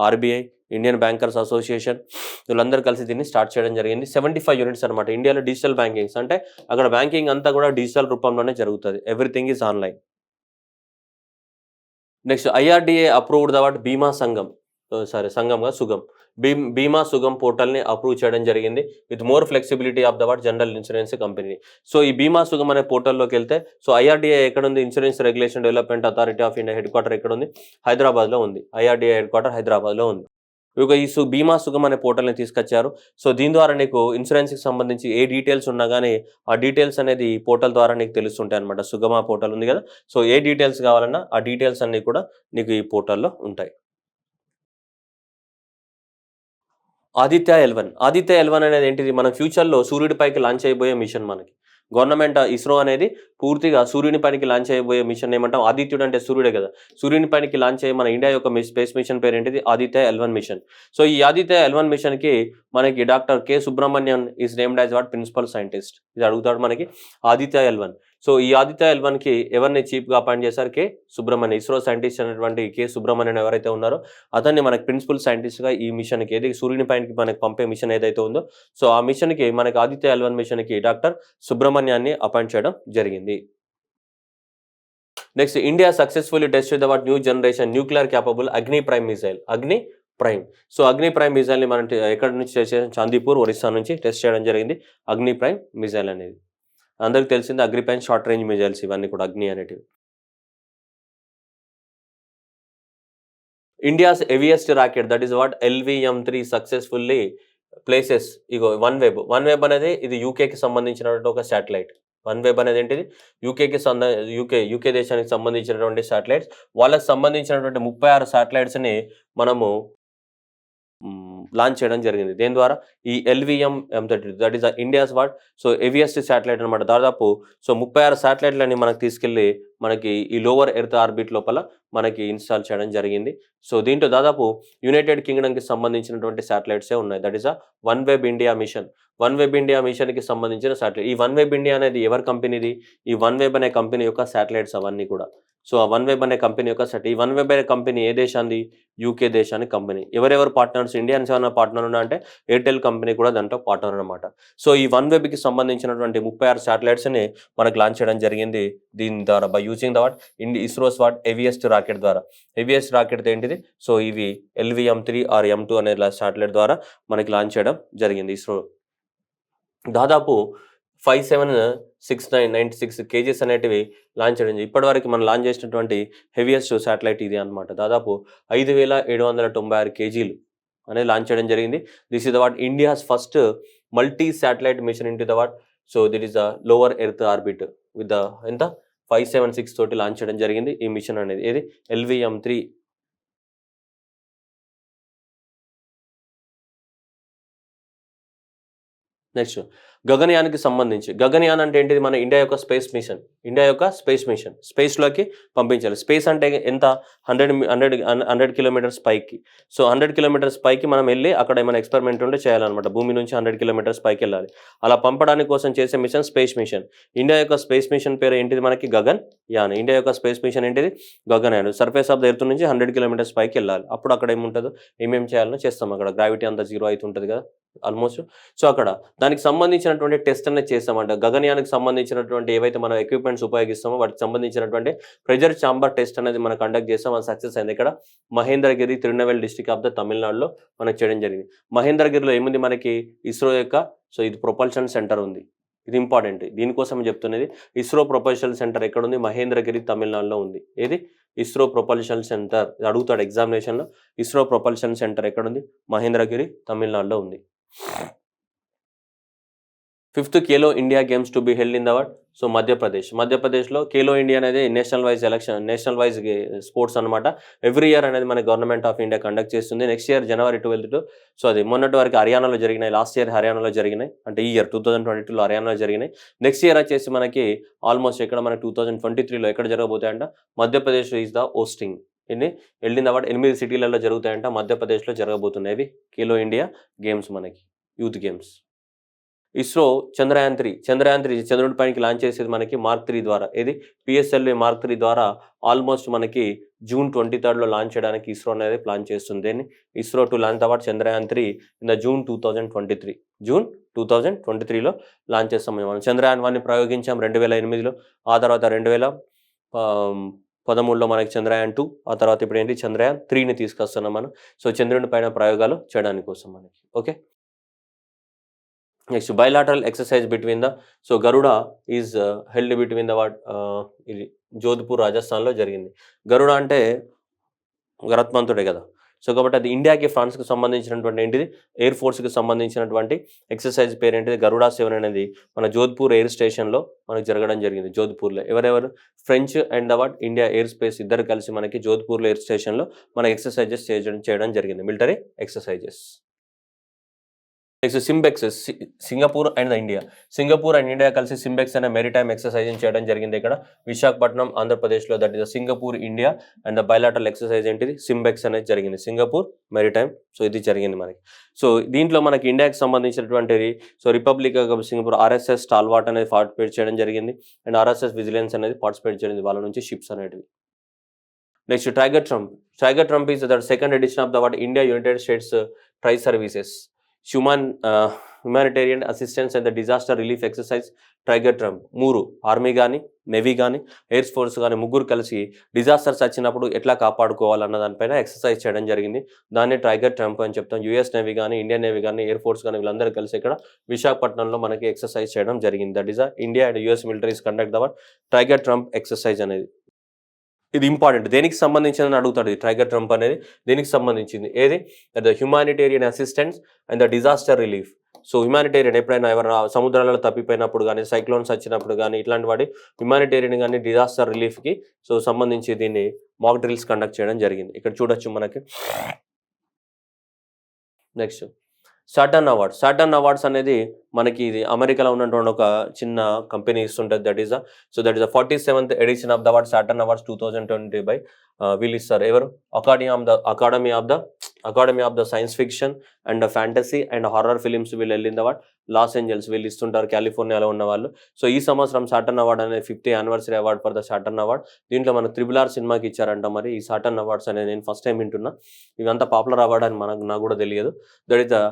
RBI, Indian bankers association, వీళ్ళందరూ కలిసి దీన్ని స్టార్ట్ చేయడం జరిగింది. 75 యూనిట్స్ అనమాట. ఇండియాలో డిజిటల్ బ్యాంకింగ్స్ అంటే అక్కడ బ్యాంకింగ్ అంతా కూడా డిజిటల్ రూపంలోనే జరుగుతుంది. Everything is online. Next IRDA approved the బీమా సంఘం. సంగంగా సుగమ్. బీమా సుగమ్ పోర్టల్‌ని అప్రూవ్ చేయడం జరిగింది. With more flexibility of the general insurance company. So ఈ బీమా సుగమ్ అనే పోర్టల్‌లోకెళ్తే సో ఐఆర్‌డీఏ ఎక్కడుంది? Insurance regulation development authority of India head quarter ఎక్కడుంది? హైదరాబాద్‌లో ఉంది. ఐఆర్‌డీఏ హెడ్ క్వార్టర్ హైదరాబాద్‌లో ఉంది. ఇక ఈ బీమా సుగమ్ అనే పోర్టల్‌ని తీసుకొచ్చారు. సో దీని ద్వారా నీకు ఇన్స్యూరెన్స్‌కి సంబంధించి ఏ డీటెయిల్స్ ఉన్నా గానీ, ఆ డీటెయిల్స్ అనేది ఈ పోర్టల్ ద్వారా నీకు తెలుస్తుంటాయన్నమాట. సుగమ పోర్టల్ ఉంది గదా! సో ఏ డీటెయిల్స్ కావాలన్నా ఆ డీటెయిల్స్ అన్నీ కూడా నీకు ఈ పోర్టల్‌లో ఉంటాయి. ఆదిత్య ఎల్1 అనేది ఏంటిది? మన ఫ్యూచర్‌లో సూర్యుడి పైకి లాంచ్ చేయబోయే మిషన్ మనకి. గవర్నమెంట్ ఇస్రో అనేది పూర్తిగా సూర్యుని పైకి లాంచ్ చేయబోయే మిషన్ ఏమంటాం? ఆదిత్యుడు అంటే సూర్యుడే కదా! సూర్యుని పైకి లాంచ్ అయ్యే మన ఇండియా యొక్క స్పేస్ మిషన్ పేరేంటిది? Aditya L one mission. సో ఈ ఆదిత్య ఎల్1 మిషన్‌కి మనకి doctor K. Subramanian is named as principal scientist. ఇది అడుగుతాడు మనకి ఆదిత్య ఎల్1. సో ఈ ఆదిత్య ఎల్1కి ఎవరిని చీఫ్‌గా అపాయింట్ చేశారు? కె. సుబ్రహ్మణ్యన్. ఇస్రో సైంటిస్ట్ అయినటువంటి కె. సుబ్రహ్మణ్యన్ ఎవరైతే ఉన్నారో అతన్ని మనకి ప్రిన్సిపల్ సైంటిస్ట్‌గా ఈ మిషన్‌కి ఏది సూర్యుని పైకి మనకి పంపే మిషన్ ఏదైతే ఉందో సో ఆ మిషన్‌కి మనకి ఆదిత్య ఎల్1 మిషన్‌కి డాక్టర్ సుబ్రహ్మణ్యాన్ని అపాయింట్ చేయడం జరిగింది. Next India successfully tested the new generation nuclear capable అగ్ని ప్రైమ్ మిసైల్. అగ్ని ప్రైమ్. సో అగ్ని ప్రైమ్ మిసైల్‌ని మనం ఎక్కడి నుంచి టెస్ట్ చేసాం? చాందీపూర్, ఒరిస్సా నుంచి టెస్ట్ చేయడం జరిగింది. అగ్ని ప్రైమ్ మిసైల్ అనేది. అందరికి తెలిసింది అగ్ని ప్రైమ్ షార్ట్ రేంజ్ మిసైల్స్ ఇవన్నీ కూడా అగ్ని అనేటివి. India's heaviest rocket that is LVM-3 successfully places ego one web అనేది ఇది యూకేకి సంబంధించినటువంటి ఒక శాటిలైట్. వన్ వెబ్ అనేది ఏంటిది? యూకే దేశానికి సంబంధించినటువంటి శాటిలైట్స్. వాళ్ళకి సంబంధించినటువంటి 36 శాటిలైట్స్‌ని మనము లాంచ్ చేయడం జరిగింది. దేని ద్వారా? ఈ LVM-M32 that is India's so heaviest satellite అనమాట. దాదాపు సో 36 శాటిలైట్‌లని మనకు తీసుకెళ్ళి మనకి ఈ లోవర్ ఎర్త్ ఆర్బిట్ లోపల మనకి ఇన్‌స్టాల్ చేయడం జరిగింది. సో దీంట్లో దాదాపు యునైటెడ్ కింగ్‌డమ్‌కి సంబంధించినటువంటి శాటిలైట్సే ఉన్నాయి. That is one web India mission. One web India మిషన్‌కి సంబంధించిన శాటిలైట్. ఈ వన్ వెబ్ ఇండియా అనేది ఎవరి కంపెనీది? ఈ వన్ వెబ్ అనే కంపెనీ యొక్క శాటిలైట్స్ అవన్నీ కూడా. సో ఆ వన్ వెబ్ అనే కంపెనీ యొక్క ఈ వన్ వెబ్ అనే కంపెనీ ఏ దేశానిది? యూకే దేశానికి కంపెనీ. ఎవరెవరు పార్ట్నర్స్? ఇండియన్స్ ఏమైనా పార్ట్నర్ ఉన్నా అంటే ఎయిర్టెల్ కంపెనీ కూడా దాంట్లో పార్ట్నర్ అనమాట. సో ఈ వన్ వెబ్‌కి సంబంధించినటువంటి 36 శాటిలైట్స్‌ని మనకు లాంచ్ చేయడం జరిగింది. దీని ద్వారా by using ISRO's heaviest rocket ద్వారా. హెవియెస్ట్ రాకెట్ ఏంటిది? సో ఇవి LVM-3 ఆర్ M2 అనే శాటిలైట్ ద్వారా మనకి లాంచ్ చేయడం జరిగింది ఇస్రో. దాదాపు 576996 కేజీస్ అనేటివి లాంచ్ చేయడం. ఇప్పటివరకు మనం లాంచ్ చేసినటువంటి హెవియెస్ట్ శాటిలైట్ ఇది అనమాట. దాదాపు 5796 కేజీలు అనేది లాంచ్ చేయడం జరిగింది. This is India's first multi satellite mission into so that is the lower earth orbit with ఎంత 576 తోటి లాంచ్ చేయడం జరిగింది ఈ మిషన్ అనేది. ఏది? LVM-3. నెక్స్ట్ గగనయాన్‌కి సంబంధించి. గగనయాన్ అంటే ఏంటిది? మన ఇండియా యొక్క స్పేస్ మిషన్. స్పేస్‌లోకి పంపించాలి. స్పేస్ అంటే ఎంత? 100 కిలోమీటర్స్ పైకి. సో 100 కిలోమీటర్స్ పైకి మనం వెళ్ళి అక్కడ ఏమైనా ఎక్స్‌పెరిమెంట్ ఉంటే చేయాలన్నమాట. భూమి నుంచి 100 కిలోమీటర్స్ పైకెళ్ళాలి. అలా పంపడానికి కోసం చేసే మిషన్ స్పేస్ మిషన్. ఇండియా యొక్క స్పేస్ మిషన్ పేరు ఏంటిది మనకి? గగన్‌యాన్. ఇండియా యొక్క స్పేస్ మిషన్ ఏంటిది? Gaganyaan. Surface of the earth నుంచి 100 కిలోమీటర్స్ పైకెళ్ళాలి. అప్పుడు అక్కడ ఏముంటదో ఏమేం చేయాలో చేస్తాం అక్కడ. గ్రావిటీ అంతా జీరో అయితుంటది కదా! ఆల్మోస్ట్. సో అక్కడ దానికి సంబంధించినటువంటి టెస్ట్ అనేది చేస్తామంట. గగనయాన్‌కి సంబంధించినటువంటి ఏవైతే మనం ఎక్విప్‌మెంట్స్ ఉపయోగిస్తామో వాటికి సంబంధించినటువంటి ప్రెషర్ చాంబర్ టెస్ట్ అనేది మనం కండక్ట్ చేస్తాం. అది సక్సెస్ అయింది. ఇక్కడ Mahendragiri, Tirunelveli district of the తమిళనాడులో మనకు చేయడం జరిగింది. మహేంద్రగిరిలో ఏముంది మనకి? ఇస్రో యొక్క సో ఇది ప్రొపల్షన్ సెంటర్ ఉంది. ఇది ఇంపార్టెంట్. దీనికోసం చెప్తున్నది. ఇస్రో ప్రొపల్షన్ సెంటర్ ఎక్కడుంది? మహేంద్రగిరి, తమిళనాడులో ఉంది. ఏది? ISRO propulsion centre. అడుగుతాడు ఎగ్జామినేషన్‌లో. ఇస్రో ప్రొపల్షన్ సెంటర్ ఎక్కడుంది? మహేంద్రగిరి, తమిళనాడులో ఉంది. 5th Khelo India games to be held in so మధ్యప్రదేశ్లో ఖేలో ఇండియా అనేది నేషనల్ వైజ్ స్పోర్ట్స్ అనమాట. ఎవ్రీ ఇయర్ అనేది మన గవర్నమెంట్ ఆఫ్ ఇండియా కండక్ట్ చేస్తుంది. నెక్స్ట్ ఇయర్ January 12 సో అది మొన్నటి వరకు హర్యానాలో జరిగినాయి. లాస్ట్ ఇయర్ హర్యానాలో జరిగినాయి. అంటే ఈ ఇయర్ 2022లో హర్యానాలో జరిగినాయి. నెక్స్ట్ ఇయర్ వచ్చేసి మనకి ఆల్మోస్ట్ ఇక్కడ మనకి 2023లో ఎక్కడ జరగబోతాయంట? Madhya Pradesh is the hosting. ఎన్ని హెల్డ్ ఇన్ 8 సిటీలలో జరుగుతాయంట. మధ్యప్రదేశ్లో జరగబోతున్నాయి ఖేలో ఇండియా గేమ్స్ మనకి యూత్ గేమ్స్. ఇస్రో చంద్రయాన్-3 చంద్రుడి పైకి లాంచ్ చేసేది మనకి Mark-3 ద్వారా. ఏది? PSLV Mark-3 ద్వారా ఆల్మోస్ట్ మనకి June 23లో లాంచ్ చేయడానికి ఇస్రో అనేది ప్లాన్ చేస్తుంది. దేన్ని? ISRO to launch Chandrayaan three in the June 2023లో లాంచ్ చేస్తాం. మనం చంద్రయాన్-1ని ప్రయోగించాం 2008లో. ఆ తర్వాత 13లో మనకి చంద్రయాన్-2, ఆ తర్వాత ఇప్పుడు ఏంటి చంద్రయాన్-3ని తీసుకొస్తున్నాం మనం. సో చంద్రుని పైన ప్రయోగాలు చేయడానికి కోసం మనకి. Okay. Next bilateral exercise between the Garuda is held between the ఇది జోధ్పూర్ రాజస్థాన్లో జరిగింది. గరుడ అంటే గరుత్మంతుడే కదా. సో కాబట్టి అది ఇండియాకి ఫ్రాన్స్కి సంబంధించినటువంటి ఏంటిది ఎయిర్ ఫోర్స్కి సంబంధించినటువంటి ఎక్సర్సైజ్ పేరేంటిది గరుడా 7 అనేది మన జోధ్పూర్ ఎయిర్ స్టేషన్లో మనకు జరగడం జరిగింది. జోధ్పూర్లో ఎవరెవరు French and India air space ఇద్దరు కలిసి మనకి జోధ్పూర్లో ఎయిర్ స్టేషన్లో మనకి ఎక్సర్సైజెస్ చేయడం జరిగింది, military exercises. Next SIMBEX, Singapore and India. Singapore and India కలిసి సింబెక్స్ అనే మెరిటైమ్ ఎక్సర్సైజ్ చేయడం జరిగింది ఇక్కడ విశాఖపట్నం ఆంధ్రప్రదేశ్లో. That is Singapore India and the bilateral exercise ఏంటిది సింబెక్స్ అనేది జరిగింది, సింగపూర్ మెరిటైమ్. సో ఇది జరిగింది మనకి. సో దీంట్లో మనకి ఇండియాకి సంబంధించినటువంటిది republic of Singapore RSS stalwart అనేది పార్టిసిపేట్ చేయడం జరిగింది అండ్ ఆర్ఎస్ఎస్ విజిలెన్స్ అనేది పార్టిసిపేట్ చేయడం వాళ్ళ నుంచి షిప్స్ అనేటివి. Next Tiger Triumph. Tiger Triumph is the second edition of the India United States tri services humanitarian assistance and the disaster relief exercise Tiger Triumph. 3 army కానీ navy కానీ air force కానీ ముగ్గురు కలిసి disasters వచ్చినప్పుడు ఎట్లా కాపాడుకోవాలన్న దానిపైన exercise చేయడం జరిగింది. దాన్ని టైగర్ ట్రంప్ అని చెప్తాం. యుఎస్ నేవీ కానీ ఇండియన్ నేవీ కానీ ఎయిర్ ఫోర్స్ కానీ వీళ్ళందరూ కలిసి ఇక్కడ విశాఖపట్నంలో మనకి ఎక్సర్సైజ్ చేయడం జరిగింది. That is India and US militaries conduct the tiger Trump exercise అనేది. ఇది ఇంపార్టెంట్. దేనికి సంబంధించిందని అడుగుతాడు ఈ టైగర్ ట్రంప్ అనేది. దేనికి సంబంధించింది ఏది the humanitarian assistance and the disaster relief. So humanitarian ఎప్పుడైనా ఎవరైనా సముద్రాలలో తప్పిపోయినప్పుడు కానీ సైక్లోన్స్ వచ్చినప్పుడు కానీ ఇట్లాంటి వాటి హ్యూమానిటేరియన్ కానీ డిజాస్టర్ రిలీఫ్కి సంబంధించి దీన్ని మాక్ డ్రిల్స్ కండక్ట్ చేయడం జరిగింది. ఇక్కడ చూడొచ్చు మనకి. Next Saturn awards. Saturn awards అనేది మనకి ఇది అమెరికాలో ఉన్నటువంటి ఒక చిన్న కంపెనీ ఇస్తుంటుంది. That is that is 47th edition of the award Saturn awards 2020 by వీళ్ళు ఇస్తారు ఎవరు academy of the science fiction and fantasy and horror films వీళ్ళు వెళ్ళింది అవార్డ్ లాస్ ఏంజల్స్ వీళ్ళు ఇస్తుంటారు, కాలిఫోర్నియాలో ఉన్న వాళ్ళు. సో ఈ సంవత్సరం సాటర్న్ అవార్డ్ అనేది 50th anniversary award for the Saturn award. దీంట్లో మన RRR సినిమాకి ఇచ్చారంట. మరి ఈ సాటర్న్ అవార్డ్స్ అనేది నేను ఫస్ట్ టైం వింటున్నా. ఇవంతా పాపులర్ అవార్డ్ అని నాకు కూడా తెలియదు. That is the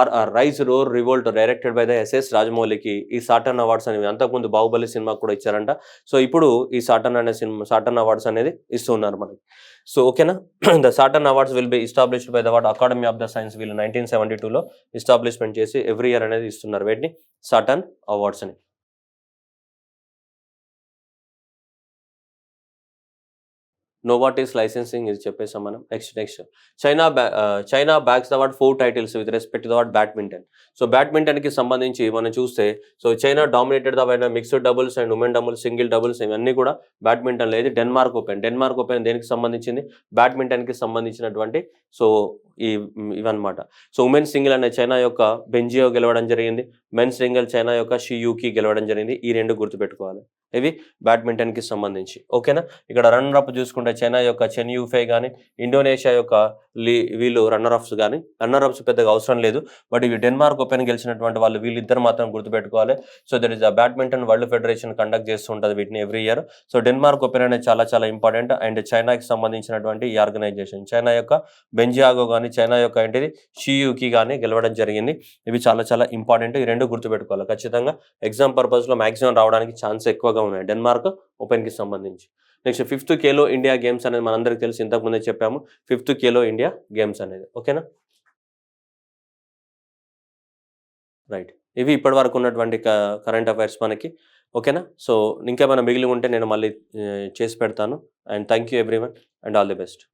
RR rise roar revolt directed by the SS రాజమౌళికి ఈ సాటర్న్ అవార్డ్స్ అనేవి అంతకుముందు బాహుబలి సినిమాకి కూడా ఇచ్చారంట. సో ఇప్పుడు ఈ సాటర్న్ అవార్డ్స్ అనేది ఇస్తున్నారు మనకి. సో ఓకేనా. The Saturn awards will be established by the academy of the science. వీళ్ళు 1972లో ఎస్టాబ్లిష్మెంట్ చేసి ఎవ్రీ ఇయర్ అనేది ఇస్తున్నారు వీటిని సాటర్న్ అవార్డ్స్ అని. నోవార్టిస్ లైసెన్సింగ్ ఇది చెప్పేసాం మనం. Next China backs the 4 titles with respect to the badminton. So బ్యాడ్మింటన్కి సంబంధించి మనం చూస్తే China dominated the mixed doubles and women doubles, single doubles ఇవన్నీ కూడా బ్యాడ్మింటన్లో. ఇది డెన్మార్క్ ఓపెన్ దేనికి సంబంధించింది బ్యాడ్మింటన్కి సంబంధించినటువంటి ఇవన్నమాట. సో ఉమెన్ సింగిల్ అనే చైనా యొక్క బెంజియో గెలవడం జరిగింది, మెన్స్ సింగిల్ చైనా యొక్క షియూకి గెలవడం జరిగింది. ఈ 2 గుర్తుపెట్టుకోవాలి, ఇవి బ్యాడ్మింటన్కి సంబంధించి. ఓకేనా. ఇక్కడ రన్నర్ అప్ చూసుకుంటే చైనా యొక్క చెన్ యూఫై కానీ ఇండోనేషియా యొక్క వీళ్ళు రన్నర్ అప్స్ పెద్దగా అవసరం లేదు. బట్ ఇవి డెన్మార్క్ ఓపెన్ గెలిచినటువంటి వాళ్ళు వీళ్ళిద్దరు మాత్రం గుర్తుపెట్టుకోవాలి. So that is badminton world federation conduct చేస్తుంటుంది వీటిని every year. So Denmark open అనేది చాలా చాలా ఇంపార్టెంట్. అండ్ చైనాకి సంబంధించినటువంటి ఈ ఆర్గనైజేషన్ చైనా యొక్క బెంజియాగో కానీ చైనా యొక్క ఏంటిది షియూకి కానీ గెలవడం జరిగింది. ఇవి చాలా చాలా ఇంపార్టెంట్. ఈ 2 గుర్తుపెట్టుకోవాలి ఖచ్చితంగా. ఎగ్జామ్ పర్పస్లో మ్యాక్సిమం రావడానికి ఛాన్స్ ఎక్కువగా ఉన్నాయి డెన్మార్క్ ఓపెన్కి సంబంధించి. Next 5th Khelo India games అనేది మనందరికీ తెలిసి ఇంతకుముందే చెప్పాము. 5th ఖేలో ఇండియా గేమ్స్ అనేది. ఓకేనా. రైట్. ఇవి ఇప్పటి వరకు ఉన్నటువంటి కరెంట్ అఫైర్స్ మనకి. ఓకేనా. సో ఇంకేమైనా మిగిలి ఉంటే నేను మళ్ళీ చేసి పెడతాను. And thank you everyone and all the best.